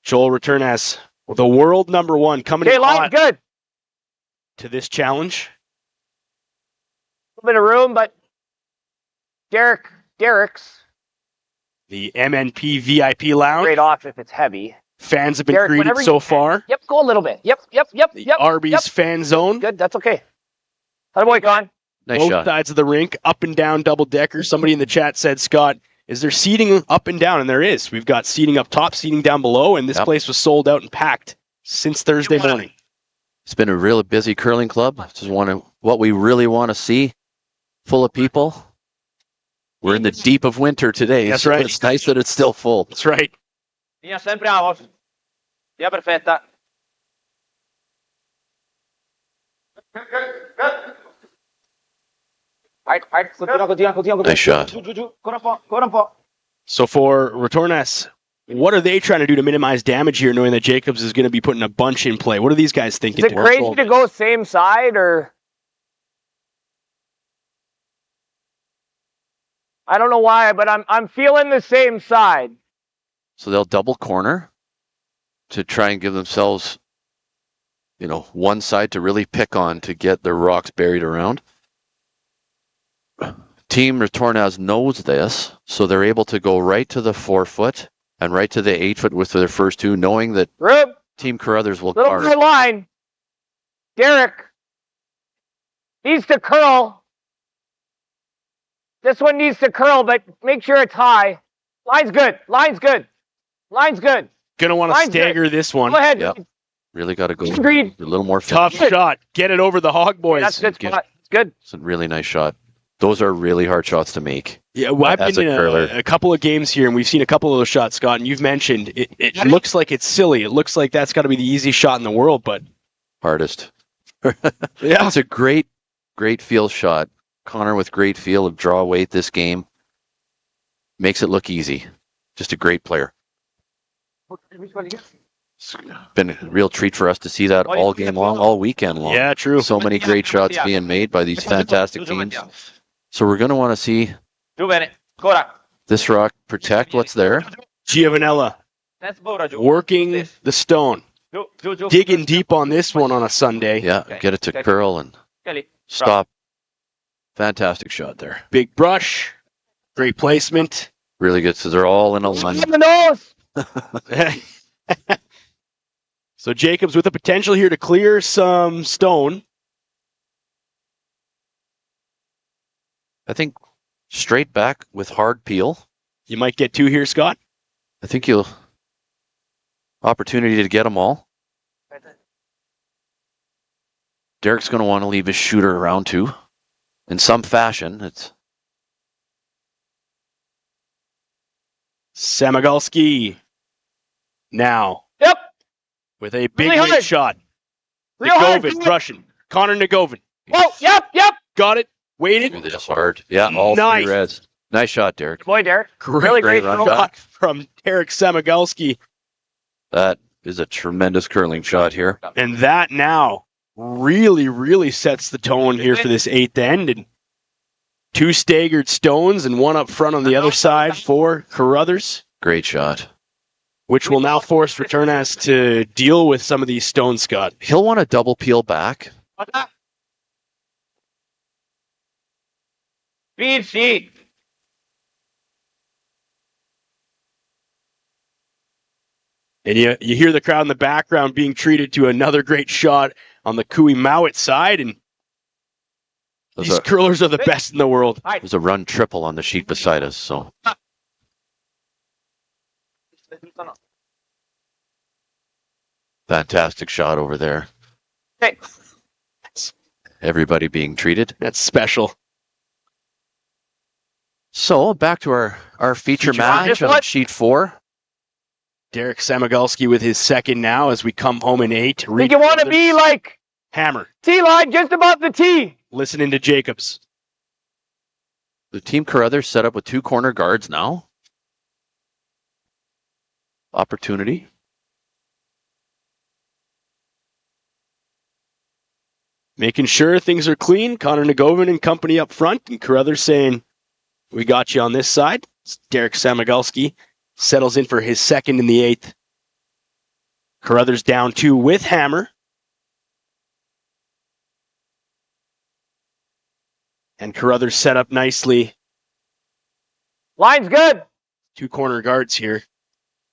Joel Retornaz, the world #1, coming in hot good. to this challenge. A little bit of room, but Derek's The MNP VIP Lounge. great off if it's heavy. Fans have been Derek, greeted whenever so you- far. Yep, go a little bit. Yep. The Arby's fan zone. Good, that's okay. How boy, Con? Nice Both shot. sides of the rink, up and down double decker. Somebody in the chat said, Scott, is there seating up and down? And there is. We've got seating up top, seating down below, and this place was sold out and packed since Thursday morning. It's been a really busy curling club. This is what we really want to see. Full of people. We're in the deep of winter today. That's so right. It's nice that it's still full. That's right. Linea sempre out. Via perfetta. Continua. Nice shot. Giù. Ancora un po'. So for Retornaz, what are they trying to do to minimize damage here, knowing that Jacobs is going to be putting a bunch in play? What are these guys thinking? Is it crazy to go same side, or? I don't know why, but I'm feeling the same side. So they'll double corner to try and give themselves, one side to really pick on to get their rocks buried around. Team Retornaz knows this, so they're able to go right to the 4-foot and right to the 8-foot with their first 2, knowing that Rube, Team Carruthers will little guard. more line. Derek needs to curl. This one needs to curl, but make sure it's high. Line's good. Going to want to stagger this one. Go ahead. Yep. Really got to go Agreed. a little more. Tough shot. Get it over the hog boys. That's good spot. It's good. It's a really nice shot. Those are really hard shots to make. Yeah, well, I've As been a in curler. a couple of games here, and we've seen a couple of those shots, Scott, and you've mentioned it looks like it's silly. It looks like that's got to be the easiest shot in the world, but Hardest. yeah, It's a great feel shot. Connor with great feel of draw weight this game. Makes it look easy. Just a great player. It's been a real treat for us to see that all game long, all weekend long. yeah, true. So many great shots being made by these fantastic teams. So we're going to want to see this rock protect what's there. Giovanella working the stone, digging deep on this one on a Sunday. Yeah, get it to curl and stop. Fantastic shot there. Big brush, great placement. Really good. So they're all in a line. In the nose. So Jacobs with the potential here to clear some stone. I think straight back with hard peel. You might get 2 here, Scott. I think you'll opportunity to get them all. Derek's going to want to leave his shooter around too, in some fashion. It's Samigalski now. Yep. With a big Really weight hard. shot. Real hard. Nagovin rushing. Connor Nagovin. Oh, yep. Got it. Waited. this hard. Yeah, all Nice. 3 reds. Nice shot, Derek. Boy, Derek. Great, Really great great run throw. shot. from Derek Samigalski. That is a tremendous curling shot here. And that now really sets the tone here for this 8th end. And 2 staggered stones and 1 up front on the other side for Carruthers, Great shot. which will now force Retornaz to deal with some of these stones, Scott. He'll want to double peel back. Speed sheet. And you hear the crowd in the background being treated to another great shot on the Kui Mowat side. And these curlers are the best in the world. There's a run triple on the sheet beside us. So fantastic shot over there. Hey. Everybody being treated. That's special. So back to our feature match on sheet 4. Derek Samagalski with his second now as we come home in 8. Think you want to be like Hammer. T-line just above the tee. Listening to Jacobs. The Team Carruthers set up with 2 corner guards now. Opportunity. Making sure things are clean. Connor Nagovin and company up front. And Carruthers saying, we got you on this side. Derek Samagalski settles in for his second in the 8th. Carruthers down 2 with Hammer. And Carruthers set up nicely. Line's good. 2 corner guards here.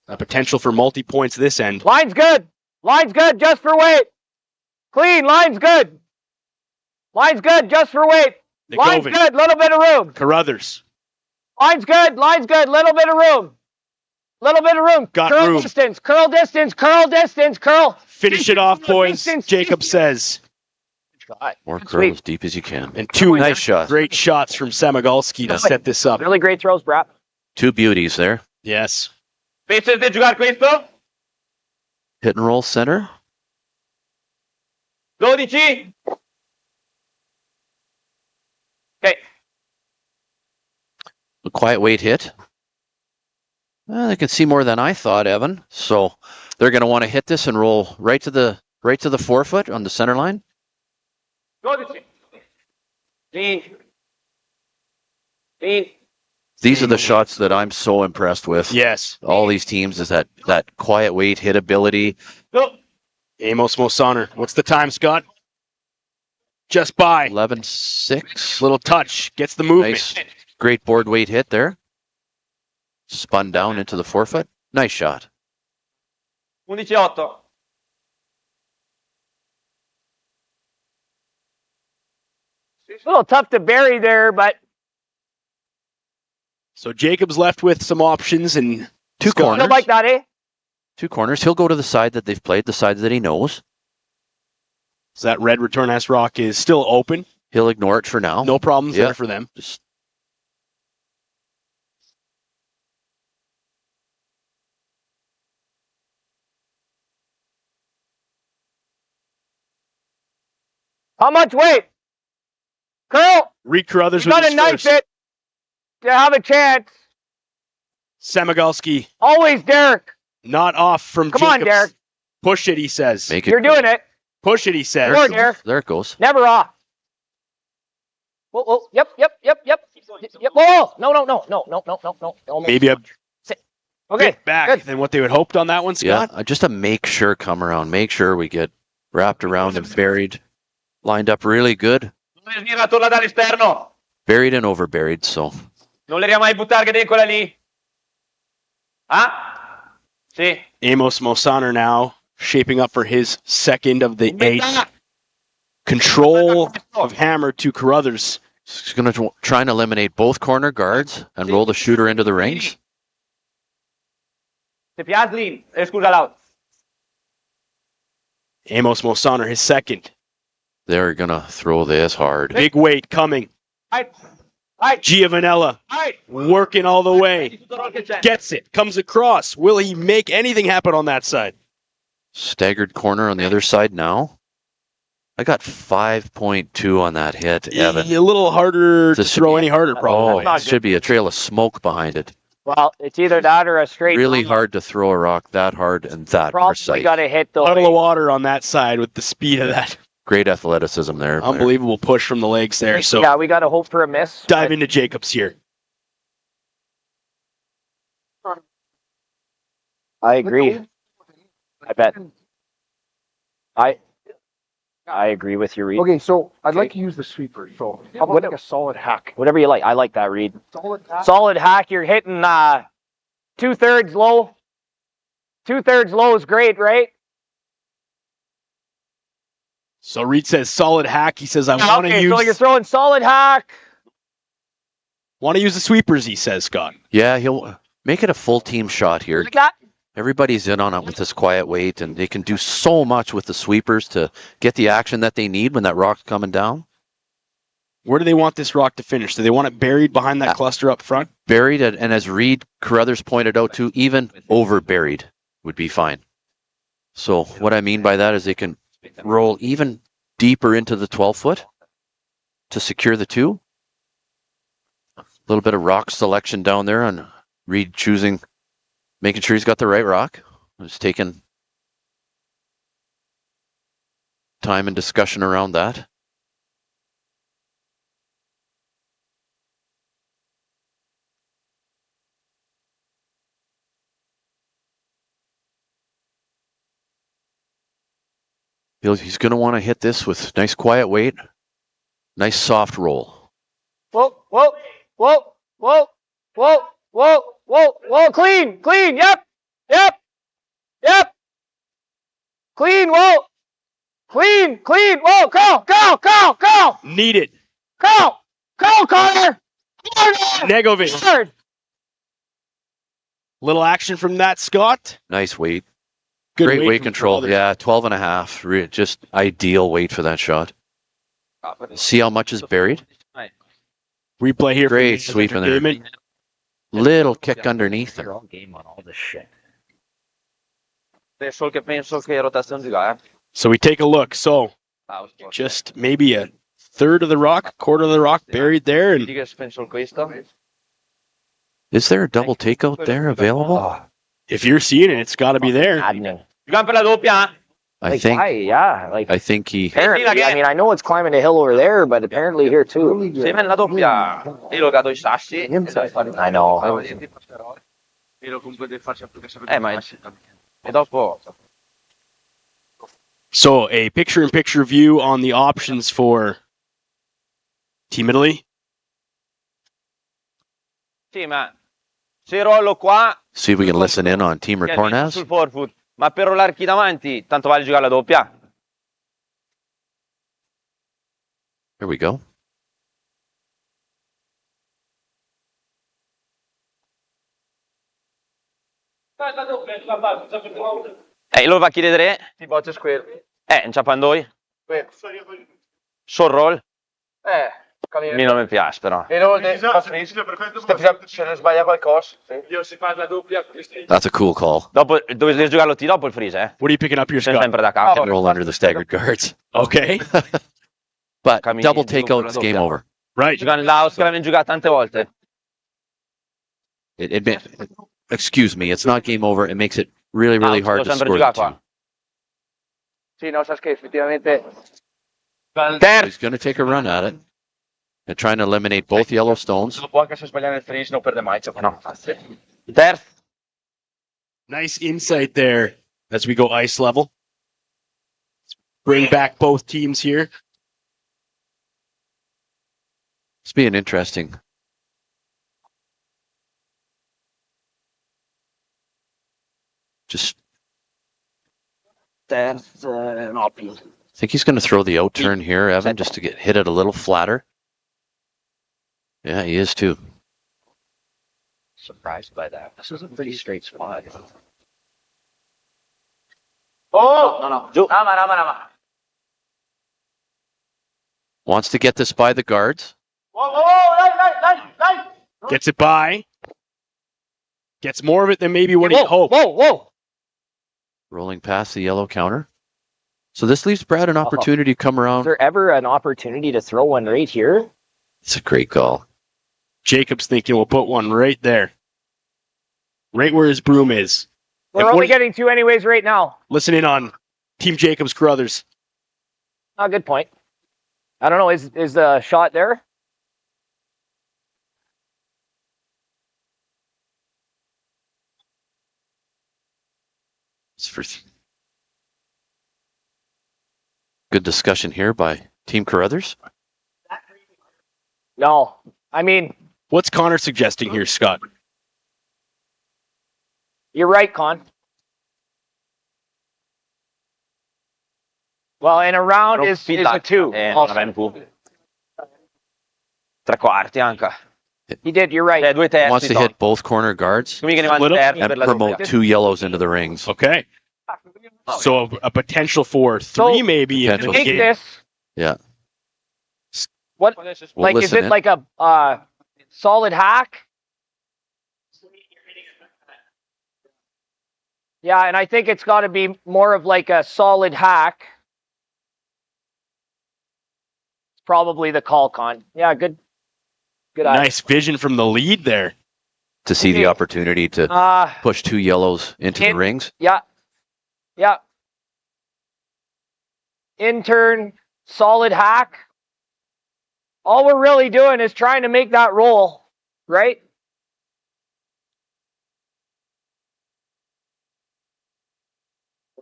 A potential for multi-points this end. Line's good. Line's good just for weight. Clean. Line's good. Line's good just for weight. Line's Nagovin. good. Little bit of room. Carruthers. Line's good. Line's good. Little bit of room. Little bit of room. Got curl room. Distance. Curl distance. Curl distance. Curl. Finish it off, boys. Distance. Jacob says. More curl as deep as you can. And 2 nice shots. Great shots from Samagalski to set this up. Really great throws, Brad. 2 beauties there. Yes. Pensa di giocare questo? Hit and roll center. 12. Okay. A quiet weight hit. Well, they can see more than I thought, Evan. So they're going to want to hit this and roll right to the 4-foot on the center line. 12. Clean. Clean. These are the shots that I'm so impressed with. Yes. All these teams is that quiet weight hit ability. Go. Amos Mosaner. What's the time, Scott? Just by. 11-6. Little touch. Gets the movement. Nice. Great board weight hit there. Spun down into the 4-foot. Nice shot. 11-8. A little tough to bury there, but So Jacob's left with some options and 2 still corners. like that, eh? 2 corners. He'll go to the side that they've played, the side that he knows. so that red Retornaz rock is still open. He'll ignore it for now. No problems Yeah. there for them. Just How much weight? Curl. Reid Carruthers You with got to his knife first. it to have a chance. Samagalski Always, Derek. not off from Come Jacobs. on, Derek. Push it, he says. make it. You're doing it. Push it, he says. Come on, Derek. There it goes. Never off. Whoa, whoa. Yep. Whoa. No. Maybe a Okay. bit back Good. than what they had hoped on that one, Scott. Yeah, just a make sure come around. Make sure we get wrapped around and buried. Lined up really good. Non le sbirra, torna dall'esterno. Buried and over buried. So Non le mai buttare che devi quella lì. Ah? Sì. Amos Mosaner now shaping up for his second of the 8. Control of Hammer to Carruthers. he's going to try and eliminate both corner guards and roll the shooter into the rings. Se Piazzi, scusa l'out. Amos Mosaner, his second. They're going to throw this hard. Big weight coming. Right. Giovanella Right. working all the way. Gets it. Comes across. Will he make anything happen on that side? Staggered corner on the other side now. I got 5.2 on that hit, Evan. A little harder to This throw should any harder, probably. Oh, it should be a trail of smoke behind it. Well, it's either that or a straight. Really hard to throw a rock that hard and that Probably precise. got to hit the. Puddle of water on that side with the speed of that. Great athleticism there. Unbelievable push from the legs there. So Yeah, we got to hope for a miss. dive into Jacobs here. I agree. I bet. I agree with you, Reid. Okay, so I'd like to use the sweeper. So how about like a solid hack? Whatever you like. I like that, Reid. Solid hack. Solid hack. You're hitting 2/3 low. 2/3 low is great, right? So Reid says solid hack. He says I want to Okay, use so you're throwing solid hack. the sweepers. He says, Scott. Yeah, he'll make it a full team shot here. Like that. Everybody's in on it with this quiet weight, and they can do so much with the sweepers to get the action that they need when that rock's coming down. Where do they want this rock to finish? Do they want it buried behind that cluster up front? Buried, and as Reid Carruthers pointed out too, even over buried would be fine. So what I mean by that is they can roll even deeper into the 12-foot to secure the 2. A little bit of rock selection down there, and Reid making sure he's got the right rock. He's taking time and discussion around that. He's going to want to hit this with nice quiet weight, nice soft roll. Whoa, whoa, whoa, whoa, whoa, whoa, whoa, whoa, clean, yep, clean, whoa, clean, whoa, go, Need it. go, Connor, Negovic. Hard. Little action from that, Scott. Nice weight. Good Great weight from control. Carruthers. Yeah, 12.5. Just ideal weight for that shot. See how much is buried? Replay here. Great for sweep in there. entertainment. Little kick underneath They're there. all game on all this shit. Penso che rotazione di là, So we take a look. So just maybe a third of the rock, quarter of the rock buried there, and penso questo. Is there a double takeout there available? if you're seeing it, it's got to be there. Maddening. Giocano per la doppia? I Like, think. why? Yeah, like I think he. apparently. I mean, I know it's climbing a hill over there, but apparently here too. Se me la doppia, io lo cado i sassi. I know. Io comunque devo farci applicare. Ma e dopo So a picture-in-picture view on the options for Team Italy. sì, ma se rollo qua See if we can listen in on Team sul Retornaz. forefoot, ma per rollarchi davanti, tanto vale giocare la doppia. Here we go. Lo va a chiedere? Ti boccia square. Non c'ha pandoi? Sul roll? Mi non mi piace però. E no, se ne sbaglia qualcosa. Io si fa la doppia. That's a cool call. Dopo, devi giocarlo T dopo il freeze, eh? What are you picking up here, Sono Scott? sempre da capo. Roll under the staggered guards. Okay. But Cammini double giù con takeout, la it's game doppia. over. Right. Giocare l'house che l'abbiamo giocata tante volte. Excuse me, it's not game over. It makes it really, really hard to sempre score giocare the qua. two. Sì, no, sa che effettivamente He's going to take a run at it. They're trying to eliminate both yellow stones. può anche se sbagliare il freeze non perde mai. No. Terzo. Nice insight there as we go ice level. Bring back both teams here. It's being interesting. Just I think he's going to throw the out turn here, Evan, just to get hit it a little flatter. Yeah, he is too. Surprised by that. This is a pretty straight spot. Oh! Giù. Wants to get this by the guards. Gets it by. Gets more of it than maybe what he hoped. Whoa. Rolling past the yellow counter. So this leaves Brad an opportunity to come Is around. there ever an opportunity to throw one right here? It's a great call. Jacob's thinking we'll put one right there. Right where his broom is. We're If only what- getting 2 anyways right now. Listen in on Team Jacobs Carruthers. Oh, good point. I don't know. Is the shot there? It's for good discussion here by Team Carruthers. No. I mean, What's Connor suggesting here, Scott? you're right, Con. Well, and a round is a 2. Non avem più. 3/4 anche. He did, you're right. 2 terzi. Wants to Tom. hit both corner guards Quindi che ne Split 'em terzi and per la promote doppia. 2 yellows into the rings. Okay. So a potential for 3 So- maybe. in Potential. the Take game. this. Yeah. What? We'll Like, is listen it in. like a solid hack? Yeah, and I think it's got to be more of like a solid hack. It's probably the call con. Yeah, good. Good eye. Nice vision from the lead there. To see the opportunity to push 2 yellows into the rings. Yeah. Yeah. Intern, solid hack. All we're really doing is trying to make that roll, right?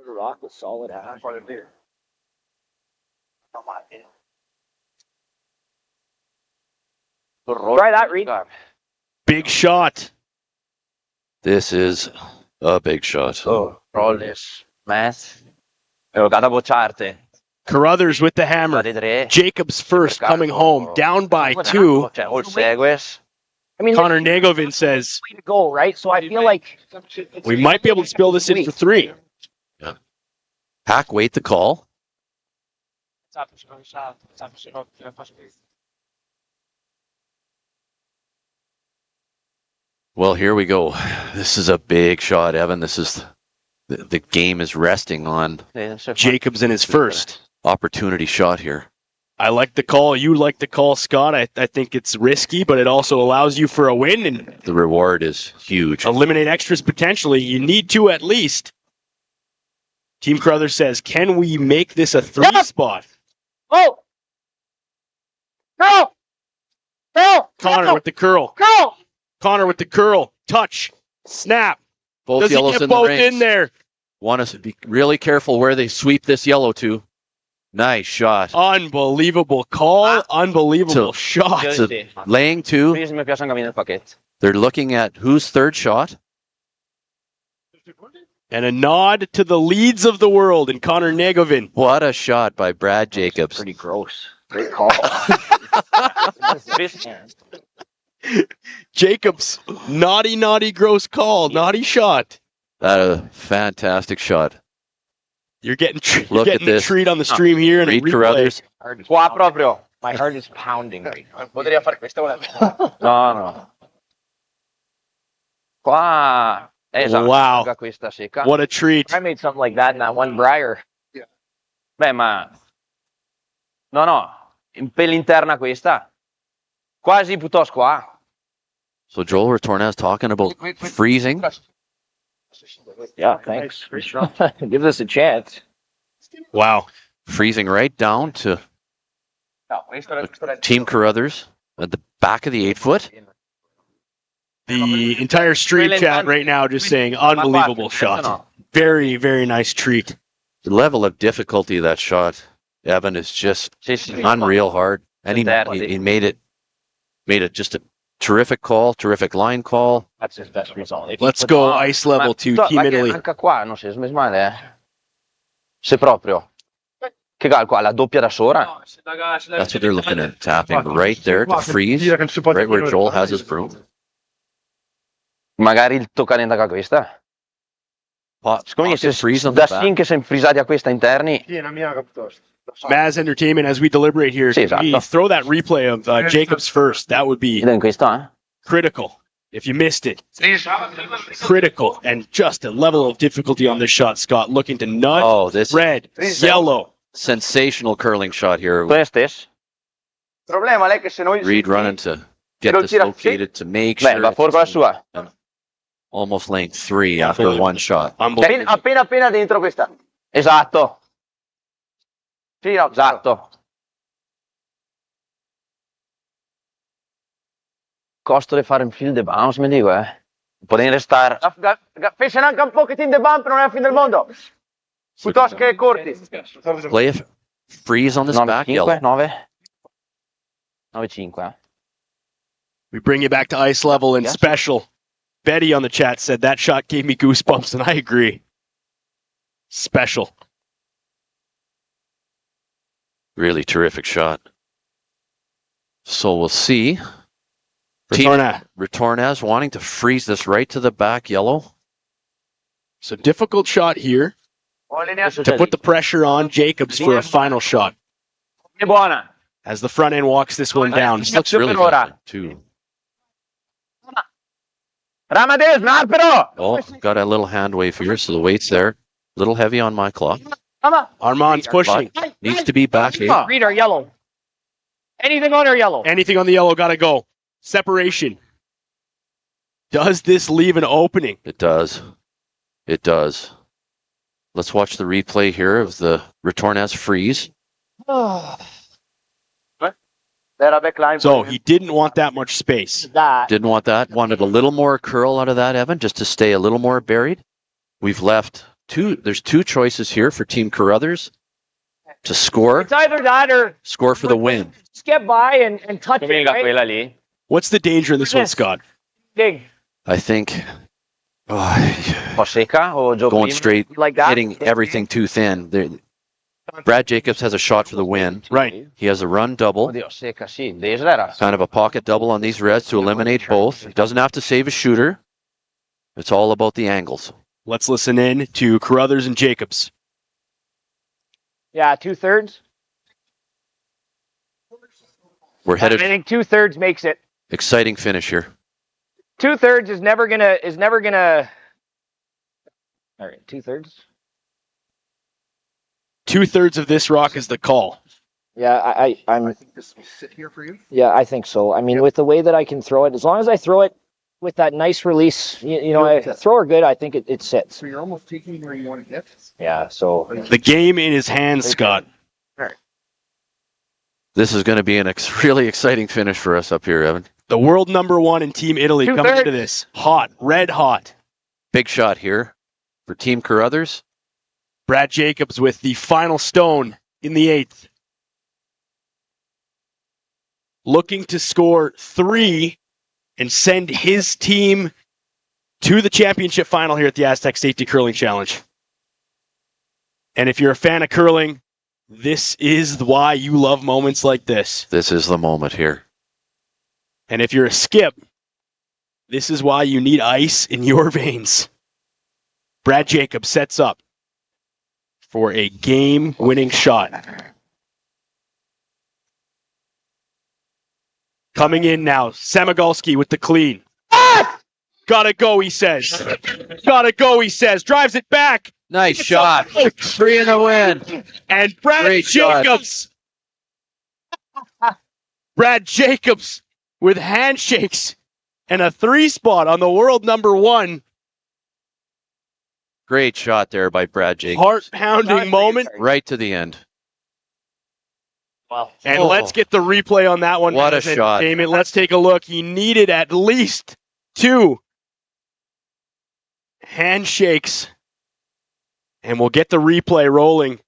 Rock with solid hack. Try that, Reid. Big shot. This is a big shot. Oh, rolles. Math. Ho giocato a bocciarte. Carruthers with the hammer. Jacobs first coming home. Down by 2. Cioè, o il segues. I mean, Connor Nagovin says way to go, right? So I feel like we might be able to spill this in for 3. Hack, wait the call. Well, here we go. This is a big shot, Evan. This is the game is resting on Jacobs in his first. Opportunity shot here. I like the call. You like the call, Scott. I think it's risky, but it also allows you for a win and The reward is huge. eliminate extras potentially. You need 2 at least. Team Carruthers says, can we make this a 3 spot? oh, curl, Connor with the curl. curl. Connor with the curl. Touch. Snap. Both Does he yellows get in the both rings. in there? Want to be really careful where they sweep this yellow to. Nice shot. Unbelievable call. Unbelievable shot. So laying 2. Quindi se mi piace anche a me nel pacchetto. They're looking at whose third shot. And a nod to the leads of the world in Connor Nagovin. What a shot by Brad Jacobs. Pretty gross. Great call. Jacobs, naughty, gross call. Naughty shot. That a fantastic shot. You're getting, Look at the this. treat on the stream here. And a Reid replay. Carruthers. Qua proprio. My heart is pounding right now. Potrei fare questa No. Qua. Esatto. Wow. Gioca questa secca. What a treat. I made something like that in that one Briar. Beh, ma... No. In interna questa. Quasi piuttosto qua. So Joel Retornaz talking about freezing. Yeah, thanks. Give this a chance. Wow. Freezing right down to Team Carruthers at the back of the 8-foot. The entire stream chat right now just saying unbelievable shot. Very, very nice treat. The level of difficulty of that shot, Evan, is just unreal hard. And he made it just a terrific call, terrific line call. That's his best result. Let's go ice level to Team Italy. Anche qua non si è smesso male, Se proprio. Che gal qua, la doppia da sopra? That's what they're looking at. Tapping right there to freeze, right where Joel has his broom. Magari il toccare anche questa. Secondo me freeze on the da back. sin che siamo frisati a questa interni. Maz Entertainment, as we deliberate here, Sì, esatto. we throw that replay of Jacobs first. That would be In questa, critical if you missed it. Critical. And just a level of difficulty on this shot, Scott. Looking to nudge, Oh, this red, yellow. sensational curling shot here. Questo? Il problema è che se noi... Reid running to get Lo this tira- located to make Beh, sure va fuori con la sua. almost lane 3 after one shot. Unbelievable. Appena dentro questa. Esatto. Sì, no, Esatto. Costo di fare un field bounce, mi dico, Potrei restare. Fece anche un pochettino di bump, non è la fine del mondo. Piuttosto che corti. Play a freeze on this back 9-5, yellow. 9? 9-5, We bring you back to ice level and Yes. special. Betty on the chat said that shot gave me goosebumps, and I agree. Special. Really terrific shot. So we'll see. Retornaz wanting to freeze this right to the back yellow. So difficult shot here to put the pressure on Jacobs for a final shot. As the front end walks this one down. This looks really good too. Oh, got a little hand wave here, so the weight's there. Little heavy on my clock. Armand's pushing. Needs to be back in. Read our yellow. Anything on our yellow. Anything on the yellow, gotta go. Separation. Does this leave an opening? It does. It does. Let's watch the replay here of the Retornaz freeze. So he didn't want that much space. Didn't want that. Wanted a little more curl out of that, Evan, just to stay a little more buried. We've left there's two choices here for Team Carruthers to score. It's either that or score for the win. Skip by and touch it, right? What's the danger in this one, Scott? Dig. I think going straight, like that, hitting everything too thin. Brad Jacobs has a shot for the win. Right. He has a run double. Kind of a pocket double on these reds to eliminate both. He doesn't have to save a shooter. It's all about the angles. Let's listen in to Carruthers and Jacobs. Yeah, 2/3. We're headed. I think 2/3 makes it. Exciting finish here. 2/3 is never gonna. All right, 2/3. 2/3 of this rock is the call. Yeah, I think this will sit here for you. Yeah, I think so. I mean, with the way that I can throw it, as long as I throw it with that nice release, you know, I throw her good, I think it sits. So you're almost taking where you want to get. Yeah, so. The game in his hands, Scott. This is going to be a really exciting finish for us up here, Evan. The world #1 in Team Italy coming into this. Hot, red hot. Big shot here for Team Carruthers. Brad Jacobs with the final stone in the 8th. Looking to score 3 and send his team to the championship final here at the Astec Safety Curling Challenge. And if you're a fan of curling, this is why you love moments like this. This is the moment here. And if you're a skip, this is why you need ice in your veins. Brad Jacobs sets up for a game-winning shot. Coming in now, Samigalski with the clean. Gotta go, he says. Gotta go, he says. Drives it back. Nice shot. 3 in a win. And Brad Jacobs. Brad Jacobs with handshakes and a 3 spot on the world #1. Great shot there by Brad Jacobs. Heart-pounding moment. Right to the end. Wow. And let's get the replay on that one. What a shot. Damon, let's take a look. He needed at least 2 handshakes. And we'll get the replay rolling.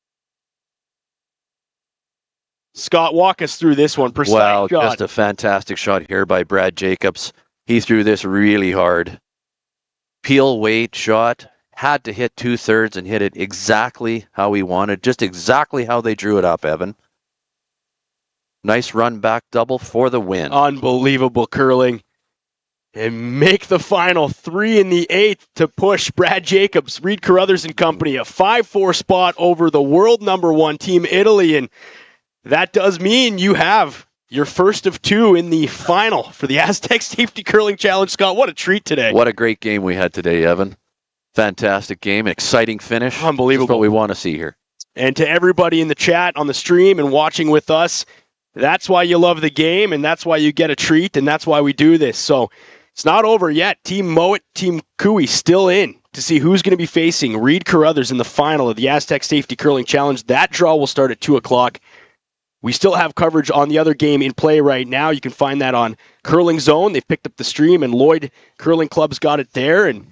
Scott, walk us through this one. Precise wow, shot. Just a fantastic shot here by Brad Jacobs. He threw this really hard. Peel weight shot. Had to hit 2/3 and hit it exactly how he wanted. Just exactly how they drew it up, Evan. Nice run back double for the win. Unbelievable curling. And make the final 3 in the 8th to push Brad Jacobs, Reid Carruthers and company, a 5-4 spot over the world #1 Team Italy. And that does mean you have your first of 2 in the final for the Astec Safety Curling Challenge. Scott, what a treat today. What a great game we had today, Evan. Fantastic game, exciting finish. Unbelievable. That's what we want to see here. And to everybody in the chat, on the stream, and watching with us, that's why you love the game, and that's why you get a treat, and that's why we do this. So it's not over yet. Team Mowat, Team Cooey still in to see who's going to be facing Reid Carruthers in the final of the Astec Safety Curling Challenge. That draw will start at 2 o'clock. We still have coverage on the other game in play right now. You can find that on Curling Zone. They've picked up the stream, and Lloyd Curling Club's got it there, and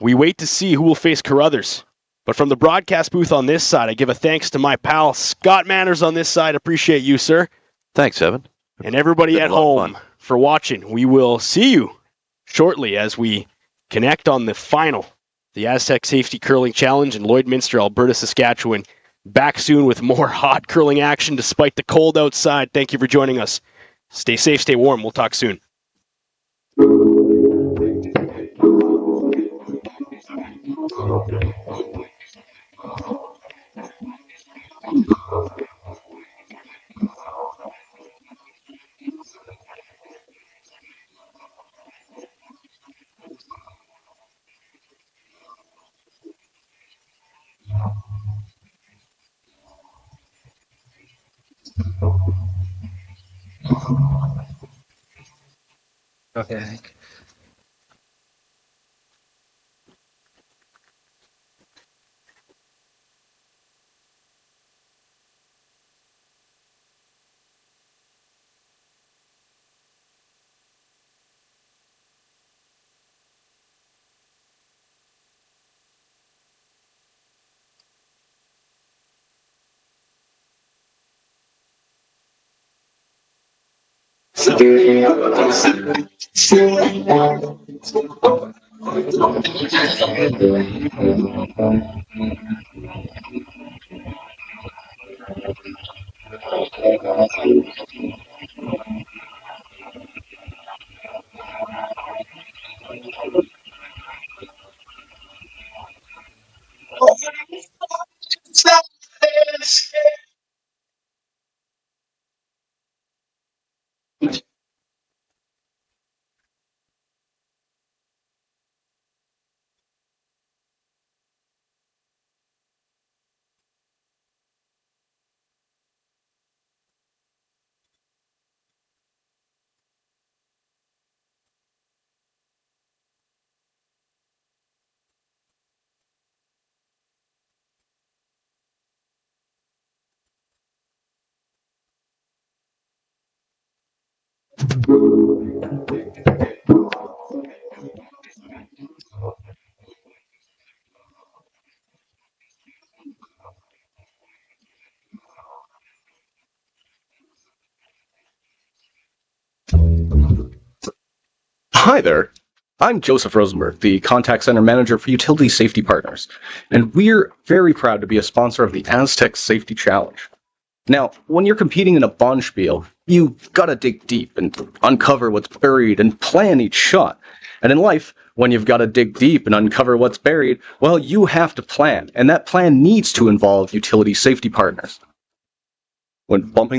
we wait to see who will face Carruthers. But from the broadcast booth on this side, I give a thanks to my pal Scott Manners on this side. Appreciate you, sir. Thanks, Evan. And everybody at home for watching. We will see you shortly as we connect on the final, the Astec Safety Curling Challenge in Lloydminster, Alberta, Saskatchewan. Back soon with more hot curling action despite the cold outside. Thank you for joining us. Stay safe, stay warm. We'll talk soon. Okay, I think. Hi there. I'm Joseph Rosenberg, the Contact Center Manager for Utility Safety Partners, and we're very proud to be a sponsor of the Astec Safety Challenge. Now, when you're competing in a bonspiel, you've got to dig deep and uncover what's buried and plan each shot. And in life, when you've got to dig deep and uncover what's buried, well, you have to plan, and that plan needs to involve utility safety partners. When bumping